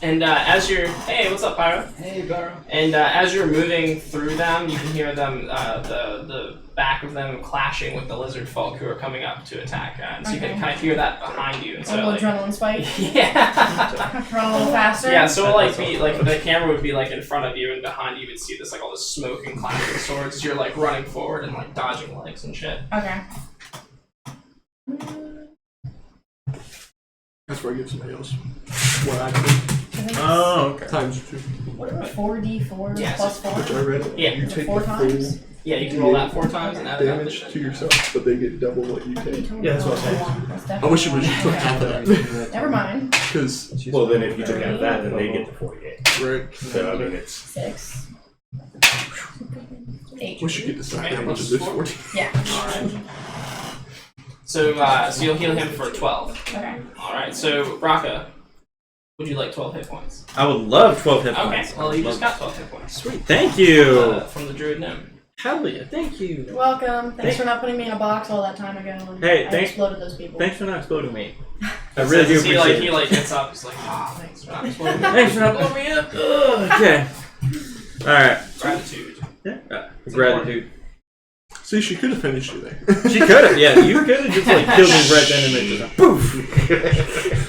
And as you're, hey, what's up, Pyro? Hey, Barrow. And as you're moving through them, you can hear them, the back of them clashing with the lizard folk who are coming up to attack. And so you can kind of hear that behind you. And A so, little like, adrenaline spike. yeah. Run a little faster. Yeah, so like the camera would be like in front of you, and behind you would see this like all this smoke and clashing swords as you're like running forward and like dodging legs and shit. Okay. That's where I give somebody else what I do. Oh, okay. Times 2. What are 4d4 Yeah, plus 4? Which I read. Yeah. You take 4 the times? full Yeah, you can roll that 4 times and add it up. damage to yourself, but they get double what you take. Yeah, that's what I'm saying. I wish it was you took half of that. Never mind. Because, Well, then if you took out that, then they get to 48. right, So, I mean, it's... 6. 8. we should get to decide Okay, how much of this 40. Yeah. Alright. So you'll heal him for 12. Okay. Alright, so Raka, would you like 12 hit points? I would love 12 hit Okay, points. well you just got 12 hit points. Sweet. Thank you. From the druid gnome. Hell yeah. Thank you. You're welcome. Thanks for not putting me in a box all that time ago. And Hey, I thanks- exploded those people. Thanks for not exploding me. I really do He appreciate he it. like gets up, he's like, thanks for not exploding. Thanks for not blowing me up. Ugh, okay. Alright. Gratitude. Yeah. Gratitude. See, she could have finished you there. She could have. Yeah, you could have just like killed me right then and there. Just, poof.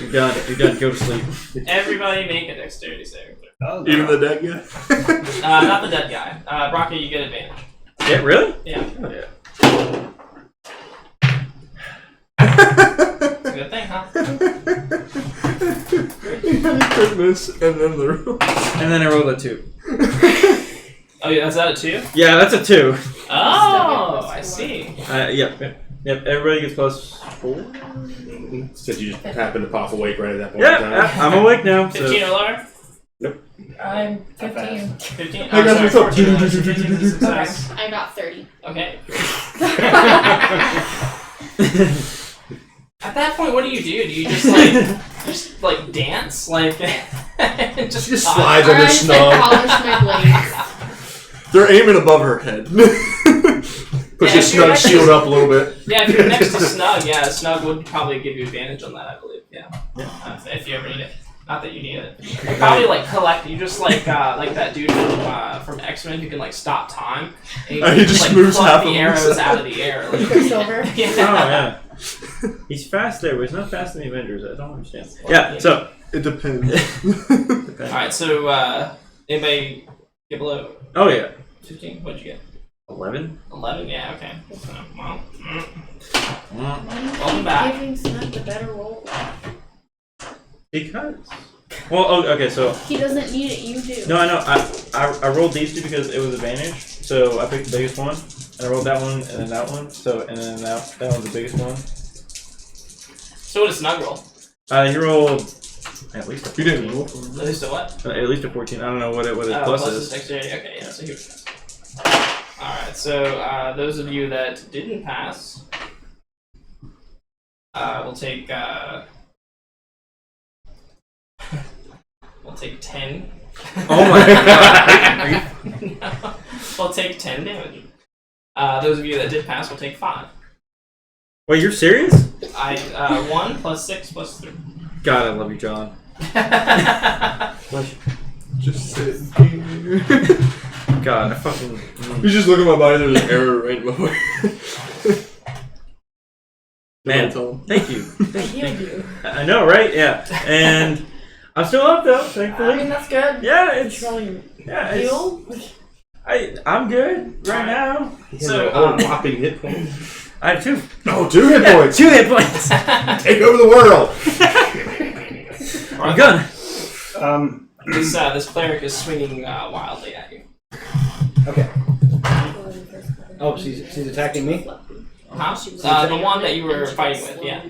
You're done. You're done. Go to sleep. Everybody make a dexterity saving throw. Oh, Even the dead guy. Not the dead guy. Raka, you get advantage. Yeah, really? Yeah. Oh, yeah. It's a good thing, huh? Goodness, and then the And then I rolled a 2. Oh yeah, that's that a 2? Yeah, that's a 2. Oh, I see. Yep. Everybody gets plus 4. Since you just happened to pop awake right at that point Yeah, in time. I'm awake now. 15 So. or lower? I'm 15. 15? Hey, guys, what's up? 14. 15 is a success. I got 30. Okay. At that point, what do? Do you just like dance? Like just Just dodge? slides Or under I just snug. polish my blades. They're aiming above her head. Push Yeah, your snug shield up a little bit. Yeah, if you're next to Snug, Snug would probably give you advantage on that, I believe. Yeah. If you ever need it. Not that you need it. You probably like collect. You just like that dude from X-Men who can like stop time. And He just like, moves pluck half the of arrows himself. out of the air. Like, Quicksilver. Oh, yeah. yeah. He's fast there, but he's not fast in the Avengers. I don't understand. Yeah, so. It depends. All right. So anybody get below Oh, yeah. 15? What'd you get? 11? 11. Yeah. Okay. So, well, Mm. welcome back. Giving Snug the better roll. Because. Well, oh, okay, so. He doesn't need it, you do. No, I know. I rolled these 2 because it was advantage. So I picked the biggest one. And I rolled that one, and then that one. So, and then that one's the biggest one. So what does Snug roll? He rolled at least a 14. You didn't roll for At least a what? At least a 14. I don't know what his Oh, plus plus is. his dexterity. Okay, yeah, so here it is. Alright, so those of you that didn't pass will take we'll take 10. Oh my god. No, we'll take 10 damage. Those of you that did pass will take 5. Wait, you're serious? 1 plus 6 plus 3. God, I love you, John. Just sit. God, I fucking. You just look at my body, there's an error right before. Man, Tell him. thank you. I healed you. I know, right? Yeah. And I'm still up though, thankfully. I mean, that's good. Yeah, it's. Controlling Yeah, heal. I'm good right now. So, whopping hit points. I have 2. Oh, 2 hit points. 2 hit points. Take over the world. I'm gonna. This cleric is swinging wildly at you. Okay. Oh, she's attacking me? Huh? The one that you were fighting with, yeah.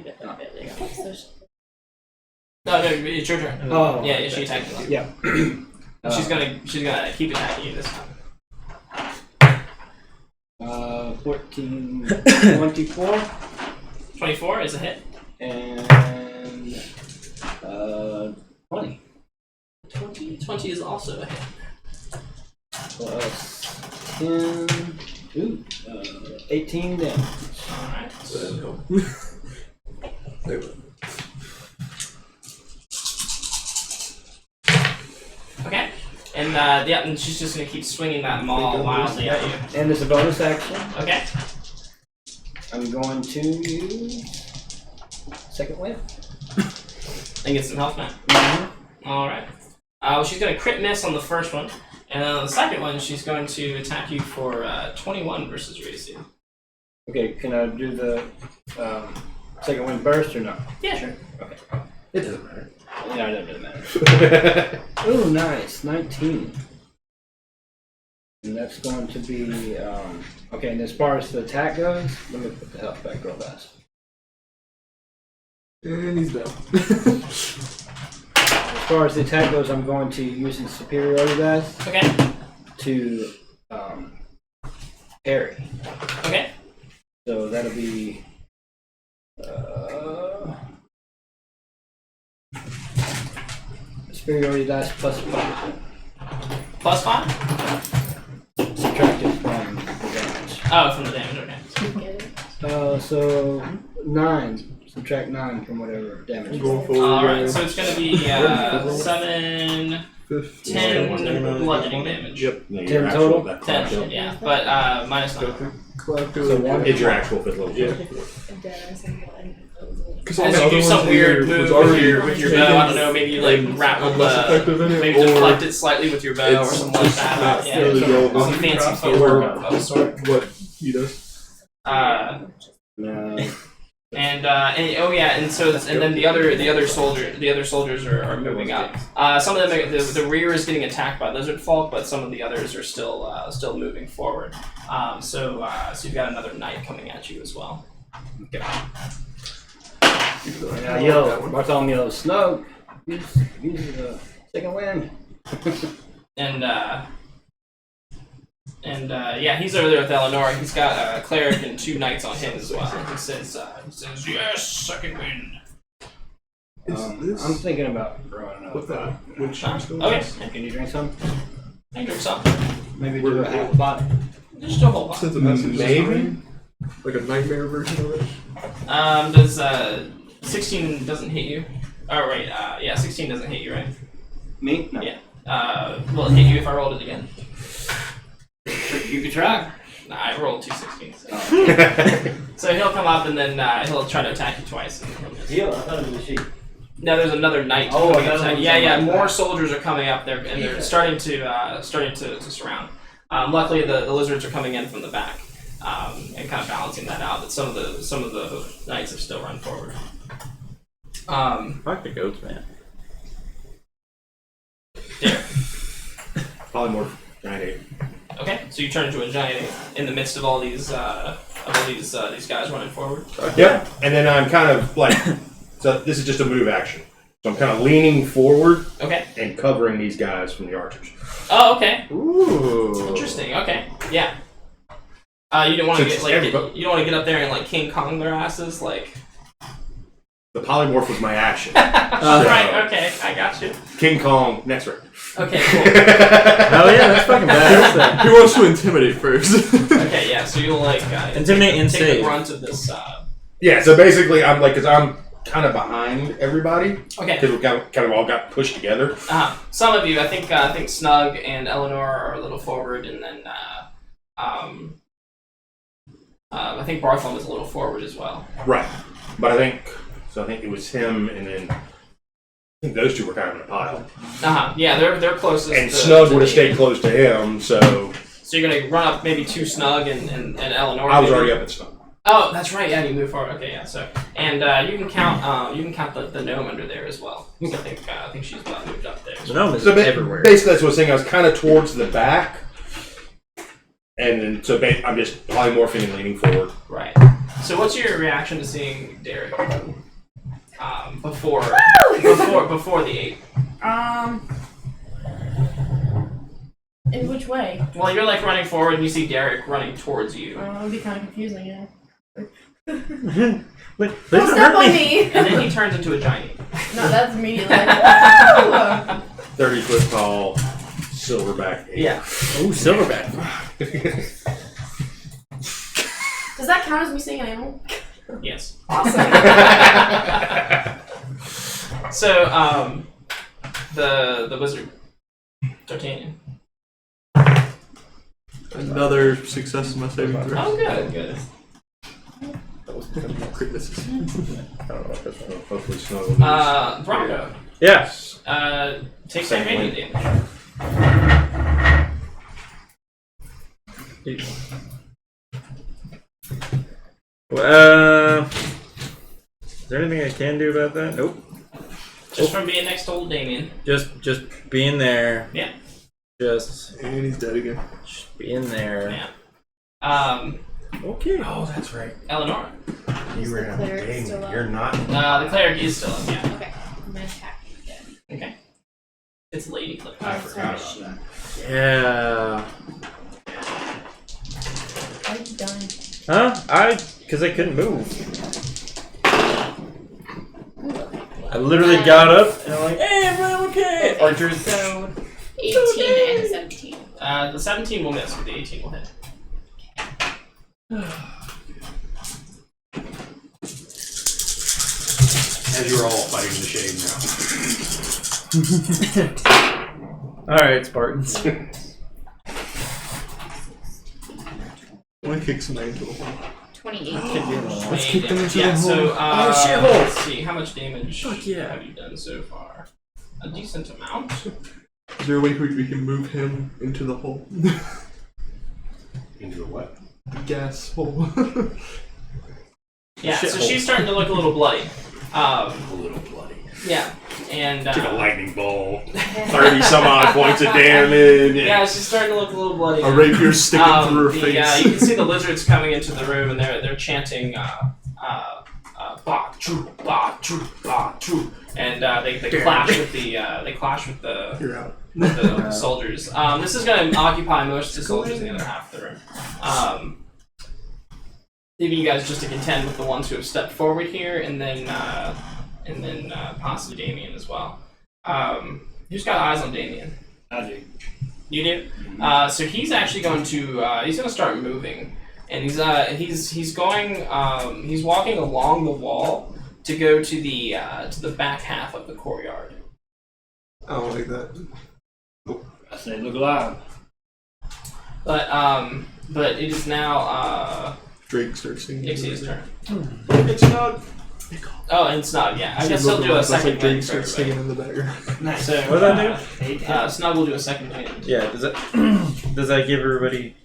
No, it's your turn. Oh. Yeah, she attacked you. Yeah. She's gonna keep attacking you this time. 14, 24, 24 is a hit. and 20. 20 is also a hit. Plus 10, 18 damage. Alright. Okay. And and she's just gonna keep swinging that maul wildly at you. And it's a bonus action. Okay. I'm going to use second wind. And get some health now. Alright. Well, she's going to crit miss on the first one. And then on the second one, she's going to attack you for 21 versus your AC. Okay, can I do the second wind burst or no? Yeah, sure. Okay. It doesn't matter. Yeah, it doesn't matter. Ooh, nice. 19. And that's going to be, okay, and as far as the attack goes, let me put the health back real fast. And he's down. As far as the attack goes, I'm going to use his superiority dice Okay. to parry. Okay. So that'll be superiority dice plus 5. Plus 5? Subtracted from the damage. Oh, from the damage, okay. So 9. Subtract 9 from whatever damage. I'm going for Alright, so it's going to be 7, 10 bludgeoning damage. Yep. No, 10 your actual, total? that 10, cloud yeah. But minus 9. So 1. It's your actual 5th level. Yeah. As you do some weird move with your bow, I don't know, maybe you like wrap up maybe deflect it slightly with your bow or something like that. Yeah, some fancy footwork of a sort. What he does. No. And oh yeah, and so and then the other soldiers are moving up. Some of them the rear is getting attacked by lizard folk, but some of the others are still moving forward. So you've got another knight coming at you as well. Yo, Bartholomew Snow, use the second wind. And yeah, he's over there with Eleanor. He's got a cleric and 2 knights on him as well. He says yes, second wind. I'm thinking about throwing another. What's that? Which Okay, Can you drink some? I can drink some. Maybe do a half bottle. Just a whole lot. Sends a message. Maybe. Like a nightmare version of it. Does 16 doesn't hit you? Oh right, yeah, 16 doesn't hit you, right? Me? No. Yeah. Will it hit you if I rolled it again? You could try. Nah, I rolled 2 16s. So he'll come up and then he'll try to attack you twice. And he'll miss. Deal. I thought it was a sheep. No, there's another knight. Oh, coming another up. one Yeah, coming up. more soldiers are coming up there, and they're starting to surround. Luckily, the lizards are coming in from the back, and kind of balancing that out. But some of the knights have still run forward. Fuck the goats, man. There. Polymorph giant ape. Okay, so you turn into a giant ape in the midst of all these guys running forward. Yep. And then I'm kind of like, so this is just a move action. So I'm kind of leaning forward Okay. and covering these guys from the archers. Oh, okay. Ooh. Interesting. Okay. Yeah. You don't want to Since you don't want to get up there and like King Kong their asses, like. The polymorph was my action. Right. Okay. I got you. King Kong next round. Okay. Cool. Hell yeah, that's fucking badass. Who wants to intimidate first? Okay. Yeah. So you'll like Intimidate and take save. the brunt of this. Yeah. So basically, I'm like, because I'm kind of behind everybody. Okay. Because we kind of all got pushed together. Some of you, I think Snug and Eleanor are a little forward, and then I think Bartholomew is a little forward as well. Right. But I think it was him, and then I think those two were kind of in a pile. Yeah, they're closest. And to, Snug to would have the- stayed close to him, so So you're gonna run up maybe to Snug and Eleanor. I was maybe? already up at Snug. Oh, that's right. Yeah, you move forward. Okay, yeah. So and you can count the gnome under there as well. So I think she's about moved up there. The gnome is So everywhere. basically, that's what I was saying. I was kind of towards the back, and then so I'm just polymorphing and leaning forward. Right. So what's your reaction to seeing Derek before the ape? In which way? Well, you're like running forward, and you see Derek running towards you, It would be kind of confusing, yeah. Wait, Don't step on me! and then he turns into a giant ape. No, that's immediately like, whoa! 30-foot tall, silverback ape. Yeah. Ooh, silverback. Does that count as me seeing an animal? Yes. Awesome. So, the wizard, D'Artagnan. Another success in my saving throw. Oh, good. crit misses. I don't know if that's one. Hopefully Snow will lose. Bronco. Yeah. Take some Second radiant damage. Is there anything I can do about that? Nope. Just from being next to old Damien. Just being there. Yeah. Just And he's dead again. being there. Yeah. Okay. Oh, that's right. Eleanor. You were the in cleric game. still up? You're not. The cleric is still up, yeah. Okay, I'm gonna attack you again. Okay. It's Lady Cleric. I Oh, forgot sorry, about she- that. Yeah. Why are you done? Huh? Because I couldn't move. I literally got up and I'm like, hey, everyone, okay. Archers. So 18 and 17. The 17 will miss, but the 18 will hit. As you're all fighting the shade now. Alright, Spartans. I want to kick some angel. 28. Let's kick them into yeah, the so, Oh, shithole. let's see, how much damage Fuck yeah. have you done so far? A decent amount. Is there a way we can move him into the hole? Into a what? The gas hole. Yeah, so Shithole. she's starting to look a little bloody. A little bloody. Yeah, and Took a lightning bolt. 30 some odd points of damage. yeah, she's starting to look a little bloody. A rapier sticking through her face. Yeah, you can see the lizards coming into the room, and they're chanting ba true, ba true, and they clash with the You're out. the soldiers. This is going to occupy most of the soldiers in the other half of the room. Leaving you guys just to contend with the ones who have stepped forward here, and then possibly Damien as well. Who's got eyes on Damien? I do. You do. So he's actually going to start moving, and he's walking along the wall to go to the back half of the courtyard. I don't like that. I say look alive. But it is now Drake starts singing. Nixie's turn. It's not. Oh, and Snug, yeah. I guess he'll do a second Drake wind for starts singing everybody. in the background. Nice. So, What does that do? 8 hits. Snug will do a second wind. Yeah, does that give everybody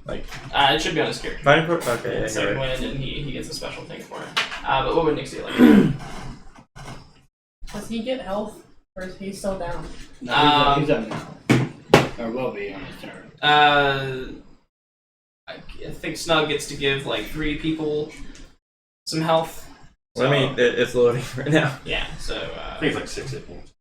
It should be on his character. fighting for? Okay, yeah, Second you're right. wind, and he gets a special thing for it. But what would Nixie like? Does he get health? Or is he still down? No, he's up now. Or will be on his turn. I think Snug gets to give like 3 people some health. Well, I mean, it's loading right now. Yeah, so I think it's like 6 hit points.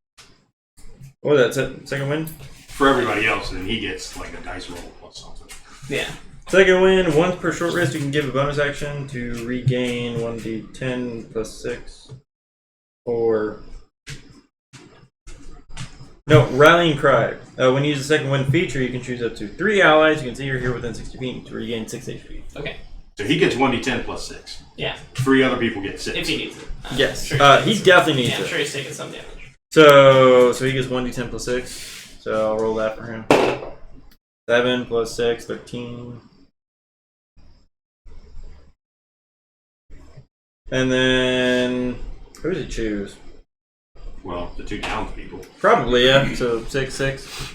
Oh, that's it. Second win. For everybody else, and then he gets like a dice roll plus something. yeah. Second win. Once per short rest, you can give a bonus action to regain 1d10 plus 6. Or no, rallying cry. When you use the second wind feature, you can choose up to 3 allies you can see or hear within 60 feet to regain 6 HP. Okay. So he gets 1d10 plus 6. Yeah. 3 other people get 6. If he needs it. Yes. Sure He definitely needs yeah, I'm it. sure he's taking some damage. So he gets 1d10 plus 6. So I'll roll that for him. 7 plus 6, 13. And then who does he choose? Well, the 2 townspeople. Probably, yeah. So 6, 6.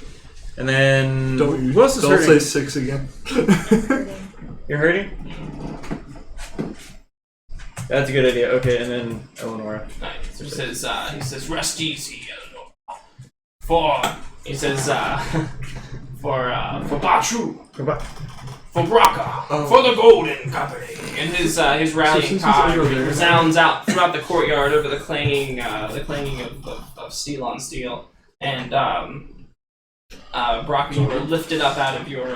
And then Don't who else is don't hurting? say 6 again. You're hurting? That's a good idea. Okay, and then Eleanor. Right. So he says rest easy, Eleanor. For Batru. For Braca, for the Golden Company, and his rallying cry resounds out throughout the courtyard over the clanging of steel on steel. And Braca, you were lifted up out of your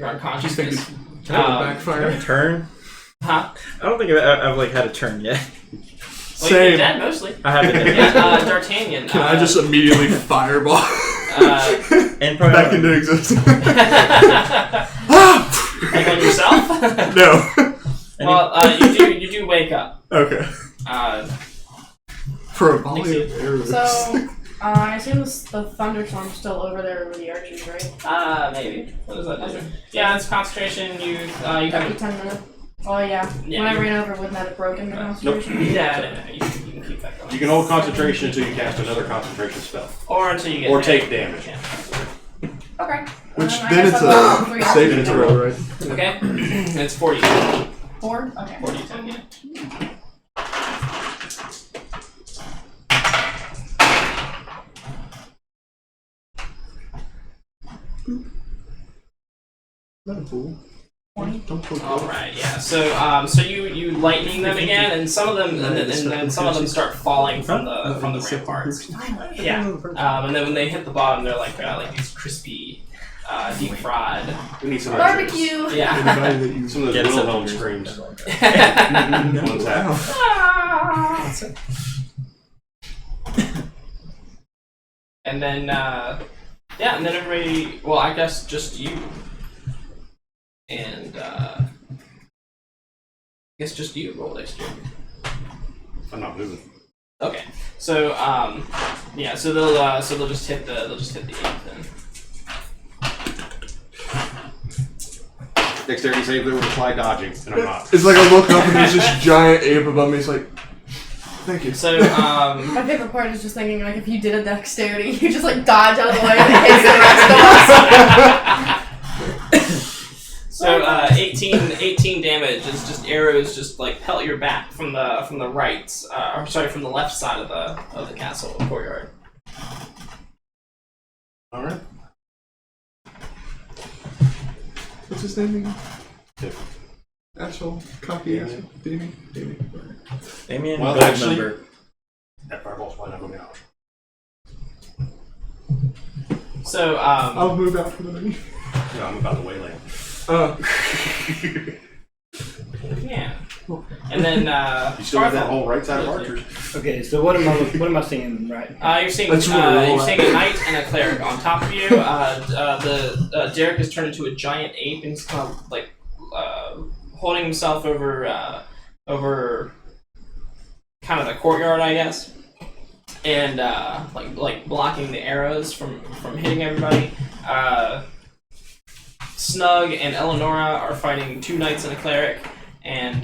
unconsciousness. Can I have a backfire? Turn? Huh? I don't think I've like had a turn yet. Well, you've Same. been dead mostly. I haven't. Yeah, D'Artagnan. Can I just immediately fireball And probably back into existence? like on yourself? No. Well, you do wake up. Okay. For a volley of Nixie. arrows. So, I assume the thunderstorm's still over there with the archers, right? Maybe. What does that do? Yeah, it's concentration. You have Every 10 minutes. Oh yeah. Yeah, When I you- ran over, wouldn't that have broken the concentration? Yeah, no, you can keep that going. You can hold concentration until you cast another concentration spell. Or until you get Or hit. take damage. Yeah. Okay. Which I then guess it's I'll a go 3. saving throw, right? Okay. It's 40. 4? Okay. 40 10, yeah. Not a fool. 20. All right, yeah. So you lightning them again, and some of them, and then some of them start falling from the ramparts. Yeah. And then when they hit the bottom, they're like these crispy, deep fried. We need some Barbecue! Yeah. Anybody that you Some of those Get some Wilhelm fingers. screams. Wow. One's out. Ah! And then and then everybody. Well, I guess just you. And I guess just you roll next year. I'm not moving. Okay. So so they'll just hit the 8 then. Dexterity save, there was a fly dodging, and I'm not. It's like I look up and there's this giant ape above me. It's like, thank you. So My favorite part is just thinking, like, if you did a dexterity, you just, like, dodge out of the way and it hits the rest of us. So 18 damage is just arrows just like pelt your back from the right, from the left side of the castle courtyard. All right. What's his name again? Tiff. Asshole. Cocky asshole. Damien. Damien, Well, gold actually- member. That fireball's probably not going to be out. So I'll move out for the menu. No, I'm about to wayland. yeah, and then You still have that Scarfell. whole right side of archers. Okay, so what am I seeing right? You're seeing That's what I roll you're seeing at. a knight and a cleric on top of you. Derek has turned into a giant ape and he's kind of like holding himself over kind of the courtyard, I guess, and like blocking the arrows from hitting everybody. Snug and Eleonora are fighting 2 knights and a cleric, and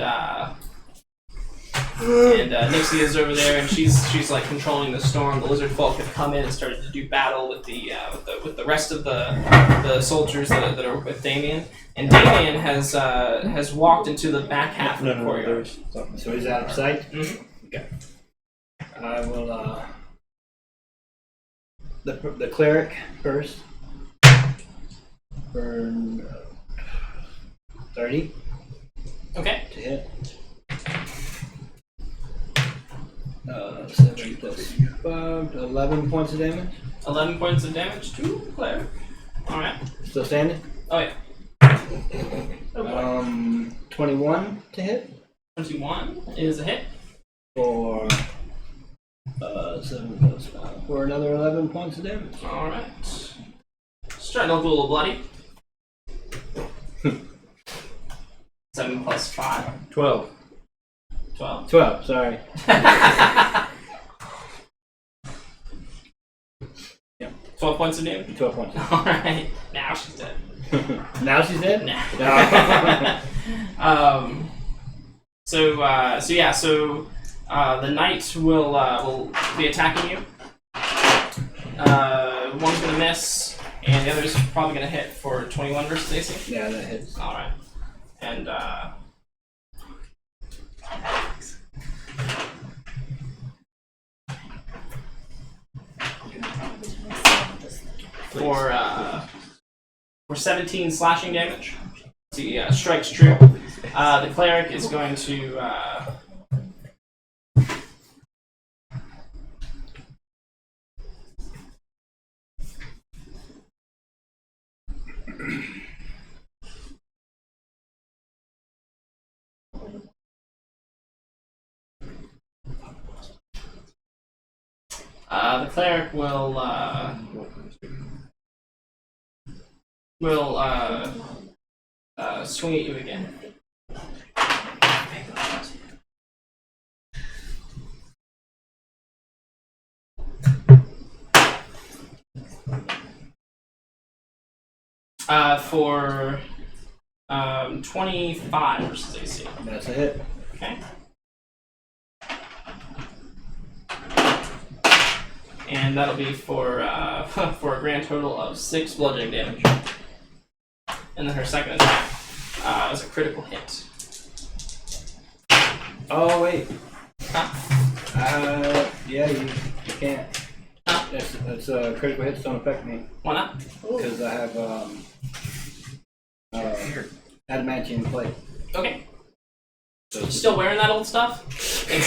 Nixie is over there, and she's like controlling the storm. The lizard folk have come in and started to do battle with the rest of the soldiers that are with Damien, and Damien has walked into the back half of the courtyard. So he's out of sight? Mhm. Okay. I will, the cleric first. Burn 30 Okay. to hit. 7 plus 5, 11 points of damage. 11 points of damage to the cleric. All right. Still standing. Oh yeah. Oh boy. 21 to hit 21 is a hit. for 7 plus 5 for another 11 points of damage. All right. Starting to look a little bloody. 7 plus 5. 12. 12. 12, sorry. 12 points of damage. 12 points. Alright. Now she's dead. Now she's dead? Nah. So the knight will be attacking you. One's gonna miss, and the other's probably gonna hit for 21 versus AC. Yeah, that hits. Alright. And for 17 slashing damage. The strikes true. The cleric is going to the cleric will swing at you again. For 25 versus AC. That's a hit. Okay. And that'll be for for a grand total of 6 bludgeoning damage. And then her second attack is a critical hit. Oh wait. Huh? Yeah, you can't. Huh? That's critical hits don't affect me Why not? because I have adamantium plate. Okay. So You still wearing that old stuff? It's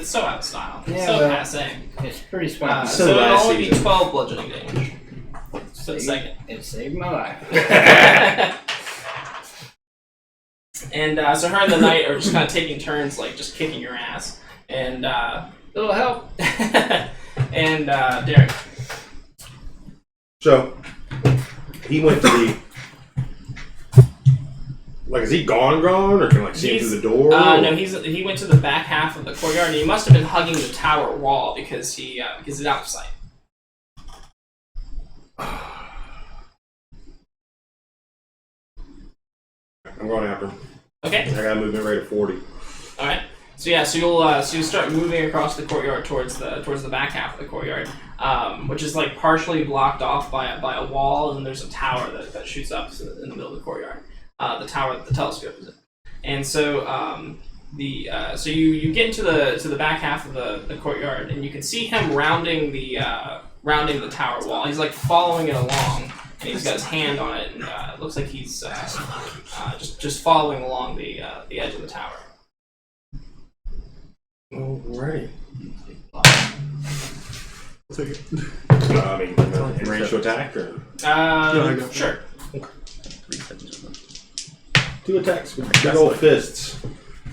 so out of style. Yeah, so but- passe. it's pretty smart. So it'll last only be season. 12 bludgeoning damage. For the second. It saved my life. And so her and the knight are just kind of taking turns, like just kicking your ass. And Little help. and Derek. So he went to the. Like, is he gone, or can I like see him through the door? No, he went to the back half of the courtyard, and he must have been hugging the tower wall because he's out of sight. I'm going after him. Okay. I got a movement rate of 40. All right. So yeah, so you'll start moving across the courtyard towards the back half of the courtyard, which is like partially blocked off by a wall, and then there's a tower that shoots up in the middle of the courtyard. The tower that the telescope is in. And so so you get into the back half of the courtyard, and you can see him rounding the tower wall. He's like following it along, and he's got his hand on it, and it looks like he's just following along the edge of the tower. Alrighty. I'll take it. I mean, in range to attack, or I got Sure. 2 attacks with big old fists.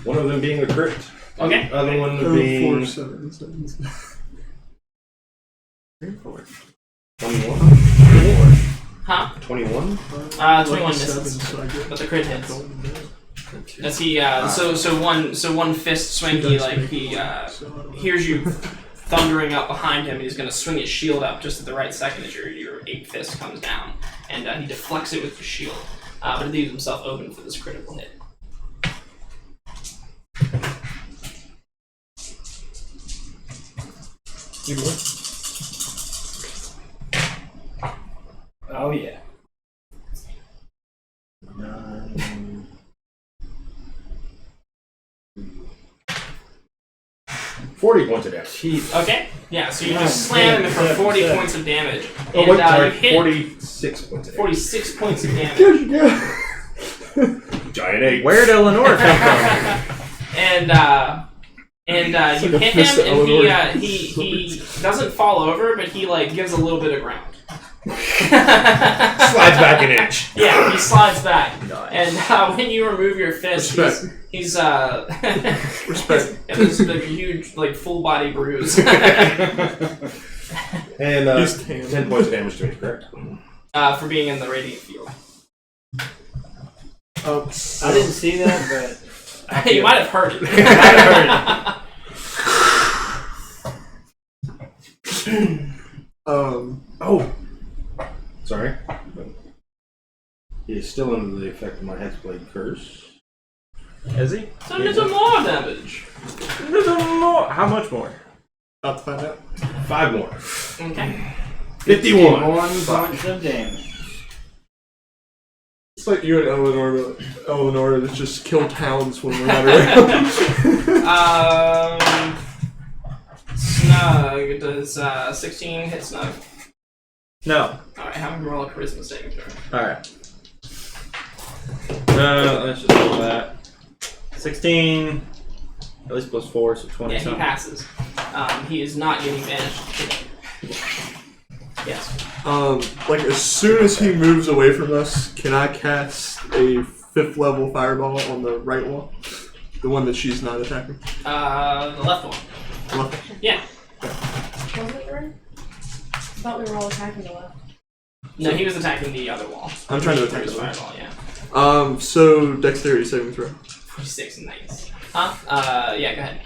One of them being a crit. Okay. The other one 4, being 7, 7. 21. Huh? 21. 21 misses, So I get but the crit hits. golden damage. As he so one fist swing, he like he hears you thundering up behind him, and he's gonna swing his shield up just at the right second as your ape fist comes down, and he deflects it with his shield, but he leaves himself open for this critical hit. Oh yeah. 40 points of damage. Okay, yeah, so you just slam him for 40 points of damage, Oh, and wait, sorry, you hit 46 points of damage. 46 points of damage. Giant ape. Where'd Eleanor come from? And you like a hit fist him, to and Eleanor. he doesn't fall over, but he like gives a little bit of ground. Slides back an inch. Yeah, he slides back, Nice. and when you remove your fist, Respect. he's Respect. got this like huge like full body bruise. And He's tan. 10 points of damage to me, correct? For being in the radiant field. I didn't see that, but You might have heard it. Oh! Sorry. He is still under the effect of my Hexblade Curse. Is he? So little more damage. Little more. How much more? About to find out. 5 more. Okay. 51. 1 bunch of damage. It's like you and Eleanor that just kill towns when we're not around. Snug does 16 hit Snug. No. Alright, have him roll a charisma saving throw. Alright. Let's just roll that. 16. At least plus 4, so 20 Yeah, he something. passes. He is not getting banished today. Yes. Like as soon as he moves away from us, can I cast a 5th level fireball on the right wall? The one that she's not attacking? The left one. Left. Yeah. Wasn't it right? I thought we were all attacking the left. No, he was attacking the other wall. I'm trying to Through attack his the one. fireball, yeah. So dexterity saving throw. 46, nice. Huh? Yeah, go ahead.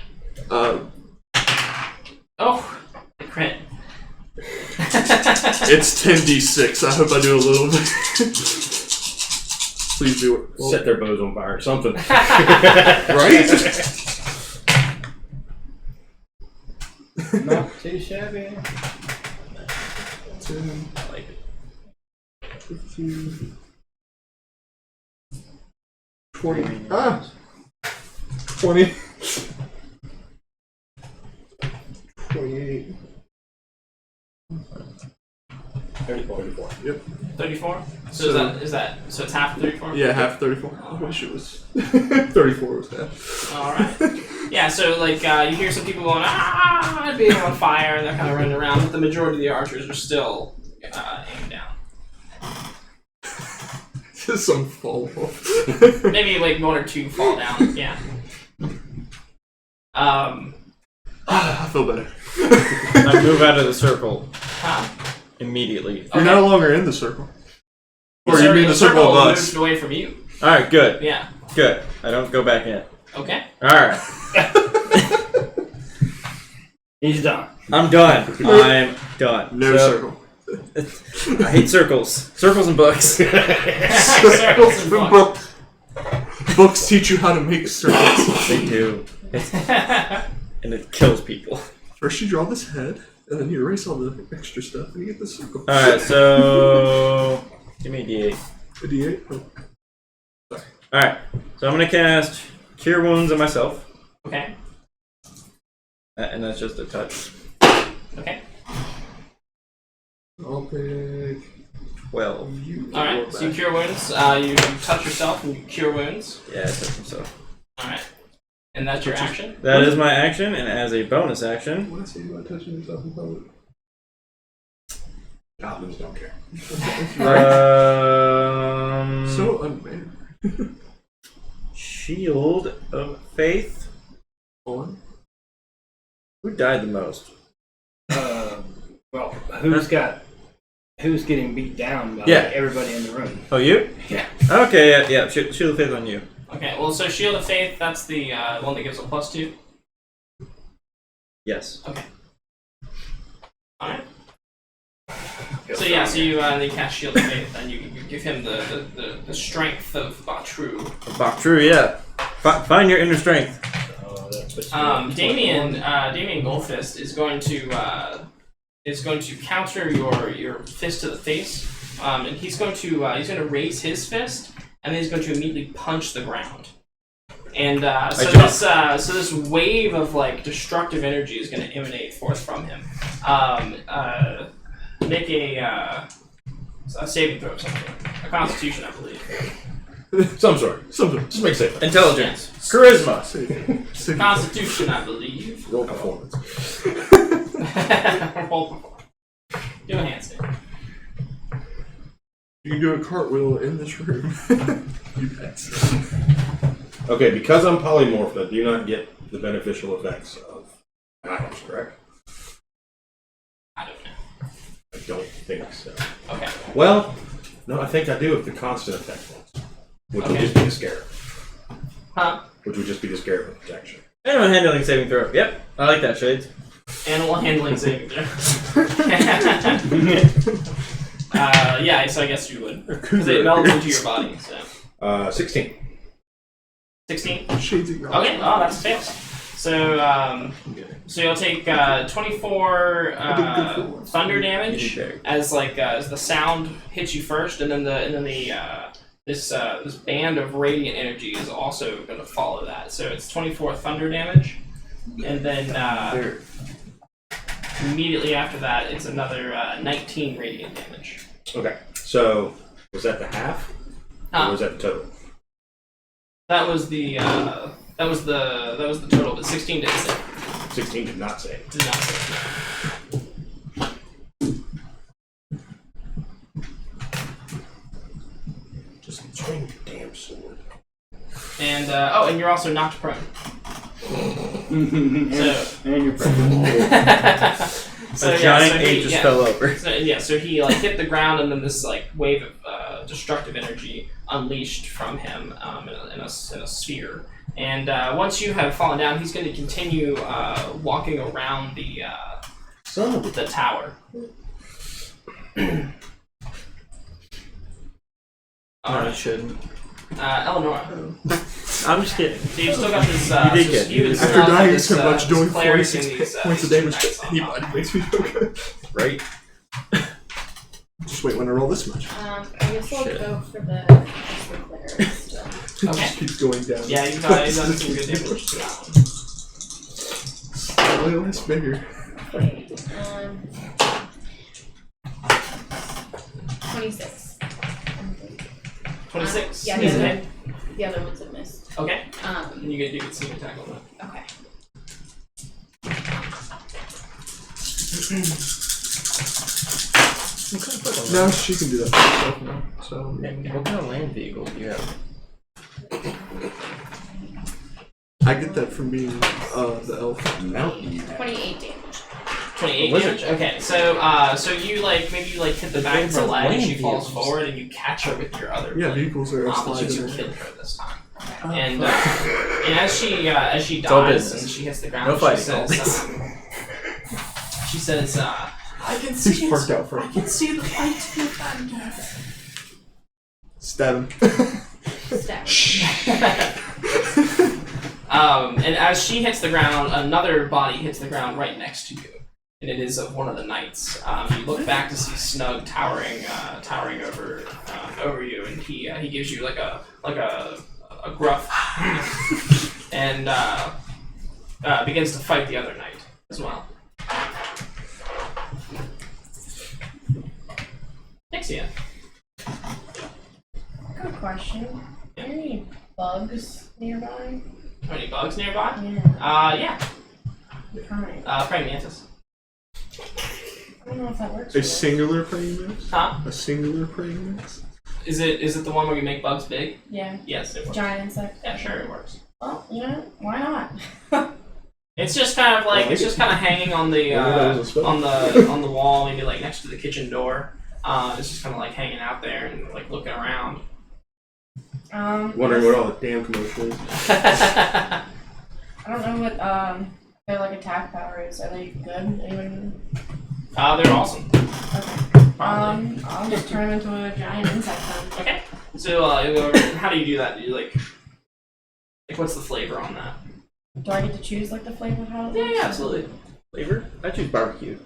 Oh! Crit. It's 10d6. I hope I do a little bit. Please do it. Well, Set their bows on fire or something. right? Not too shabby. 10, I like it. 15, 20. Ah! 20. 28. 34. Yep. 34. So, So- is that so? It's half 34. Yeah, half 34. I wish it was 34 was half. All right. Yeah. So like you hear some people going ah, being on fire, and they're kind of running around, but the majority of the archers are still aimed down. Just some fall off. Maybe like one or two fall down. Yeah. I feel better. I move out of the circle Huh? immediately. You're Okay. no longer in the circle. Or you mean the circle of us? moved away from you. All right, good, Yeah. good. I don't go back in. Okay. All right, He's done. I'm done. I'm done. No So, circle. I hate circles. Circles and books. Circles and books. Books teach you how to make circles. They do, and it kills people. First you draw this head, and then you erase all the extra stuff, and you get the circle. All right, so give me a D8. A D8? Oh. All right, so I'm gonna cast Cure Wounds on myself, Okay. and that's just a touch. Okay. I'll pick 12. you. All right. So you cure wounds. You touch yourself and you cure wounds. Yeah, I touch myself. All right. And that's your action. That is my action, and as a bonus action, What I say about touching yourself in public? Goblins don't care. So unfair. Shield of Faith. On. Who died the most? Well, who's getting beat down by Yeah. everybody in the room? Oh, you? Yeah. Okay, yeah. Shield of Faith on you. Okay. Well, so Shield of Faith. That's the one that gives a +2. Yes. All right. So yeah. So you they cast Shield of Faith, and you give him the strength of Batru. True, yeah. Find your inner strength. Oh, that puts me at Damien 21. Damien Goldfist is going to counter your fist to the face, and he's going to raise his fist, and then he's going to immediately punch the ground. And so this wave of like destructive energy is going to emanate forth from him. Make a saving throw of something, a Constitution, I believe. Some sort. Something. Just make it safe. Intelligence. Charisma. Save. Constitution, I believe. Roll performance. Roll performance. Do a handstand. You can do a cartwheel in this room. You bet. Okay, because I'm polymorphed, I do not get the beneficial effects of items, correct? I don't know. I don't think so. Okay. Well, no, I think I do if the constant effect ones, which would Okay. just be the scare. Huh? Which would just be the scare of protection. Animal handling saving throw. Yep, I like that, Shades. Animal handling saving throw. Yeah, so I guess you would. Because it melts into your body, so. 16. 16? Shades of Okay, oh, that's fixed. So, so you'll take 24 thunder damage as the sound hits you first, and then this band of radiant energy is also going to follow that. So it's 24 thunder damage, and then immediately after that, it's another 19 radiant damage. Okay, so was that the half? Or was that the total? That was the total, but 16 didn't save. 16 did not save. Did not save. Just swing your damn sword. And and you're also knocked prone. And you're pregnant. A giant ape just fell over. So he like hit the ground, and then this like wave of destructive energy unleashed from him in a sphere. And once you have fallen down, he's going to continue walking around the tower. No, I shouldn't. Eleanor. I'm just kidding. So you've still got this. You did get- you and After Snug have dying this, so much, this doing cleric 46 and these, points of these damage two to knights on anybody top. makes me feel good. Right? Just wait when I roll this much. I guess I'll Shit. go for the cleric still. It Okay. just keeps going down. Yeah, you've done some good damage to that one. Slightly less bigger. Okay. 26. 26. Yeah, Is the it other, hit? the other ones have missed. Okay. And you get sneak attack on that. Okay. Now she can do that for herself now. So What kind of land vehicle do you have? I get that from being the elf. Mountain. 28 damage. 28 Wizard. damage. Okay, so so you maybe you hit the back of her leg and she falls forward and you catch her with your other Yeah, blade. vehicles are But you sliding. kill her this time. And as she all dies business. and she hits the ground, No she fighting, says, she says, I can see He's parked out front. I can see the light behind Stab him. Stab. and as she hits the ground, another body hits the ground right next to you, and it is of one of the knights. You look back to see Snug towering over you, and he gives you like a gruff and begins to fight the other knight as well. Nixia. Good question. Are there any bugs nearby? Are any bugs nearby? Yeah. Yeah. Kind. Praying mantis. I don't know if that works. A for you. singular praying mantis? Huh? A singular praying mantis? Is it the one where you make bugs big? Yeah. Yes, it works. Giant insect. Yeah, sure, it works. Well, you know, why not? It's just kind of like I like it's just it. kind of hanging on the Well, that was a spell. on the wall, maybe like next to the kitchen door. It's just kind of like hanging out there and like looking around. Wondering what all the damn commotion is. I don't know what their like attack power is. Are they good? Anybody? They're awesome. Okay. Probably. I'll just turn them into a giant insect then. Okay. So how do you do that? Do you like what's the flavor on that? Do I get to choose like the flavor of how it looks? Yeah, absolutely. Flavor? I choose barbecue.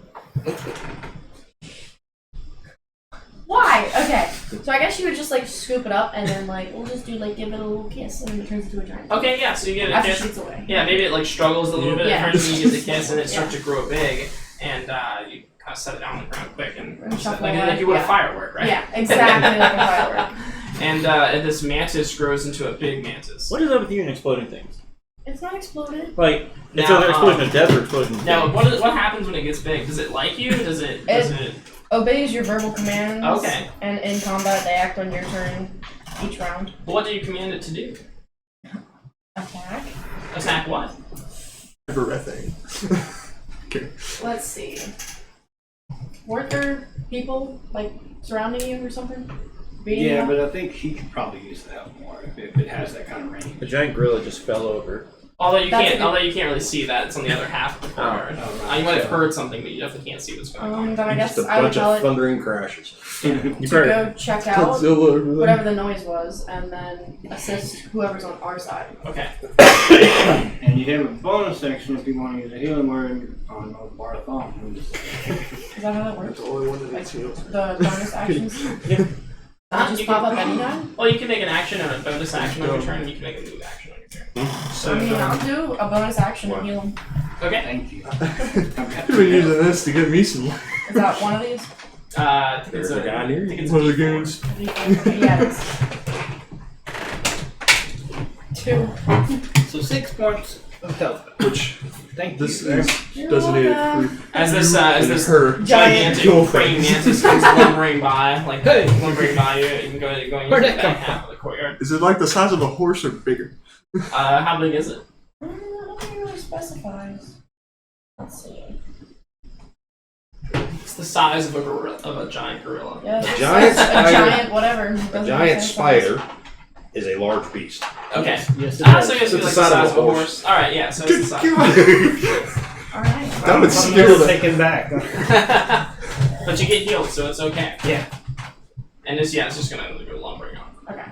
Why? Okay. So I guess you would just like scoop it up and then like we'll just do like give it a little kiss and then it turns into a giant. Okay, yeah. So you get a After kiss. shoots away. Yeah, maybe it like struggles a little bit Yeah. at first, and you get the kiss, and it starts to grow big, and you kind of set it down on the ground quick, and And shuffle like away. you would a Yeah. firework, right? Yeah, exactly like a firework. And this mantis grows into a big mantis. What is up with you and exploding things? It's not exploded. Like, it's Now, either explosion of death or explosion of Now, death. what happens when it gets big? Does it like you? Does it? Obeys your verbal commands. Okay. And in combat they act on your turn each round. What do you command it to do? Attack. Attack what? Everything. Okay. Let's see. Weren't there people like surrounding you or something? Beating you Yeah, up? but I think he could probably use the help more if it has that kind of range. A giant gorilla just fell over. Although you That's can't, a good- although you can't really see that. It's on the other half of the courtyard. You might have heard something, but you definitely can't see what's going on. Then I guess Just a I would bunch tell of it thundering crashes. You to better. go check out Godzilla over there. whatever the noise was and then assist whoever's on our side. Okay. And you have a bonus action if you want to use a healing word on Bartholomew. Is that how that works? That's the only one that needs heals. The bonus actions? Yeah. Just You pop can- up anytime? Well, you can make an action and a bonus action on your turn, and you can make a move action on your turn. So, I mean, I'll do a bonus action and heal him. okay. Thank you. I've been using this to get me some. Is that one of these? I think There's it's a guy near I think you. it's One of the D4. goons. Yeah, it is. 2. So 6 points of health. Which Thank this you. is doesn't need proof. As this her gigantic Goldfist. praying mantis comes lumbering by, like lumbering by you, and going into Where'd the that back come half of the courtyard. Is it like the size of a horse or bigger? How big is it? I don't think it really specifies. Let's see. It's the size of a giant gorilla. Yeah, it's giant a spider- giant whatever. A Doesn't giant make sense. spider is a large beast. Okay. Yes, it So I does. guess It's it's the like the size size of of a a horse. All right, yeah. So it's the size. Alright. That would I'm scare gonna the. take him back. But you get healed, so it's okay. Yeah. And it's just gonna go lumbering on. Okay.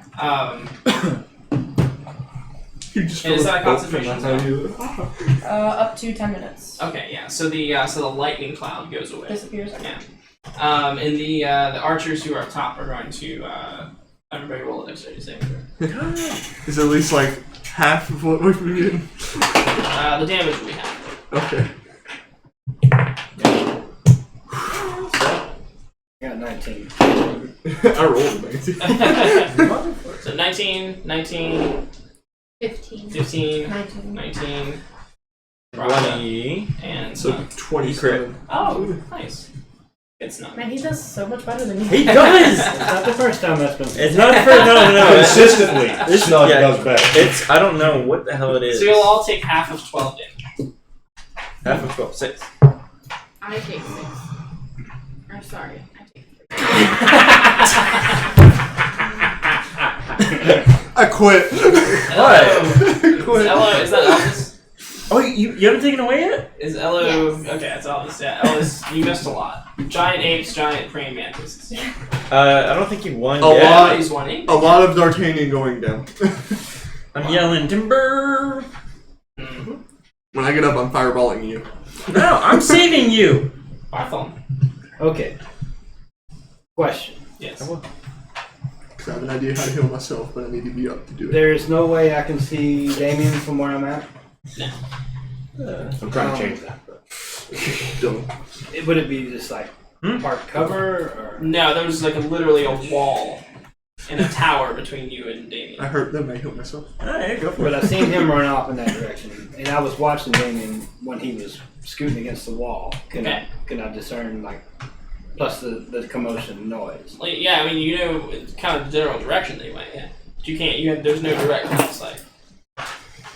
You just And is feel that a both concentration and that's how you- Up to 10 minutes. Okay, yeah. So the lightning cloud goes away. Disappears. Okay. Yeah. And the archers who are up top are going to everybody roll a dexterity saving throw. Is at least like half of what we've been getting. The damage we have. Okay. I got 19. I rolled a 19. So 19, 15. 15, 19. 19, 20. and So 27. oh, nice. It's not. Man, he does so much better than you. He does! It's not the first time that's been. It's not the first. No. Consistently, Snug yeah. does better. It's. I don't know what the hell it is. So you'll all take half of 12 damage. Half of 12. 6. I take 6. Or sorry, I take 3. I quit. What? Elo, is that Elvis? Oh, you haven't taken away yet? Is Elo? Yes. Okay, it's Elvis. Yeah, Elvis, you missed a lot. Giant apes, giant praying mantises. I don't think you won A yet. lot. He's one ape. A lot of D'Artagnan going down. I'm yelling timber. Mm-hmm. When I get up, I'm fireballing you. No, I'm saving you. Barthol. Okay. Question. Yes. Because I have an idea how to heal myself, but I need to be up to do it. There is no way I can see Damien from where I'm at. No. I'm trying to change that. But. Don't. Would it be just like part cover or? No, there was like literally a wall and a tower between you and Damien. I hurt them, I heal myself. Alright, go for But it. I seen him run off in that direction, and I was watching Damien when he was scooting against the wall. Can I discern like, plus the commotion noise? Like, yeah, I mean, you know, it's kind of the general direction they went. Yeah, but you can't. There's no direct line of sight.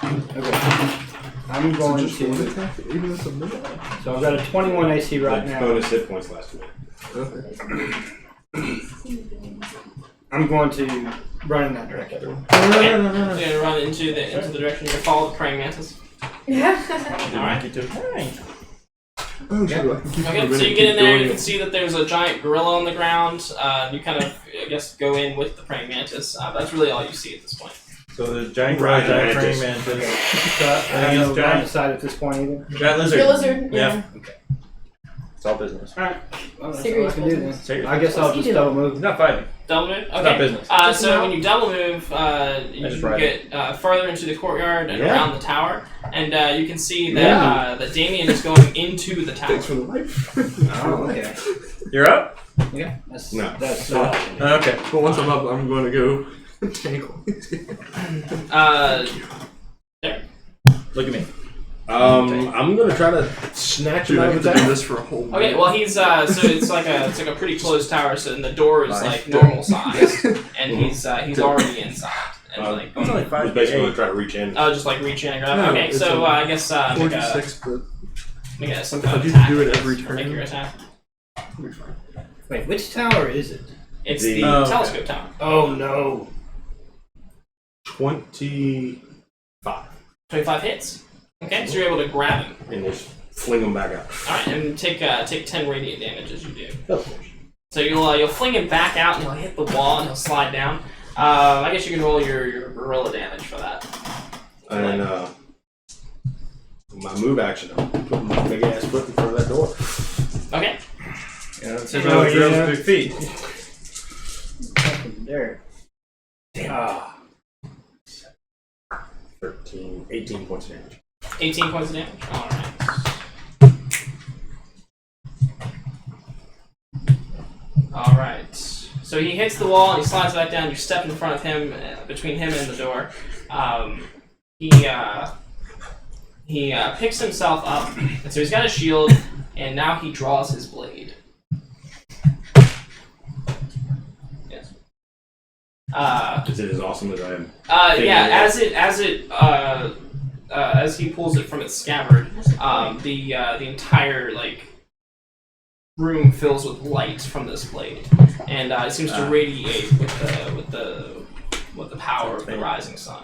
Okay. I'm going So just one to. attack, even if it's a minute? So I've got a 21 AC right Like now. bonus hit points last week. Okay. I'm going to run in that direction. You're gonna run into the direction. You're gonna follow the praying mantis. Yeah. All right. Oh, sure, I can keep Okay, so you get in there. You can see that there's a giant gorilla on the ground. You kind of, I guess, go in with the praying mantis. That's really all you see at this point. So the giant Right, giant mantis. praying mantis. So I Anything have else, no John? line of sight at this point either. Giant lizard. Your lizard. Yeah. It's all business. Alright. Well, that's all I Serious can do then. business. Serious. I guess I'll What's he just doing? double move. He's not fighting. Double move? It's not Okay. business. Just So now? when you double move, you just ride get further into the courtyard and Yeah. around the tower, and you can see that that Damien is going into the tower. Thanks for the life. Oh, okay. You're up? Yeah. That's No. that's Okay. But once I'm up, I'm going to go tankle. There. Look at me. I'm gonna try to snatch him Dude, I out get of to the do tower. this for a whole Okay, minute. well he's so it's like a pretty closed tower, so and the door is Nice. like normal size, and he's already inside, and like It's only I 5 was basically gonna try to reach in. just like reach in and grab. No, Okay, it's so a I guess make a 46, but some If kind I of do attack. do it I guess, every or Make turn. your attack. it'll be fine. Wait, which tower is it? It's The- the Oh, okay. telescope tower. Oh no. 25. 25 hits. Okay, so you're able to grab him. And just fling him back out. All right, and take 10 radiant damage as you do. Of course. So you'll fling him back out, and he'll hit the wall, and he'll slide down. I guess you can roll your gorilla damage for that. And my move action, I'm putting my big ass foot in front of that door. Okay. Yeah, that's Oh, about yeah. big feet. Fucking there. Ah. 18 points of damage. 18 points of damage. All right. All right. So he hits the wall and he slides back down. You step in front of him, between him and the door. He picks himself up, and so he's got a shield, and now he draws his blade. Yes. Is it as awesome as I am? Yeah. As he pulls it from its scabbard, the entire room fills with light from this blade, and it seems to radiate with the power of the rising sun.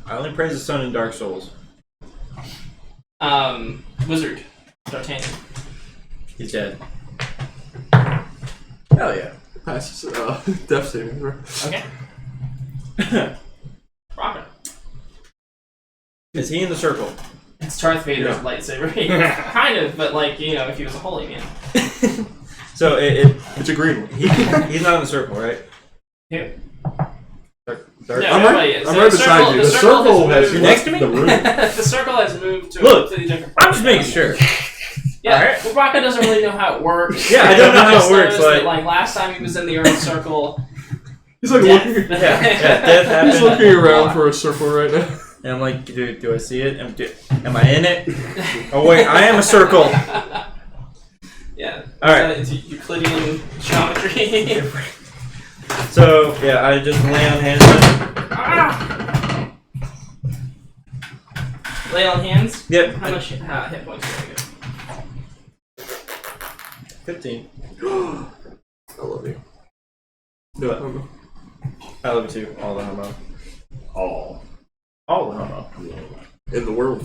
I only praise the sun in Dark Souls. Wizard, D'Artagnan. He's dead. Hell yeah. Passes death saving throw. Okay. Rocket. Is he in the circle? It's Darth Vader's lightsaber. Kind of, but like, you know, if he was a holy man. So It's a green one. he's not in the circle, right? Who? Dark- No, I'm nobody right- is. I'm The right beside you. The circle has moved- next to me? The room. The circle has moved to Look, a completely different I'm just making sure. Yeah, Alright. well, Rocco doesn't really know how it works. Yeah, I don't know how it Just works, noticed that, like- last time he was in the Earth Circle, He's like death. looking. Death happened. He's looking around for a circle right now. And I'm like, do I see it? Am I in it? Oh wait, I am a circle. Yeah. Alright. It's Euclidean geometry. So yeah, I just lay on hands. Lay on hands. Yep. How much hit points do I get? 15. I love you. Do it. I love you too. All the homo. All the homo. In the world.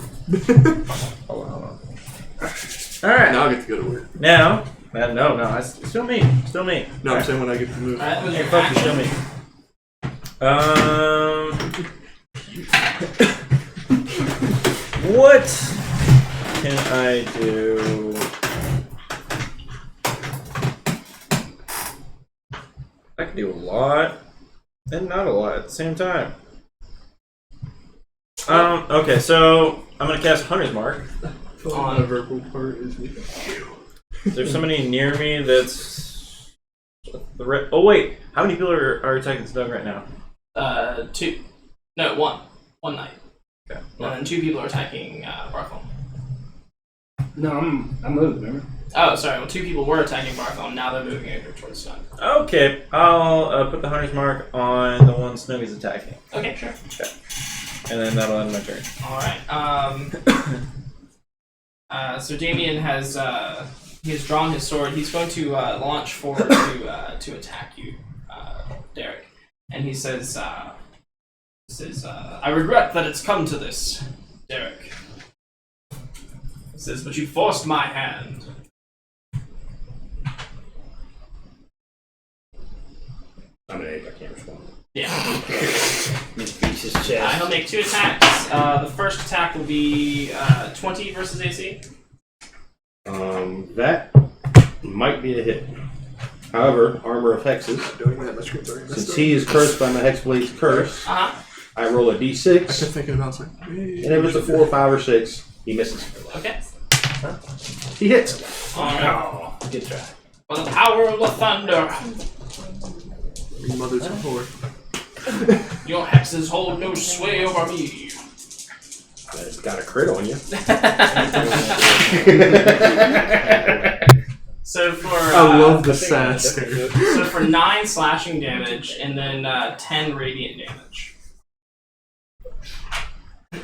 All the homo. Alright. Now I get to go to work. Now. No, it's still me. Still me. No, I'm saying when I get to move. Alright, that was your Fuck you, action. still me. What can I do? I can do a lot and not a lot at the same time. Okay, so I'm gonna cast Hunter's Mark. My verbal part is with you. Is there somebody near me that's oh wait, how many people are attacking Snug right now? 2. No, 1. 1 knight. Okay. And then 2 people are attacking Barthol. No, I'm moved, remember? Oh, sorry. Well, 2 people were attacking Barthol. Now they're moving over towards Snug. Okay, I'll put the Hunter's Mark on the one Snug is attacking, Okay, sure. and then that'll end my turn. All right. So Damien has he has drawn his sword. He's going to launch forward to attack you, Derek. And he says, I regret that it's come to this, Derek. He says, but you forced my hand. I'm an ape, I can't respond. Yeah. Beats his chest. He'll make 2 attacks. The first attack will be 20 versus AC. That might be a hit. However, armor of hexes. Doing that, my screen's already messed Since up. he is cursed by my Hexblade's curse, Uh-huh. I roll a I kept d6, thinking about it. and if it's a 4, 5, or 6, he misses. Okay. He hits. Alright. Oh, good try. For the power of the thunder, Your mother's a whore. your hexes hold no sway over me. It's got a crit on you. So for I love the sass. so for 9 slashing damage and then 10 radiant damage.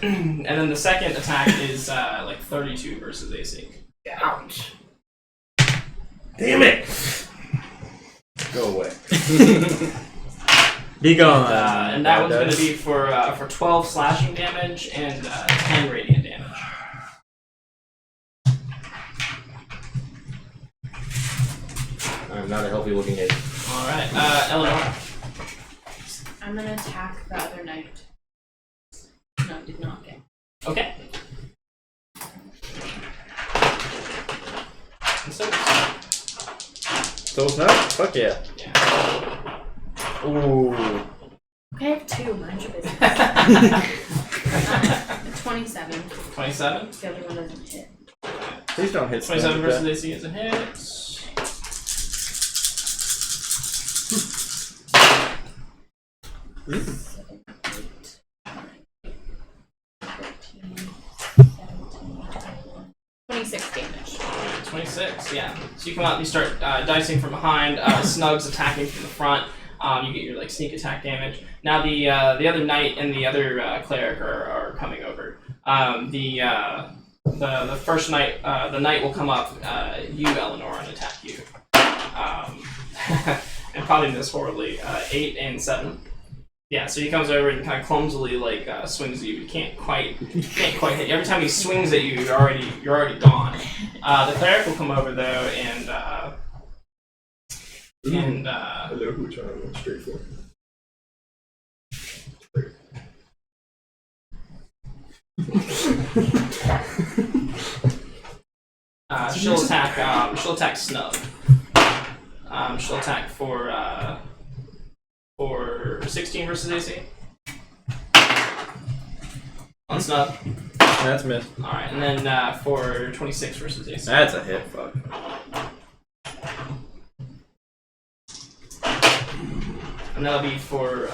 And then the second attack is like 32 versus AC. Ouch. Damn it! Go away. Be gone. And that one's going to be for 12 slashing damage and 10 radiant damage. I'm not a healthy looking ape. All right, Eleanor. I'm gonna attack the other knight. No, I did not get. Okay. So, So it's not? Fuck yeah. yeah. Ooh. Okay, I have 2. Mind your business. 27. 27. The other one doesn't hit. Please don't hit 27 Snug versus with AC is a hit. Seven, 8, 13, 17, 26 damage. 26, yeah. So you come out and you start dicing from behind. Snug's attacking from the front. You get your like sneak attack damage. Now the other knight and the other cleric are coming over. The first knight, the knight will come up, you Eleanor, and attack you. And probably miss horribly. 8 and 7. Yeah, so he comes over and kind of clumsily like swings at you. He can't quite hit you. Every time he swings at you, you're already gone. The cleric will come over though and And I know which one I went straight for. she'll attack. She'll attack Snug. She'll attack for 16 versus AC. On Snug. That's missed. All right, and then for 26 versus AC. That's a hit. Fuck. And that'll be for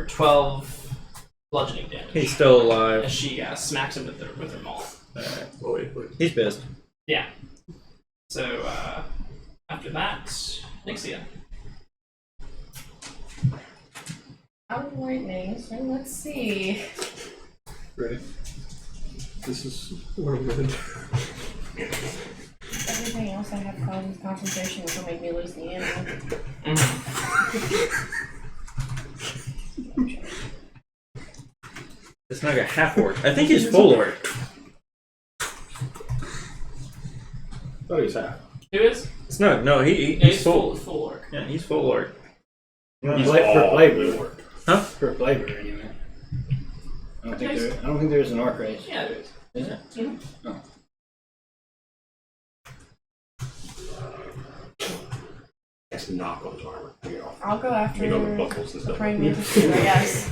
12 bludgeoning damage. He's still alive. As she smacks him with her maul. Oh, wait. He's pissed. Yeah. So after that, Nixia. Out of lightning, so let's see. Ready? This is what I'm gonna do. Everything else I have causes concentration, which will make me lose the animal. It's not a half orc. I think he's full orc. Oh, he's half. Who is? It's not. No, He's he's full. full orc. Yeah, he's full orc. He's like for flavor. Huh? For flavor, anyway. I don't think there's an orc race. Yeah, there is. Is it? Mm-hmm. That's knock on his armor. You know. I'll go after You know the buckles and the stuff. praying mantis too, I guess.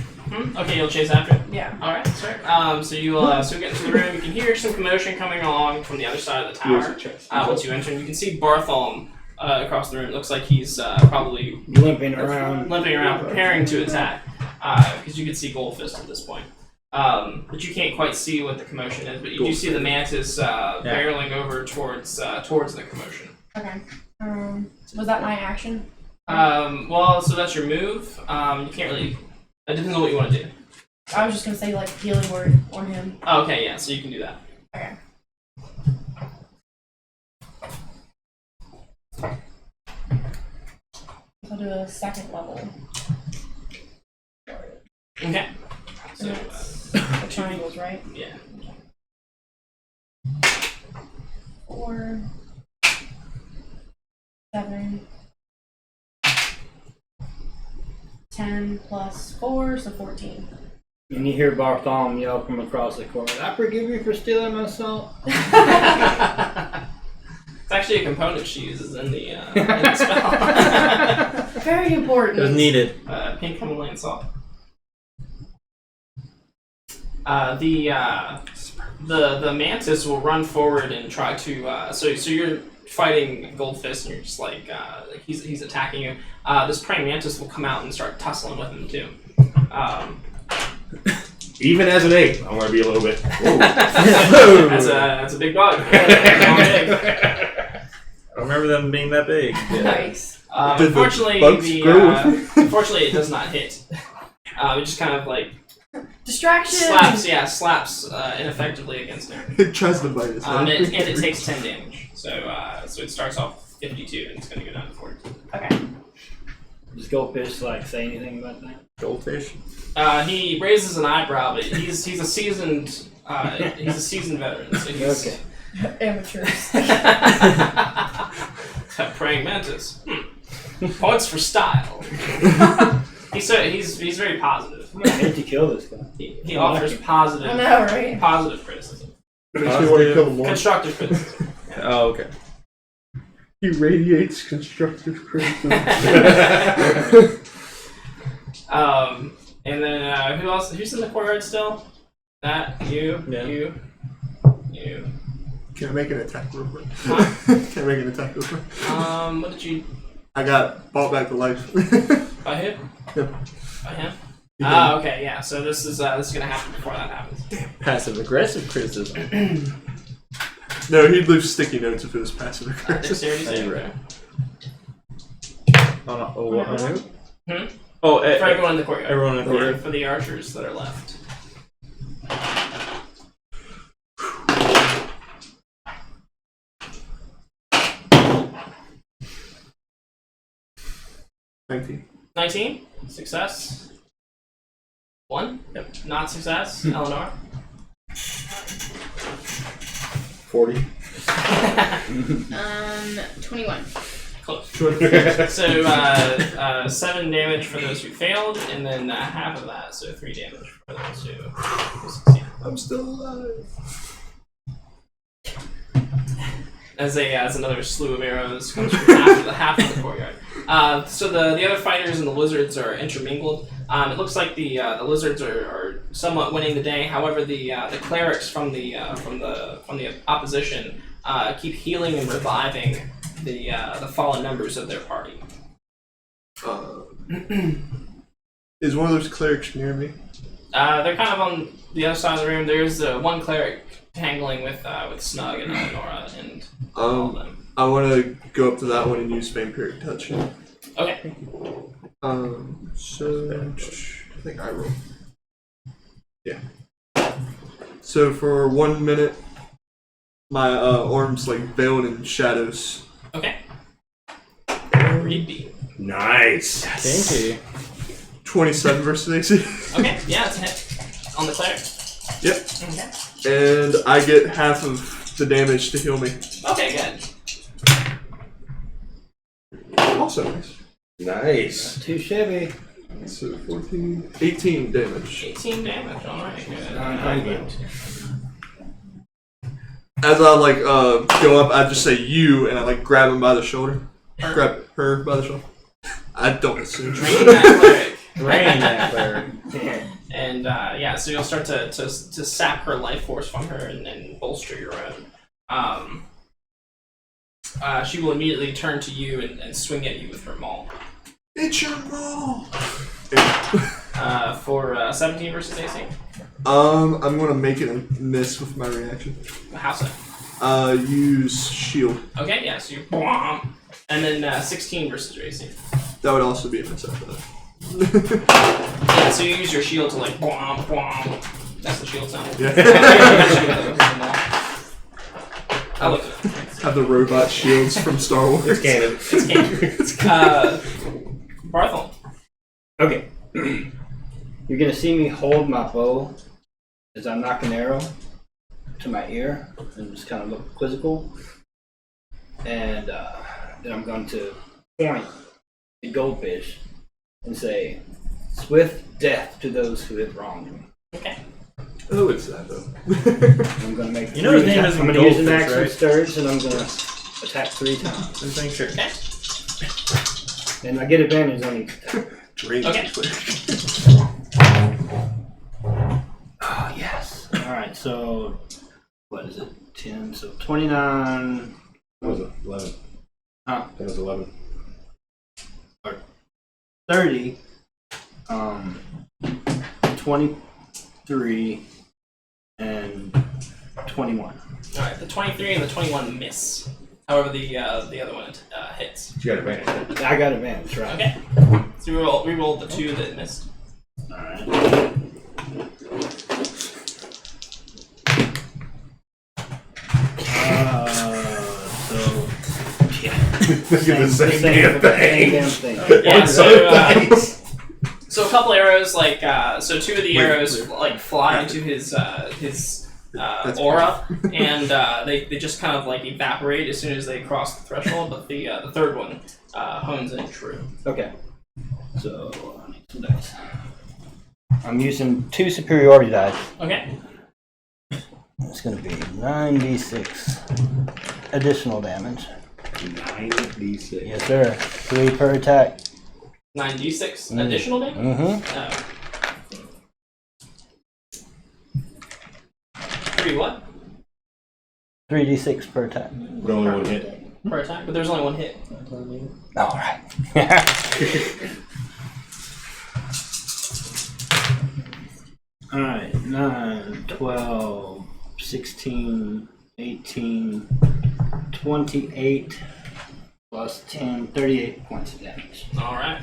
Okay, you'll chase after it. Yeah. All right, sorry. So you will get into the room. You can hear some commotion coming along from the other side of the tower. Once you enter, and you can see Bartholomew across the room. It looks like he's probably Limping around. preparing to attack. Because you can see Goldfist at this point. But you can't quite see what the commotion is. But you do see the mantis barreling over towards the commotion. Okay. Was that my action? Well, so that's your move. You can't really. It depends on what you want to do. I was just gonna say like healing word on him. Oh, okay, yeah. So you can do that. Okay. I'll do a second level. Okay. So The triangles, right? yeah. 4, 7, 10 plus 4, so 14. And you hear Bartholomew yell from across the court, I forgive you for stealing my salt. It's actually a component she uses in the spell. Very important. It was needed. Pink Himalayan salt. The mantis will run forward and try to. So you're fighting Goldfist, and you're just like he's attacking you. This praying mantis will come out and start tussling with him too. Even as an ape, I'm going to be a little bit. That's a big bug. I remember them being that big. Yeah. Nice. Unfortunately, unfortunately, it does not hit. It just kind of like Distraction! slaps ineffectively against him. It tries to bite us. And it takes 10 damage. So it starts off 52 and it's going to go down to 42. Okay. Does Goldfish say anything about that? Goldfish. He raises an eyebrow, but he's a seasoned veteran. So he's, Okay. Amateurs. Praying mantis. Points for style. He's very positive. I hate to kill this guy. He offers positive I know, right? positive criticism. Makes me want to kill him more. Constructive criticism. Oh, okay. He radiates constructive criticism. And then who else? Who's in the courtyard still? That you, Yeah. you. Can I make an attack real quick? Huh? Can I make an attack real quick? What did you? I got brought back to life. By who? Yep. By him? He Okay, yeah. So this is gonna happen before that happens. Passive aggressive criticism. No, he'd leave sticky notes if it was passive aggressive. Dexterity Are you save, right? okay. On who? Hmm? Oh, For everyone in the courtyard. everyone in the courtyard. For the archers that are left. $19. 19. Success. 1. Yep. Not success. Eleanor. 40. 21. Close. Short. So 7 damage for those who failed, and then half of that, so 3 damage for those who succeeded. I'm still alive. As another slew of arrows comes from half of the courtyard. So the other fighters and the lizards are intermingled. It looks like the lizards are somewhat winning the day. However, the clerics from the opposition keep healing and reviving the fallen members of their party. Is one of those clerics near me? They're kind of on the other side of the room. There's one cleric tangling with Snug and Eleonora and all of them. I want to go up to that one and use vampiric touch. Okay. So I think I roll. Yeah. So for 1 minute, my arm's like veiled in shadows. Okay. Creepy. Nice. Kinky. 27 versus AC. Okay. Yeah, it's a hit on the cleric. Yep. Okay. And I get half of the damage to heal me. Okay. Good. Also nice. Nice. Too shabby. So 14, 18 damage. 18 damage. All right. Good. 900. As I like go up, I just say you, and I like grab him by the shoulder. Grab her by the shoulder. I don't assume. Drain that cleric. Rain that cleric. And so you'll start to sap her life force from her and bolster your own. She will immediately turn to you and swing at you with her maul. It's your maul. For 17 versus AC. I'm gonna make it a miss with my reaction. How so? Use shield. Okay, yeah, so you and then 16 versus your AC. That would also be a miss after that. Yeah, so you use your shield to like That's the shield sound. Yeah. I looked it up. Have the robot shields from Star Wars. It's canon. It's canon. Barthel. Okay. You're gonna see me hold my bow as I knock an arrow to my ear and just kind of look quizzical. And then I'm going to point the goldfish and say, "Swift death to those who have wronged me." Okay. Oh, it's that though. I'm gonna make. You know his name is. is I'm gonna use an Goldfist, action right? sturge, and I'm gonna attack 3 times. Just make sure. Okay. And I get advantage on each attack. Drink. Okay. Oh yes. All right. So what is it? 10. So 29. That was 11. Huh? That was 11. 30. 23 and 21. All right. The 23 and the 21 miss. However, the other one hits. You got advantage. I got advantage, right? Okay. So we rolled the 2 that missed. Alright. So yeah. Look at the same damn Same thing. damn thing. Yeah. So a couple arrows, like so 2 of the arrows like fly into his aura, and they just kind of like evaporate as soon as they cross the threshold. But the third one hones in true. Okay. So I need some dice. I'm using 2 superiority dice. Okay. It's going to be 9d6 additional damage. 9d6. Yes, sir. 3 per attack. 9d6 additional damage. Mm-hmm. 3 what? 3d6 per attack. But only one hit. Per attack, but there's only 1 hit. All right. All right. 9, 12, 16, 18, 28, plus 10, 38 points of damage. All right.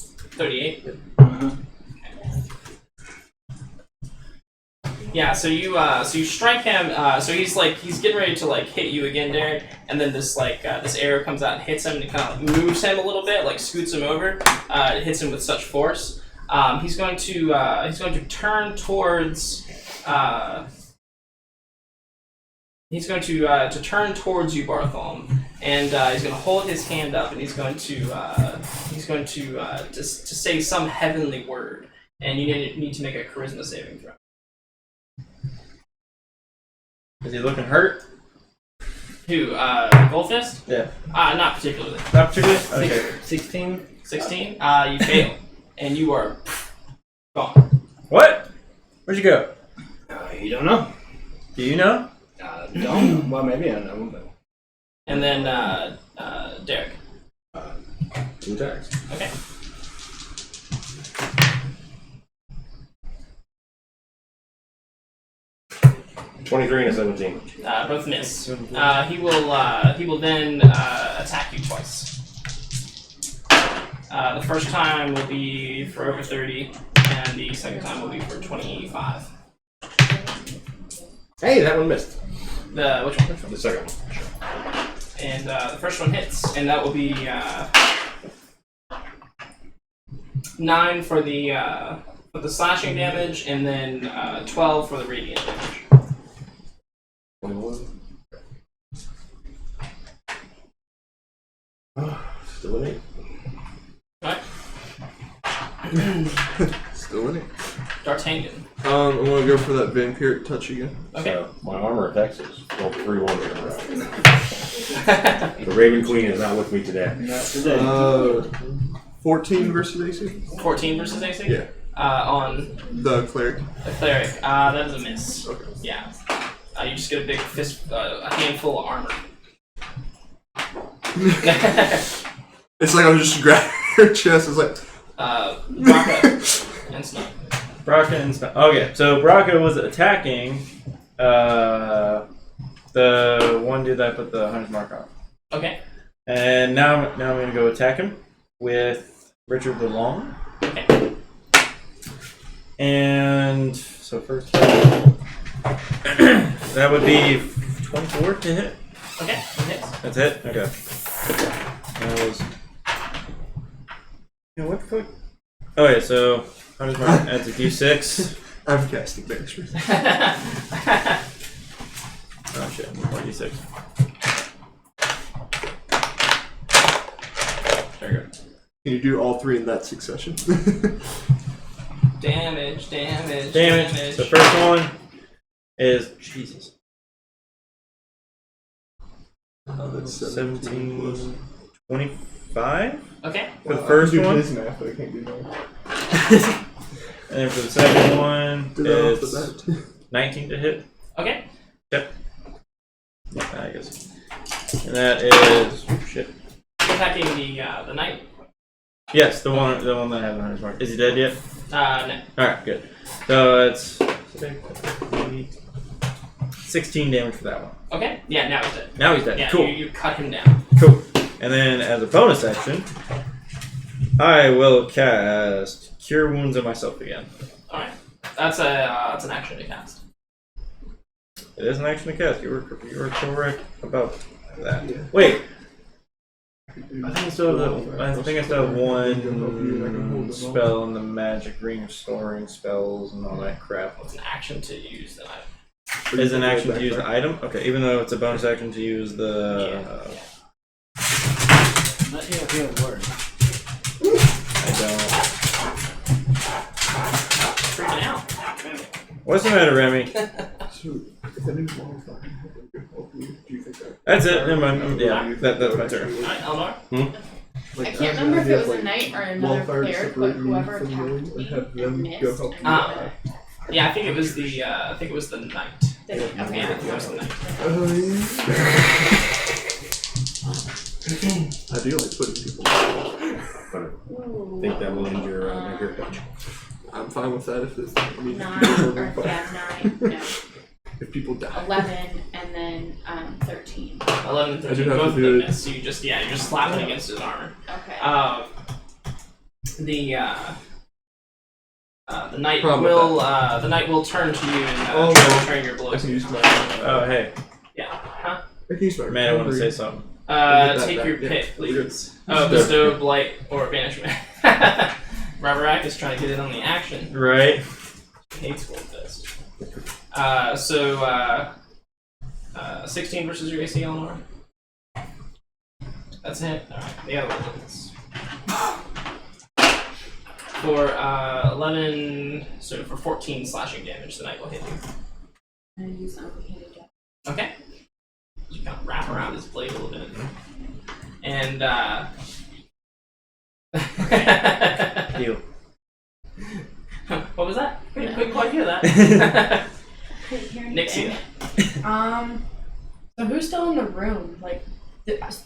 38. Mm-hmm. Yeah, so you strike him. So he's getting ready to like hit you again, Derek, and then this arrow comes out and hits him, and it kind of moves him a little bit, like scoots him over. It hits him with such force. He's going to turn towards He's going to turn towards you, Bartholomew, and he's going to hold his hand up, and he's going to say some heavenly word, and you need to make a charisma saving throw. Is he looking hurt? Who? Goldfist? Yeah. Not particularly. Not particularly? Okay. 16. 16. You fail, and you are gone. What? Where'd you go? You don't know. Do you know? Don't know. Well, maybe I know, but. And then Derek. 2 attacks. Okay. $23 and a 17. Both miss. He will then attack you twice. The first time will be for over 30, and the second time will be for 25. Hey, that one missed. Which one? The second one. And the first one hits, and that will be 9 for the slashing damage, and then 12 for the radiant damage. 21. Still in it. Alright. Still in it. D'Artagnan. I'm gonna go for that vampiric touch again. Okay. So my armor attacks is rolled 3 1s in a row. The Raven Queen is not with me today. Not today. 14 versus AC? 14 versus AC? Yeah. On The cleric. the cleric. That is a miss. Okay. Yeah. You just get a big fist, a handful of armor. It's like I'm just grabbing her chest. It's like. Braca and Snow. Braca and Snow. Okay, so Braca was attacking the one dude that I put the hunter's mark on. Okay. And now I'm going to go attack him with Richard the Long. Okay. And so first that would be 24 to hit. Okay. That hits. That's it? Okay. That was... Yeah, what the fuck? Oh yeah, so hunter's mark adds a d6. I'm casting banishment. Oh shit, 4d6. There you go. Can you do all 3 in that succession? Damage. Damage. The first one is Jesus. Oh, that's 17, plus. 25 Okay. for the first I do one. his math, but I can't do that. And then for the second one, Do that off it's the bat. 19 to hit. Okay. Yep. I guess. And that is shit. Attacking the knight. Yes, the one that has the hunter's mark. Is he dead yet? No. Alright, good. So it's 16 damage for that one. Okay. Yeah. Now he's dead. Now he's dead. Yeah. Cool. You cut him down. Cool. And then as a bonus action, I will cast Cure Wounds on myself again. All right. That's an action to cast. It is an action to cast. You were correct about that. Wait. I think I still have one spell in the magic ring of storing spells and all that crap. It's an action to use the knife. Is an action to use the item? Okay, even though it's a bonus action to use the. Let him hear a word. I don't. Freaking out. What's the matter, Remy? So, if any wildfire can help you, do you think that? That's it. Never mind. Yeah, that's my turn. All right, Eleanor. Like, I can't remember if it was a knight or another cleric, but whoever attacked me have them missed. go help you. Yeah, I think it was the knight. Okay. Yeah, it was the knight. I do like putting people down. But I think that will end your touch. I'm fine with that if it's. I mean, 9 no. if people die. 11 and then 13. 11 and 13. I do have Both to of do them it. miss. So you just you're slapping against his armor. Okay. The knight Problem will turn to you and Oh, try to no. return your I blows. can use my. Oh, hey. Yeah. Huh? I can use my. Man, I want to say something. that Take back, your yeah. pick, please. Bestow. Bestow, blight, or banishment. Roberack is trying to get in on the action. Right. Hates Goldfist. 16 versus your AC, Eleanor. That's it. Alright, the other one is. For 11, so for 14 slashing damage, the knight will hit you. And use complicated death. Okay. You kind of wrap around his blade a little bit. And, Heal. what was that? Couldn't quite hear that. Couldn't hear Nixie. anything. So who's still in the room? Like,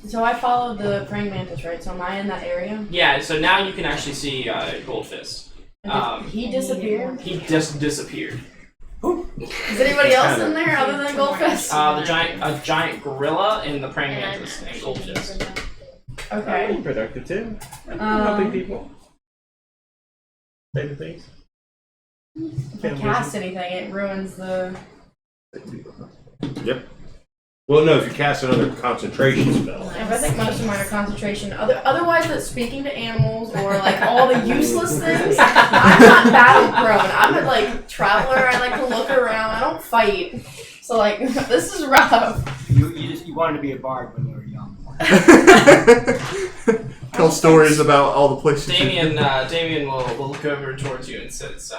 so I followed the praying mantis, right? So am I in that area? Yeah, so now you can actually see Goldfist. And did he disappeared? He just disappeared. Is anybody else in there other than Goldfist? A giant gorilla and the praying mantis and Goldfist. Okay. Productive too. Um, people. Favorite things. If I cast anything, it ruins the. Yep. Well, no, if you cast another concentration spell. If I think most of mine are concentration. Otherwise, it's speaking to animals or like all the useless things. I'm not battle prone. I'm a like traveler. I like to look around. I don't fight. So like this is rough. You wanted to be a bard when you were young. Tell stories about all the places. Damien will look over towards you and says,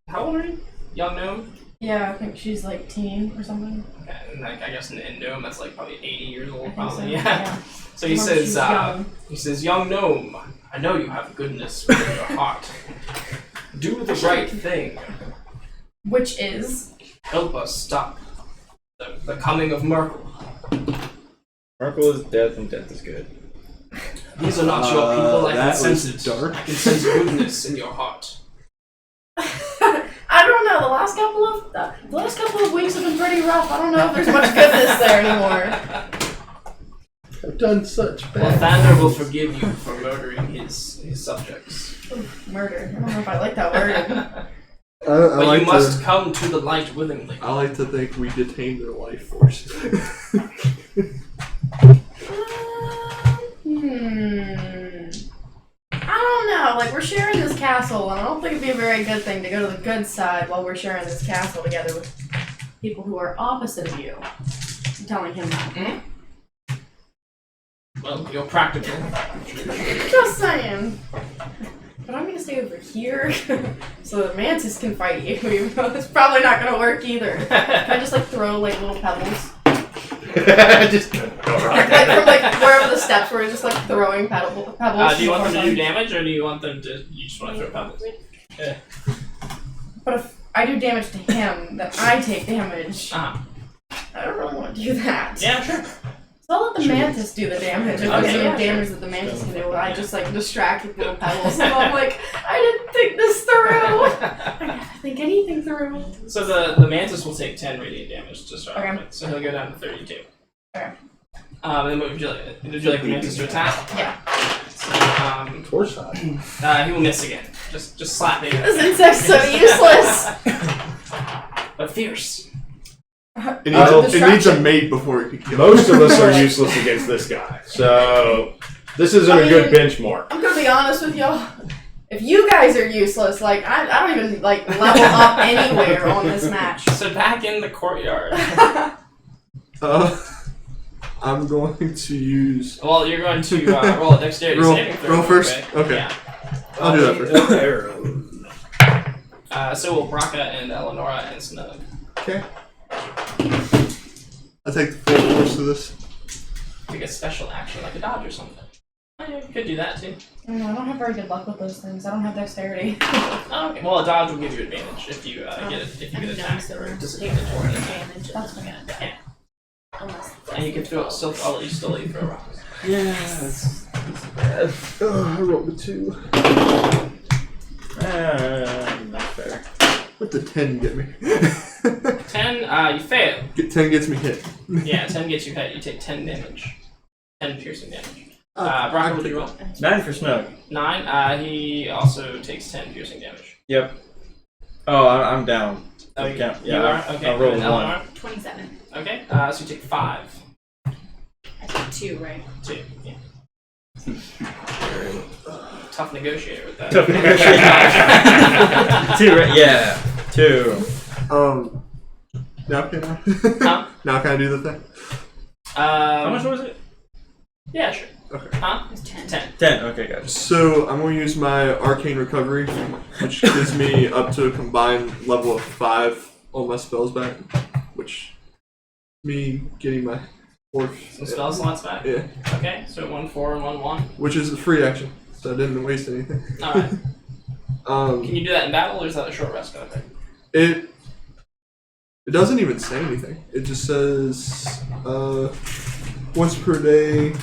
how old are you? Young gnome? Yeah, I think she's like teen or something. Okay, and like, I guess in gnome that's like probably 80 years old, I think probably. so, Yeah. So he Remember, she was says, young. young gnome, I know you have goodness within your heart. Do the right thing. Which is Help us stop the coming of Merkel. Merkel is death and death is good. These are not your people. I can that sense was it. dark. I can sense goodness in your heart. I don't know. The last couple of weeks have been pretty rough. I don't know if there's much goodness there anymore. I've done such Well, Thander will forgive you for murdering his subjects. Murder. I don't know if I like that word. But like you must come to the light willingly. I like to think we detained their life force. I don't know. Like, we're sharing this castle, and I don't think it'd be a very good thing to go to the good side while we're sharing this castle together with people who are opposite of you. I'm telling him that. Well, you're practical. Just saying. But I'm gonna stay over here so the mantis can fight you, even though it's probably not gonna work either. Can I just like throw like little pebbles? Just Like from like wherever the steps were, just like throwing pebbles. Do you want them to do damage, or do you want them to? You just want to throw pebbles? Yeah. But if I do damage to him, then I take damage. Uh-huh. I don't really want to do that. Yeah, sure. So I'll let the mantis do the damage. If Okay, there's yeah, any damage that the mantis can do, I just like distract with little pebbles. And I'm like, I didn't think this through. I gotta think anything through. So the mantis will take 10 radiant damage to start Okay. with. So he'll go down to 32. Okay. Then what would you like? Would you like the mantis to attack? Yeah. So, torch side. he will miss again. Just slap me. This insect's so useless. But fierce. It needs a mate before it can kill. Most of us are useless against this guy, so this isn't a good benchmark. I'm gonna be honest with y'all. If you guys are useless, like I don't even like level up anywhere on this match. So back in the courtyard. I'm going to use. Well, you're going to roll a dexterity saving throw. Roll first? Right? Okay. Yeah. I'll do that first. So will Braca and Eleonora and Snug. Okay. I take the full force of this. Take a special action like a dodge or something. Oh, yeah, you could do that too. I don't have very good luck with those things. I don't have dexterity. Oh, okay. Well, a dodge will give you advantage if you get attacked or disadvantage or anything. Damage. That's fine. Yeah. Unless And you can throw. I'll let you still let you throw rocks. Yeah, that's bad. Oh, I rolled a 2. Not fair. What the 10 get me? 10. You fail. 10 gets me hit. Yeah, 10 gets you hit. You take 10 damage. 10 piercing damage. Braca, what did you roll? 9 for Snug. 9. He also takes 10 piercing damage. Yep. Oh, I'm down. Oh, you, Count. you Yeah, are? Okay. I'll roll And a Eleanor? 27. Okay. So you take 5. I took 2, right? 2. Yeah. Tough negotiator with that. Tough negotiator. 2, right? Yeah. 2. Now can I? Huh? Now can I do the thing? How much was it? Yeah, sure. Okay. Huh? It's 10. 10. 10. Okay, gotcha. So I'm going to use my arcane recovery, which gives me up to a combined level of 5 on my spells back, which me getting my fourth. Some spell slots back? Yeah, Okay, so 1 4 and 1 1. which is a free action, so I didn't waste anything. Alright. Can you do that in battle, or is that a short rest kind of thing? It doesn't even say anything. It just says once per day.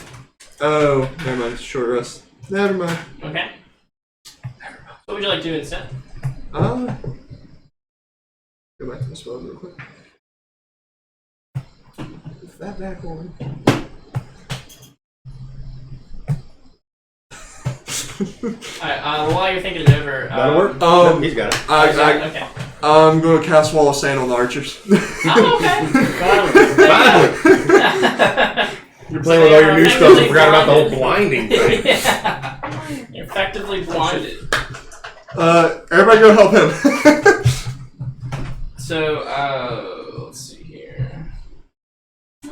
Oh, never mind. It's a short rest. Never mind. Okay. What would you like to do instead? Go back to the spell real quick. Put that back on. Alright, while you're thinking it over... That'll work. He's got it. Okay. I'm going to cast Wall of Sand on the archers. Oh, okay. Finally. You're playing with all your new stuff and forgot about the whole blinding thing. Yeah. You're effectively blinded. Everybody go help him. So, let's see here. I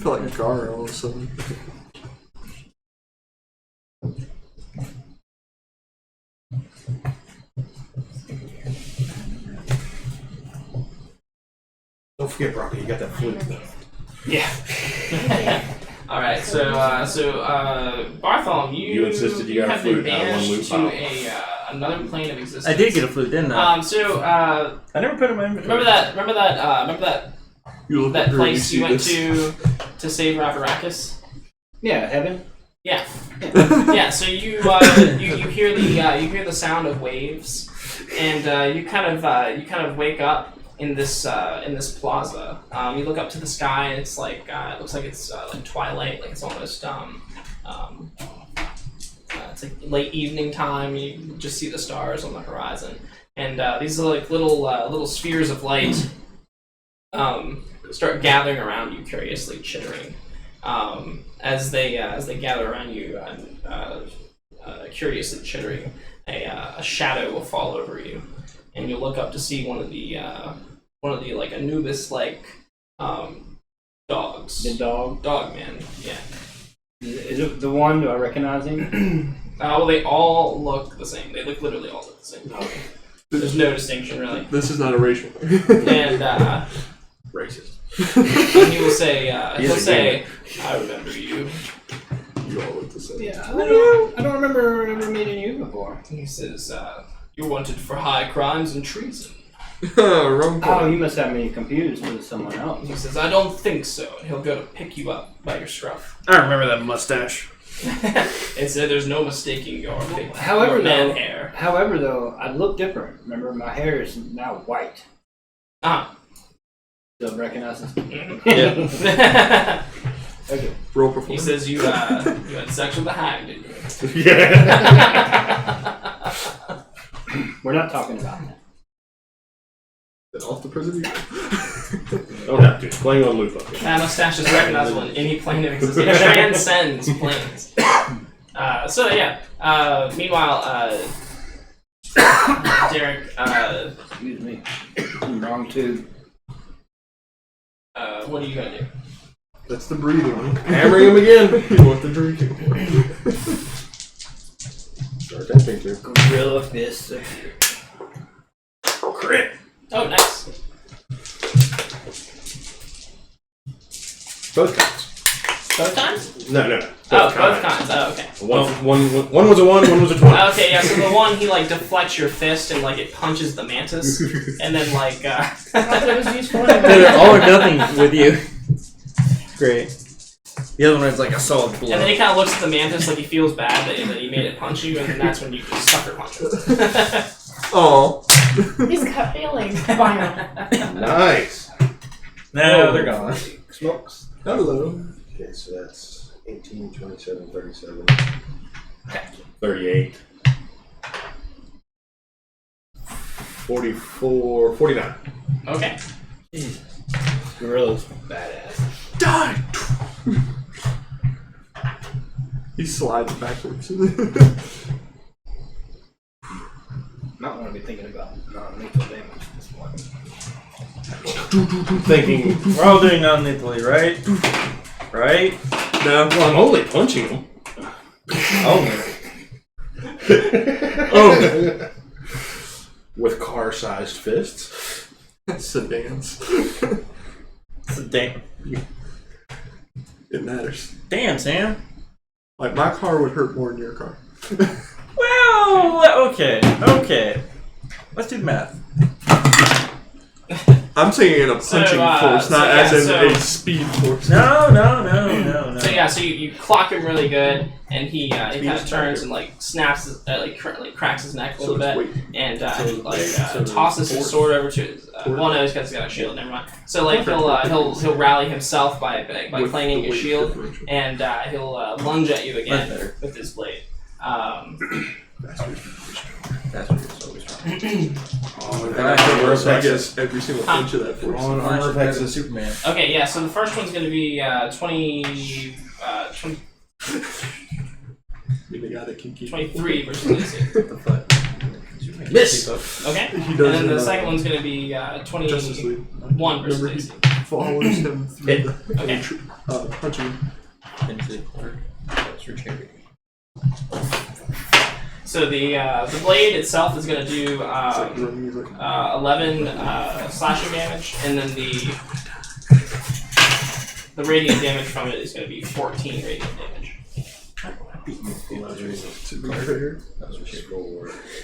feel like a Gar all of a sudden. Don't forget, Brocky, you got that flute. Yeah. Alright, so Bartholomew, You insisted you got a have been flute out of one banished loot to pile. another plane of existence. I did get a flute, didn't I? I never put it in my inventory. remember that You look that at her and place see you went this. to save Ravarakis? Yeah, heaven. Yeah. Yeah, so you hear the sound of waves, and you kind of wake up in this plaza. You look up to the sky, and it's like it looks like it's like twilight, like it's almost it's like late evening time. You just see the stars on the horizon, and these are like little spheres of light start gathering around you, curiously chittering. As they gather around you, curiously chittering, a shadow will fall over you, and you'll look up to see one of the like Anubis-like dogs. The dog. Dogman, yeah. Is it the one? Do I recognize him? Well, they all look the same. They literally all look the same. There's no distinction, really. This is not a racial. And Racist. and he will say, He's a gamer. "I remember you." You all look the same. Yeah, I don't remember ever meeting you before. He says, "You're wanted for high crimes and treason." Wrong point. Oh, you must have me confused with someone else. He says, "I don't think so." And he'll go to pick you up by your scruff. I remember that mustache. And said, "There's no mistaking your big However, your man though- hair." However, though, I look different. Remember, my hair is now white. Ah. Still recognize this? Yeah. Okay. Roll He performance. says, "You had sex with a hag, didn't you?" Yeah. We're not talking about that. Then off the prison. Don't have to. Playing on loot bucket. That mustache is recognizable in any plane of existence. It transcends planes. So yeah. Meanwhile, Derek, Excuse me. Wrong tube. what are you gonna do? That's the breathing one. Hammering him again. You want the drinking. Start attempting to. Gorilla fist. Crit. Oh, nice. Both kinds. Both times? No. Both kinds. Oh, okay. One was a 1, one was a 20. Okay, yeah. So the one he like deflects your fist and like it punches the mantis, and then like. I thought it was useful They're anyway. all or nothing with you. Great. The other one is like a solid blow. And then he kind of looks at the mantis like he feels bad that he made it punch you, and then that's when you just sucker punch it. Oh. He's got feelings. Final. Nice. No, they're gone. Smokes. Hello. Okay, so that's 18, 27, 37, 38, 44, 49. Okay. Gorilla's badass. Die! He slides backwards. thinking, We're all doing non-lethally, right? Right? No. well, I'm only punching him. Only. Oh. With car-sized fists. Sedans. Damn. It matters. Damn, Sam. Like, my car would hurt more than your car. Well, okay. Let's do the math. I'm saying in a punching force, not as in a speed force. No. So yeah, so you clock him really good, and he kind of turns and like snaps, his, cracks his neck a little bit, and tosses his sword over to his. Well, no, he's got a shield. Never mind. So like he'll rally himself by clanging his shield, and he'll lunge at you again with his blade. I guess every single inch of that force. On armor effects of Superman. Okay, yeah. So the first one's going to be 20. You're the guy that can keep 23 versus AC. What the fuck? Miss. Okay. He And does then the in, second one's going to be Justice League. 21 versus Remember, AC. he follows him through the Okay. punching him. Into the corner. That's for charity. So the blade itself is going to do It's like running music. 11 slashing damage, and then the radiant damage from it is going to be 14 radiant damage. To be fair,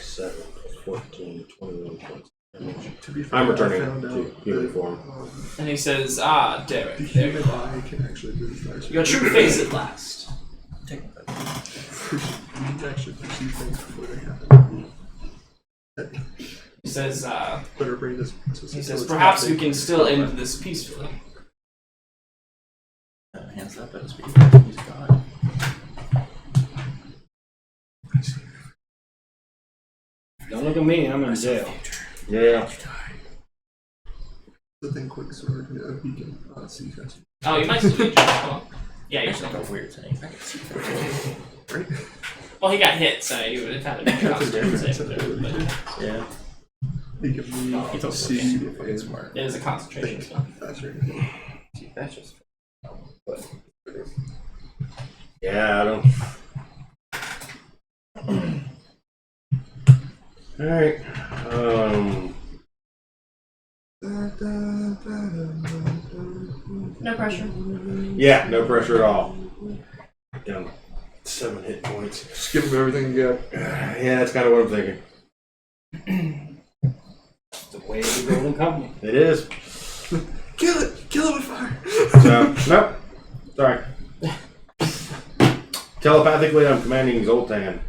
7, 14, 21 points. to be fair, I'm I returning found to out human that, form. And he says, Derek, the there you human go. eye can actually move nicer. Your true face at last. You can actually perceive things before they happen. He says, But our brain is. perhaps we can still end this peacefully. Hands up at his feet. He's God. Don't look at me, I'm in jail. Yeah. The thing quick sword, he can see faster. Oh, you might still be well, yeah, you're still. Like a weird thing. Right? Well, he got hit, so you would have had to make a That's a concentration difference. save. But Yeah. He can move, He's also see, fucking smart. it is a concentration spell. faster. That's just. Yeah, I don't. Alright. No pressure. Yeah, no pressure at all. Down 7 hit points. Just give him everything you got. Yeah, that's kind of what I'm thinking. The way of the Golden Company. It is. Kill it! Kill it with fire! So, nope. Sorry. Telepathically, I'm commanding Zoltan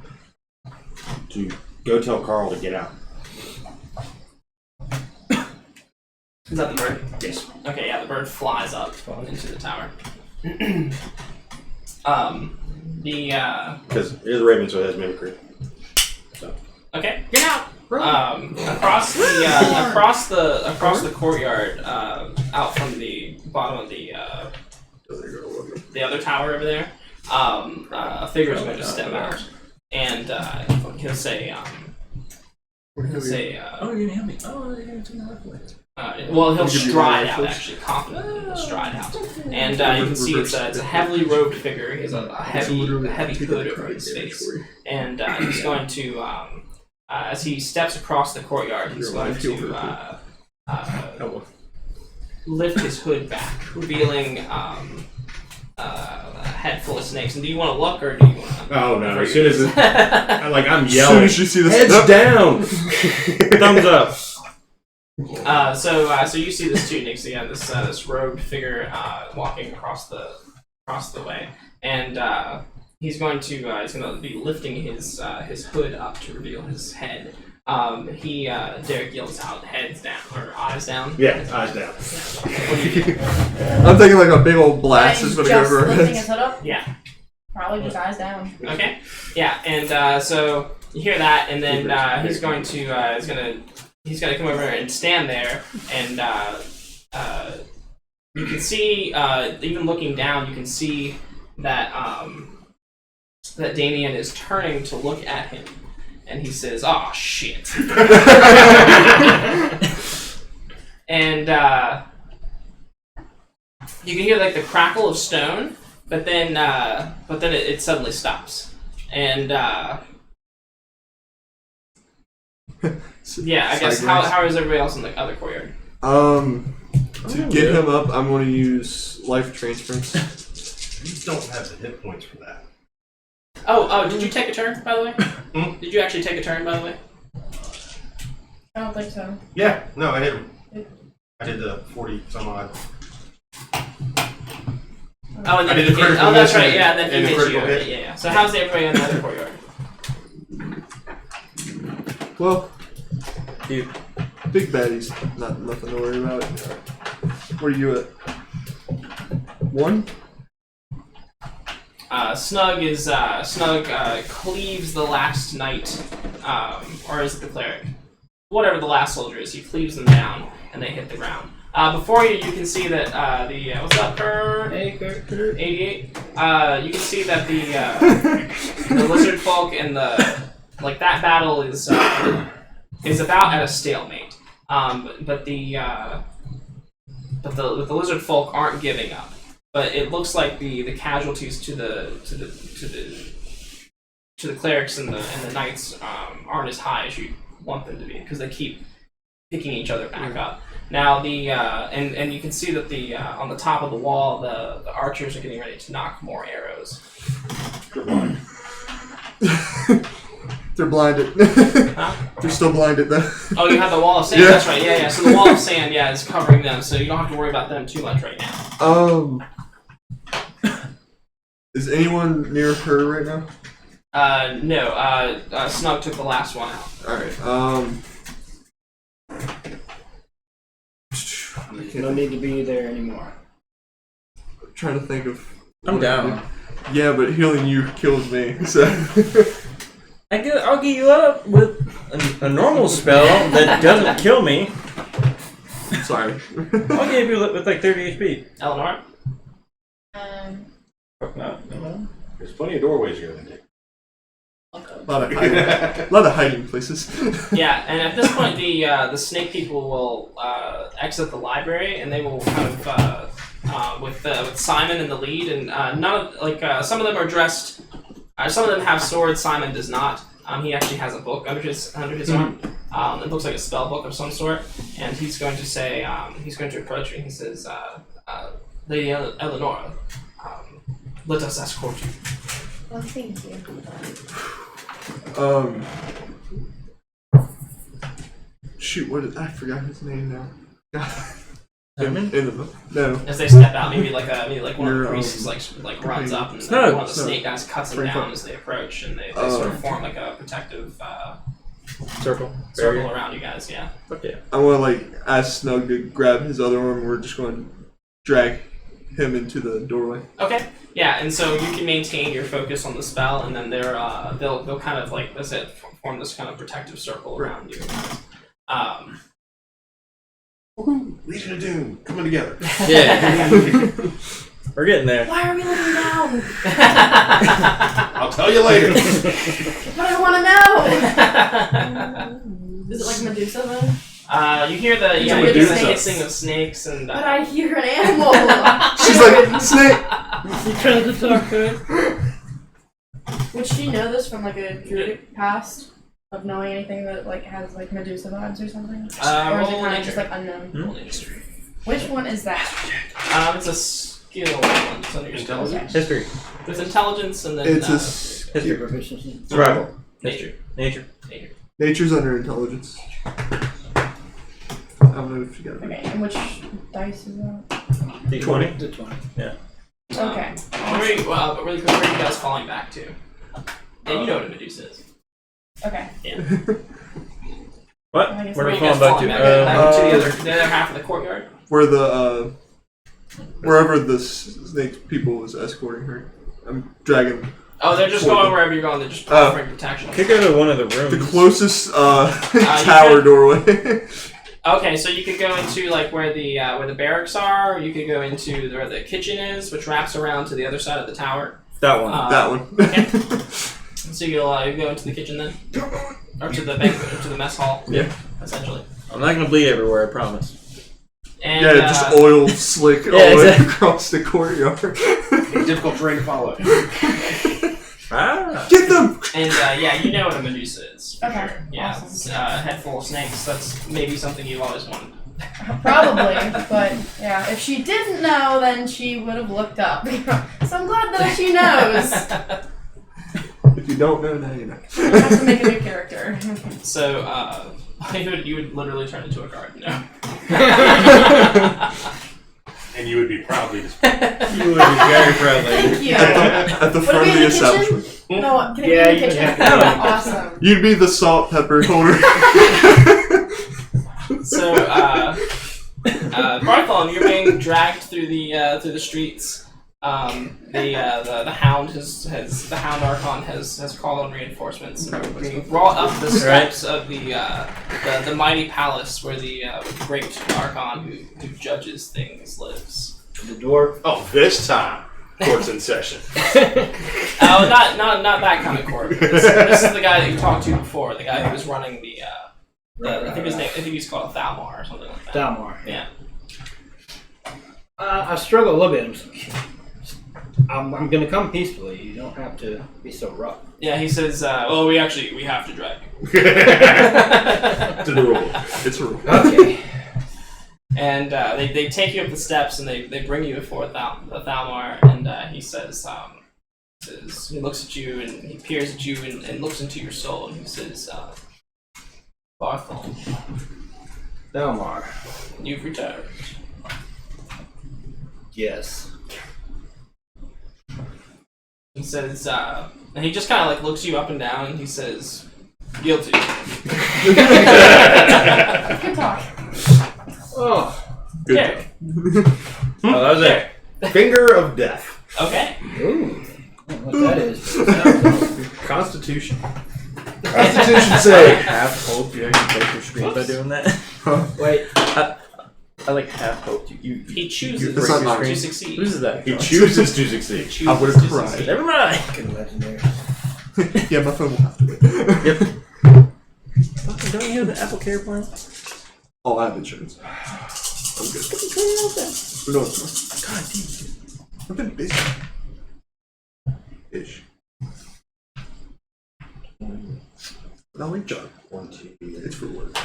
to go tell Carl to get out. Is that the bird? Yes. Okay, yeah, the bird flies up into the tower. Because it is a raven, so it has mimicry. So. Okay, get out. Across the courtyard, out from the bottom of the other tower over there, a figure is going to step out, and he'll say, Oh, you're gonna help me. Oh, you're gonna take my life away. well, he'll I'll give you stride my out, rifles. actually, confidently. He'll stride out. And you can see it's a heavily robed figure. He has a heavy hood over his face. And he's going to, as he steps across the courtyard, he's going to lift his hood back, revealing a head full of snakes. And do you want to look, or do you want to... Oh, no. As soon as it, I'm As soon yelling. as you see this, Heads down! Thumbs up. So you see this too, Nick. So yeah, this robed figure walking across the way, and he's going to be lifting his hood up to reveal his head. Derek yells out, "Heads down" or "Eyes down." Yeah, eyes down. What do you do? I'm thinking like a big old blast is gonna go Just over our lifting his heads. hood up. Yeah. Probably just eyes down. Okay. Yeah, and so you hear that, and then he's going to come over and stand there, and you can see, even looking down, you can see that that Damien is turning to look at him, and he says, "Oh shit," and you can hear like the crackle of stone, but then it suddenly stops, and yeah, I guess how is everybody else in the other courtyard? To get him up, I'm going to use life transference. You don't have the hit points for that. Oh, did you take a turn, by the way? Did you actually take a turn, by the way? I don't think so. Yeah, no, I hit him. I did the 40 some odd. Oh, and then I did he the hit. critical Oh, that's hit right. and- Yeah, then and he the hit you. critical Okay, hit. yeah. So how's everybody in the other courtyard? Well, Dude. big baddies, nothing to worry about. Where are you at? 1? Snug cleaves the last knight, or is it the cleric? Whatever the last soldier is, he cleaves them down and they hit the ground. Before you can see that what's up, Kurt? Hey, Kurt. 88. You can see that the lizard folk and that battle is about at a stalemate. But the lizard folk aren't giving up. But it looks like the casualties to the clerics and the knights aren't as high as you want them to be because they keep picking each other back up. Now and you can see that on the top of the wall the archers are getting ready to knock more arrows. They're blinded. Huh? They're still blinded though. Oh, you have the wall of sand. Yeah. That's right. Yeah. So the wall of sand, is covering them, so you don't have to worry about them too much right now. Is anyone near her right now? No. Snug took the last one out. Alright, No need to be there anymore. I'm trying to think of... I'm down. Yeah, but healing you kills me, so... I'll get you up with a normal spell that doesn't kill me. Sorry. I'll give you with like 30 HP. Eleanor? No. There's plenty of doorways here to take. A lot of hiding places. Yeah, and at this point, the snake people will exit the library, and they will kind of with Simon in the lead, and some of them are dressed. Some of them have swords. Simon does not. He actually has a book under his arm. It looks like a spell book of some sort, and he's going to say he's going to approach you. He says, "Lady Eleanor, let us escort you." Well, thank you. Shoot, I forgot his name now. Simon? In the book. No. As they step out, maybe like one of the Your, priests like runs up, and Snug. one of the snake guys cuts them Frank down up. as they approach, and they sort of form like a protective Circle. circle around you guys. Yeah. Okay. I want to ask Snug to grab his other arm. And we're just going to drag him into the doorway. Okay. Yeah, and so you can maintain your focus on the spell, and then they'll kind of like that's it, form this kind of protective circle around you. Legion of Doom coming together. Yeah. We're getting there. Why are we looking down? I'll tell you later. But I want to know. Is it like Medusa then? You hear the It's you a hear the Medusa. hissing of snakes, and But I hear an animal. She's like, snake! You trying to talk to it? Would she know this from like a druidic past of knowing anything that like has like Medusa vibes or something? Or is it roll kind of nature. just like unknown? Roll nature. Which one is that? It's a skill one. It's under your skills. Intelligence? History. There's intelligence, and then It's History. Proficiency. Survival. nature. Nature. Nature's under intelligence. I don't know if you got it. Okay, and which dice is that? D20. The 20. Okay. But really quick, where are you guys falling back to? Yeah, you know what a Medusa is. Okay. What? I guess Where are we Where are you falling guys back falling to? back to the other half of the courtyard. Where the, wherever the snake people was escorting her. I'm dragging Oh, they're just going wherever you're going. They're just offering protection. Could go to one of the rooms. the closest, you tower could- doorway. Okay, so you could go into like where the barracks are. Or you could go into where the kitchen is, which wraps around to the other side of the tower. That one. That one. Okay. So you'll go into the kitchen then, or to the banquet, or to the mess hall. Yeah. Essentially. I'm not gonna bleed everywhere, I promise. And, Yeah, just oil slick all the way across the courtyard. Difficult terrain to follow. Get them! And yeah, you know what a Medusa is. For Okay, sure. Yeah, awesome. it's a head full of snakes. That's maybe something you've always wanted. Probably, but yeah, if she didn't know, then she would have looked up. So I'm glad that she knows. If you don't know, now you know. I have to make a new character. So you would literally turn into a guard. No. And you would be proudly displayed. You would be very friendly. Thank you. At the Would front it of be the in the kitchen? establishment. No, can it Yeah, be in the you would kitchen? have to be in the Awesome. You'd be the salt pepper holder. So Bartholomew, you're being dragged through the streets. The hound the hound Archon has called on reinforcements and being brought up the steps of the mighty palace where the great Archon who judges things lives. The dwarf. Oh, this time. Court's in session. Oh, not that kind of court. This is the guy that you talked to before. The guy who was running I think his name. I think he's called Thalmar or something like that. Dalmar. Yeah. I struggle a little bit. I'm gonna come peacefully. You don't have to be so rough. Yeah, he says, well, we have to drag you. To the rule. It's a rule. Okay. And they take you up the steps and they bring you before Thalmar, and he says, he looks at you and he peers at you and looks into your soul, and he says, Barthol, Dalmar. you've returned. Yes. He says, and he just kind of like looks you up and down, and he says, guilty. Good talk. Oh. Good. Okay. Oh, that was it. Finger of death. Okay. Ooh. I don't know what that is. Constitution. Constitution save. Half hope you actually break your screen by doing that. Wait. I like half hope you He chooses That's not to mine. succeed. Who's that? He chooses to succeed. Chooses I would've to cried. succeed. Never mind. Fucking legendary. Yeah, my phone will have to wait. Yep. Fucking don't you have the Apple Care plan? Oh, I have insurance. I'm good. No, it's God damn. I've been busy. Ish. But I like job. 1, 2, It's for work. I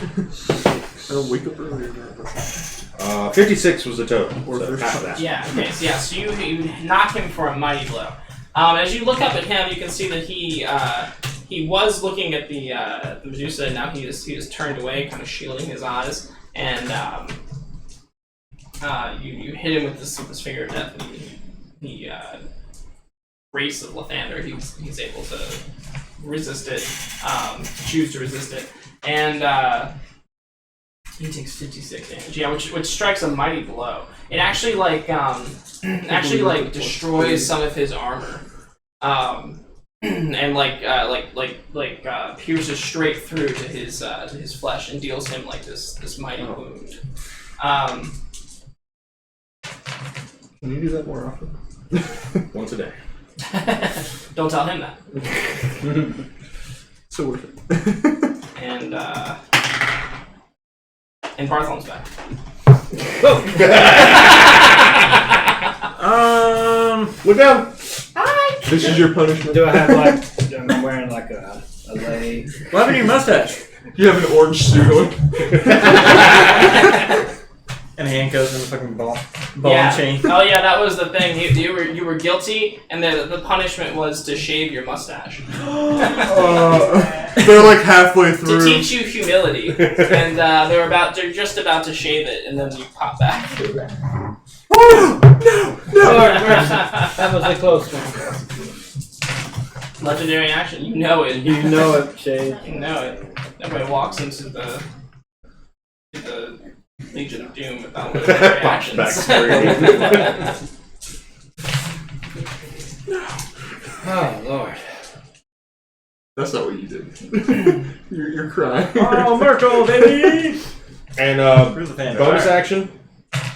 don't wake up earlier now. 56 was the total. Or So there's half something. that. Yeah, okay, so yeah, so you knock him for a mighty blow. As you look up at him, you can see that he was looking at the Medusa, and now he is turned away, kind of shielding his eyes, and you hit him with this finger of death, and he race of Lathander, he's able to resist it, choose to resist it, and he takes 56 damage. Yeah, which strikes a mighty blow. It actually destroys some of his armor, and pierces straight through to his flesh and deals him like this mighty wound. Can you do that more often? Once a day. Don't tell him that. So worth it. And Bartholomew's back. Look down. Hi. This is your punishment. Do I have like? Am I wearing like a lei? What happened to your mustache? You have an orange suit on. And handcuffs and a fucking ball Yeah. chain. Oh yeah, that was the thing. You were guilty, and the punishment was to shave your mustache. They're like halfway To through. teach you humility, and they're just about to shave it, and then you pop back. Lord mercy. That was a close one. Legendary action, you know it. You know it, Shade. You know it. Nobody walks into the Legion of Doom without legendary actions. Oh Lord. That's not what you did. You're crying. Oh, Myrtle, baby! And Where's the fan? bonus action.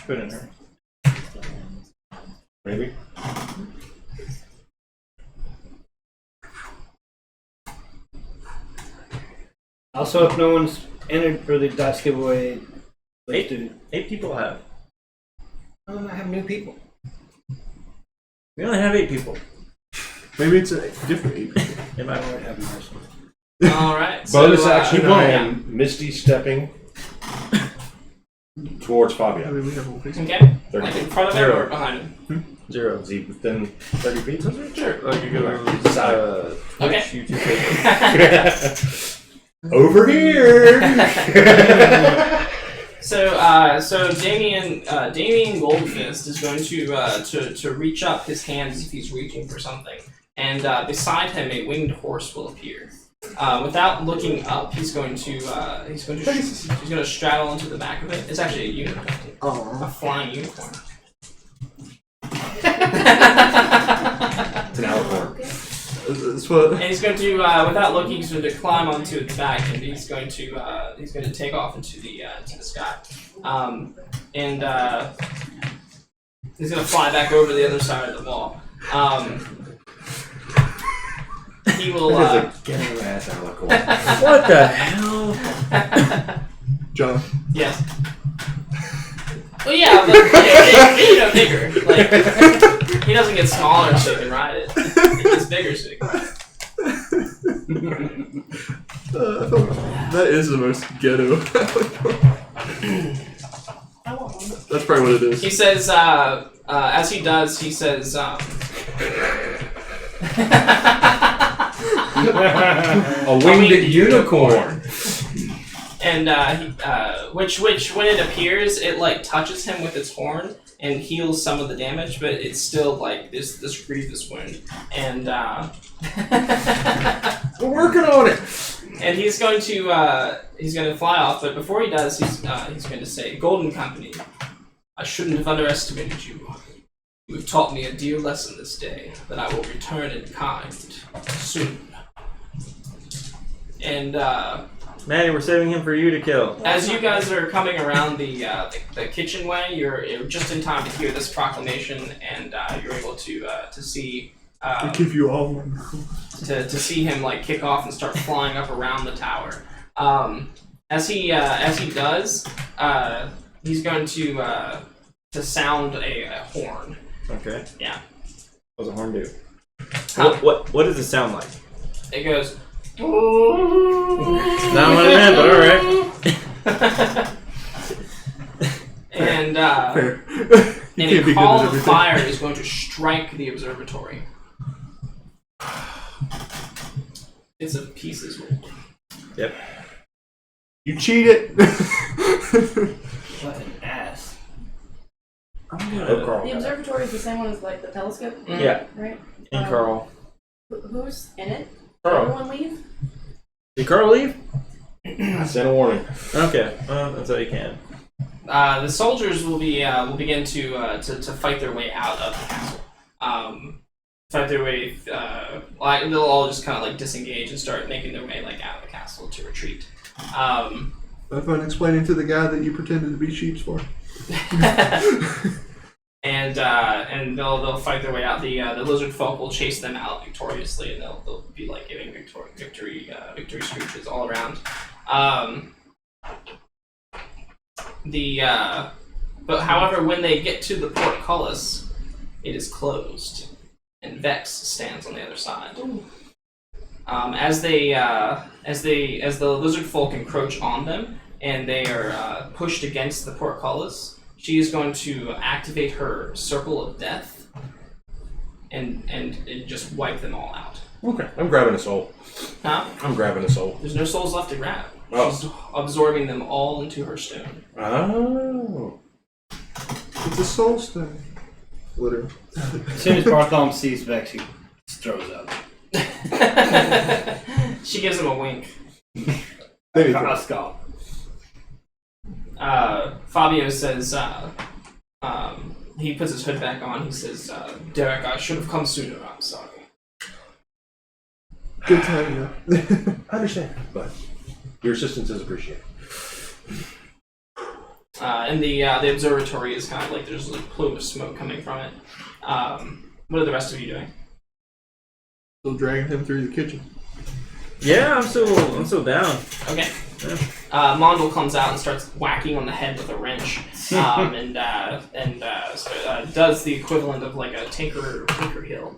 Put it in her. Maybe. Also, if no one's entered for the dice giveaway, let's do 8 people have. I have new people. We only have 8 people. Maybe it's a different 8 people. It might I would have mercy. All right. So, Bonus action, well, I yeah. am Misty stepping towards I Fabio. mean, we have a face. Okay. 30 Like in feet. front of him or behind him? 0. Is he within 30 feet? Sure. Like you go Okay. you two take Over here! So Damien Goldfist is going to reach up his hand as if he's reaching for something, and beside him a winged horse will appear. Without looking up, he's going to straddle into the back of it. It's actually a unicorn, a flying unicorn. It's an alicorn. That's what. And he's going to, without looking, he's going to climb onto its back, and he's going to take off into the sky, and he's going to fly back over the other side of the wall. He will. Get your ass alicorn. What the hell? John. Yes. Well, yeah, but bigger. Like he doesn't get smaller so he can ride it. He gets bigger so he can ride it. I thought that is the most ghetto. That's probably what it is. He says, as he does, he says, A winged winged unicorn. and which when it appears, it like touches him with its horn and heals some of the damage, but it's still like this grievous wound. And We're working on it. and he's going to fly off, but before he does, he's going to say, "Golden Company, I shouldn't have underestimated you. You have taught me a dear lesson this day that I will return in kind soon." And Manny, we're saving him for you to kill. as you guys are coming around the kitchenway, you're just in time to hear this proclamation, and you're able to see. We give you all one. To see him like kick off and start flying up around the tower. As he does, he's going to sound a horn. Okay. Yeah. What does a horn do? Huh? What does it sound like? It goes. Not what I meant, but alright. And Fair. and can't a be good call at of everything. fire is going to strike the observatory. It's of pieces. Yep. You cheated. What an ass. I'm Oh, gonna... Carl. The observatory is the same one as like the telescope, Yeah. right? And Carl. Who's in it? Carl. Everyone leave? Did Carl leave? I sent a warning. Okay. That's all you can. The soldiers will begin to fight their way out of the castle. Fight their way. They'll all just kind of like disengage and start making their way like out of the castle to retreat. Have fun explaining to the guy that you pretended to be sheeps for. And they'll fight their way out. The lizard folk will chase them out victoriously, and they'll be like giving victory screeches all around. But however, when they get to the portcullis, it is closed, and Vex stands on the other side. As the lizard folk encroach on them, and they are pushed against the portcullis, she is going to activate her circle of death, and just wipe them all out. Okay, I'm grabbing a soul. Huh? I'm grabbing a soul. There's no souls left to grab. Oh. She's absorbing them all into her stone. Oh. It's a soul stone. Literally. As soon as Bartholomew sees Vex, he throws up. She gives him a wink. Maybe A skull. Fabio says, he puts his hood back on. He says, "Derek, I should have come sooner. I'm sorry." good time, yeah. I understand, but your assistance is appreciated. And the observatory is kind of like there's a plume of smoke coming from it. What are the rest of you doing? Still dragging him through the kitchen. Yeah, I'm still down. Okay. Mondel comes out and starts whacking on the head with a wrench, and does the equivalent of like a tinker heel.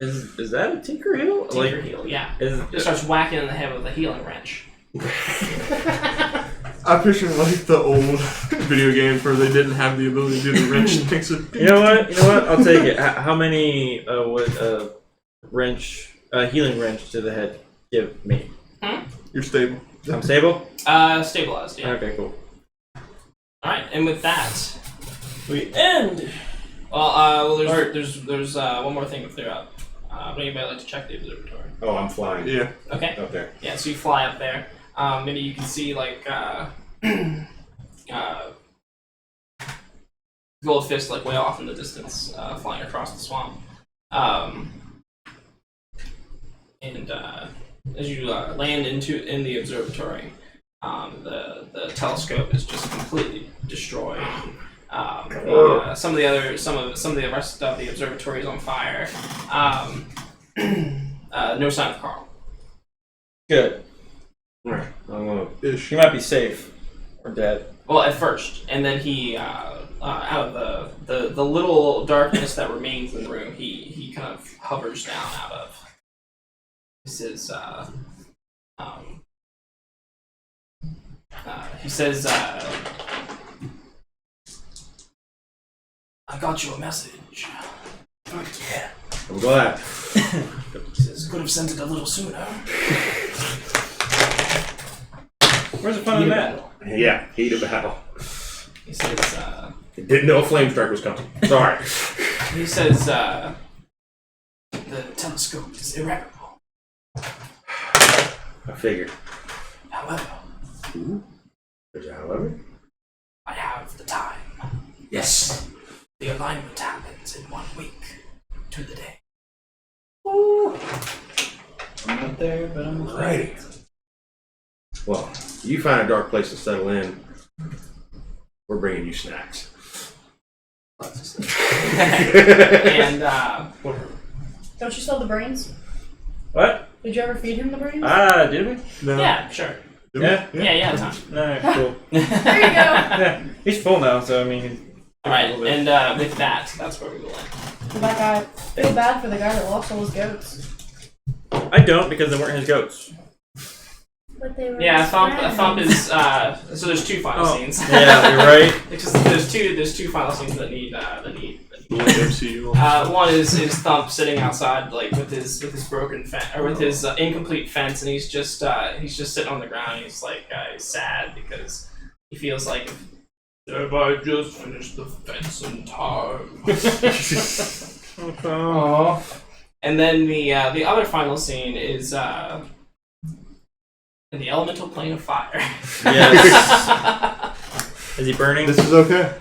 Is that a tinker heel? Tinker heel, yeah. Just starts whacking on the head with a healing wrench. I picture like the old video games where they didn't have the ability to do the wrench things. You know what? I'll take it. How many would healing wrench to the head give me? You're stable. I'm stable? Stabilized, yeah. Okay, cool. Alright, and with that, we end. Well, there's one more thing to clear up. Would anybody like to check the observatory? Oh, I'm flying. Yeah. Okay. Okay. Yeah, so you fly up there. Maybe you can see like Goldfist like way off in the distance, flying across the swamp. And as you land in the observatory, the telescope is just completely destroyed. Some of the rest of the observatory is on fire. No sign of Carl. Good. Alright. I'm gonna. He might be safe. Or dead. Well, at first, and then he, out of the little darkness that remains in the room, he kind of hovers down out of. This is, he says, I got you a message. Oh, yeah. I'm glad. He says, could have sent it a little sooner. Where's the fun in that? Yeah, heat of battle. He says, Didn't know a flame strike was coming. Sorry. he says, the telescope is irreparable. I figured. However, There's a however? I have the time. Yes. The alignment happens in 1 week to the day. I'm not there, but I'm Alrighty. Well, you find a dark place to settle in. We're bringing you snacks. And Don't you sell the brains? What? Did you ever feed him the brains? Did we? No. yeah, sure. Yeah? Yeah, Tom. Alright, cool. There you go. Yeah, he's full now, so I mean. All right, and with that, that's where we will end. That guy. Feel bad for the guy that lost all his goats. I don't because they weren't his goats. But they were Yeah, his Thump friends. is. So there's two final scenes. Yeah, you're right. It's just, there's two final scenes that need Like MCU. one is Thump sitting outside like with his broken fence or with his incomplete fence, and he's just sitting on the ground. And he's like he's sad because he feels like if I just finished the fence in time. Aww. And then the other final scene is in the elemental plane of fire. Yes. Is he burning? This is okay.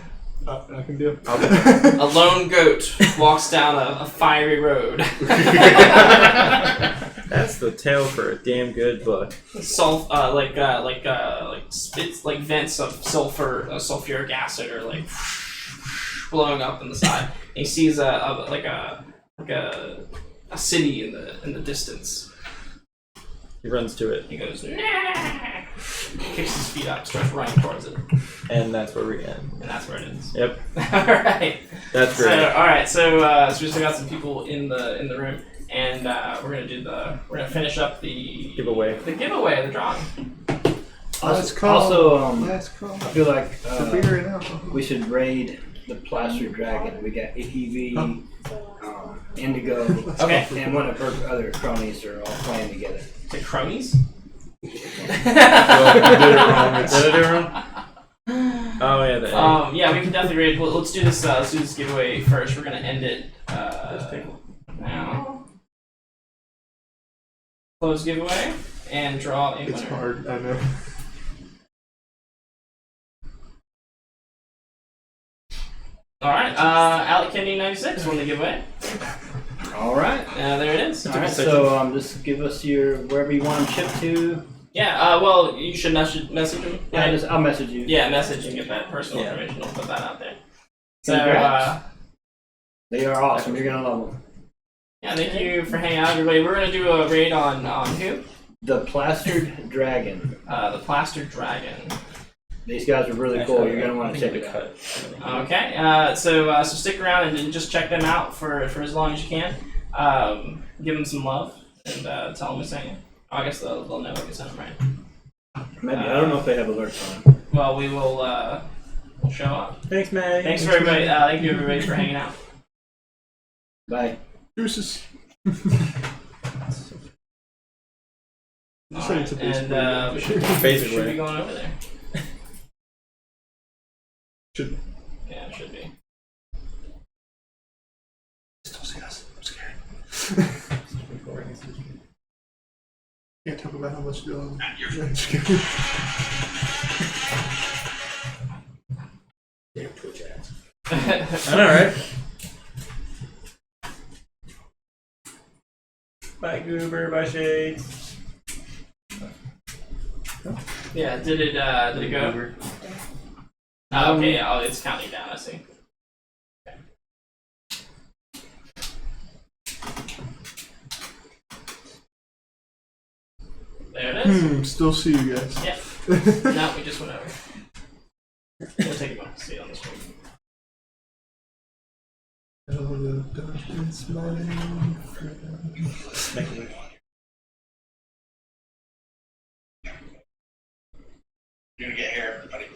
I can do it. A lone goat walks down a fiery road. That's the tale for a damn good book. Spits like vents of sulfuric acid are like blowing up in the side. And he sees a city in the distance. He runs to it. He goes, nah! Kicks his feet up, starts running towards it, And that's where we end. and that's where it ends. Yep. All right. That's So, great. all right. So we still got some people in the room, and we're gonna finish up the Giveaway. the drawing. Let's call. Also, Let's call. I feel like For beer and alcohol. we should raid the Plaster Dragon. We got ETV, Indigo, Okay. and one of her other cronies are all playing together. The cronies. Well, you did it wrong. Did I do it wrong? Oh yeah, the egg. Yeah, we can definitely raid. Well, let's do this. Let's do this giveaway first. We're gonna end it now. Close giveaway and draw a winner. It's hard. I know. All right. Alec Kennedy 96 won the giveaway. All right. There it is. All right. So just give us your wherever you want them shipped to. Yeah. Well, you should message him. Yeah, I'll message you. Yeah, message and get that personal information. We'll put that out there. So, Congrats. They are awesome. You're gonna love them. yeah, thank you for hanging out, everybody. We're gonna do a raid on who? The plastered dragon. The plastered dragon. These guys are really cool. You're gonna want to check it out. Okay, so stick around and just check them out for as long as you can. Give them some love and tell them we sent you. I guess they'll know if we sent them, right? Maybe I don't know if they have alerts on. Well, we will we'll show up. Thanks, May. Thanks for everybody. Thank you everybody for hanging out. Bye. Deuces. All Send it right, to and we should Basically. be going over there. Should. Yeah, it should be. Still see us. I'm scared. Can't talk about how much you're Damn Twitch ads. Alright. Bye, Goober. Bye, Shades. Yeah, did it go? Oh, okay, yeah, oh, it's counting down, I see. Okay. There it is. Still see you guys. Yep. No, we just went over. We'll take a moment to see it on the screen. Oh, the darkness, my friend. You're gonna get hair, everybody.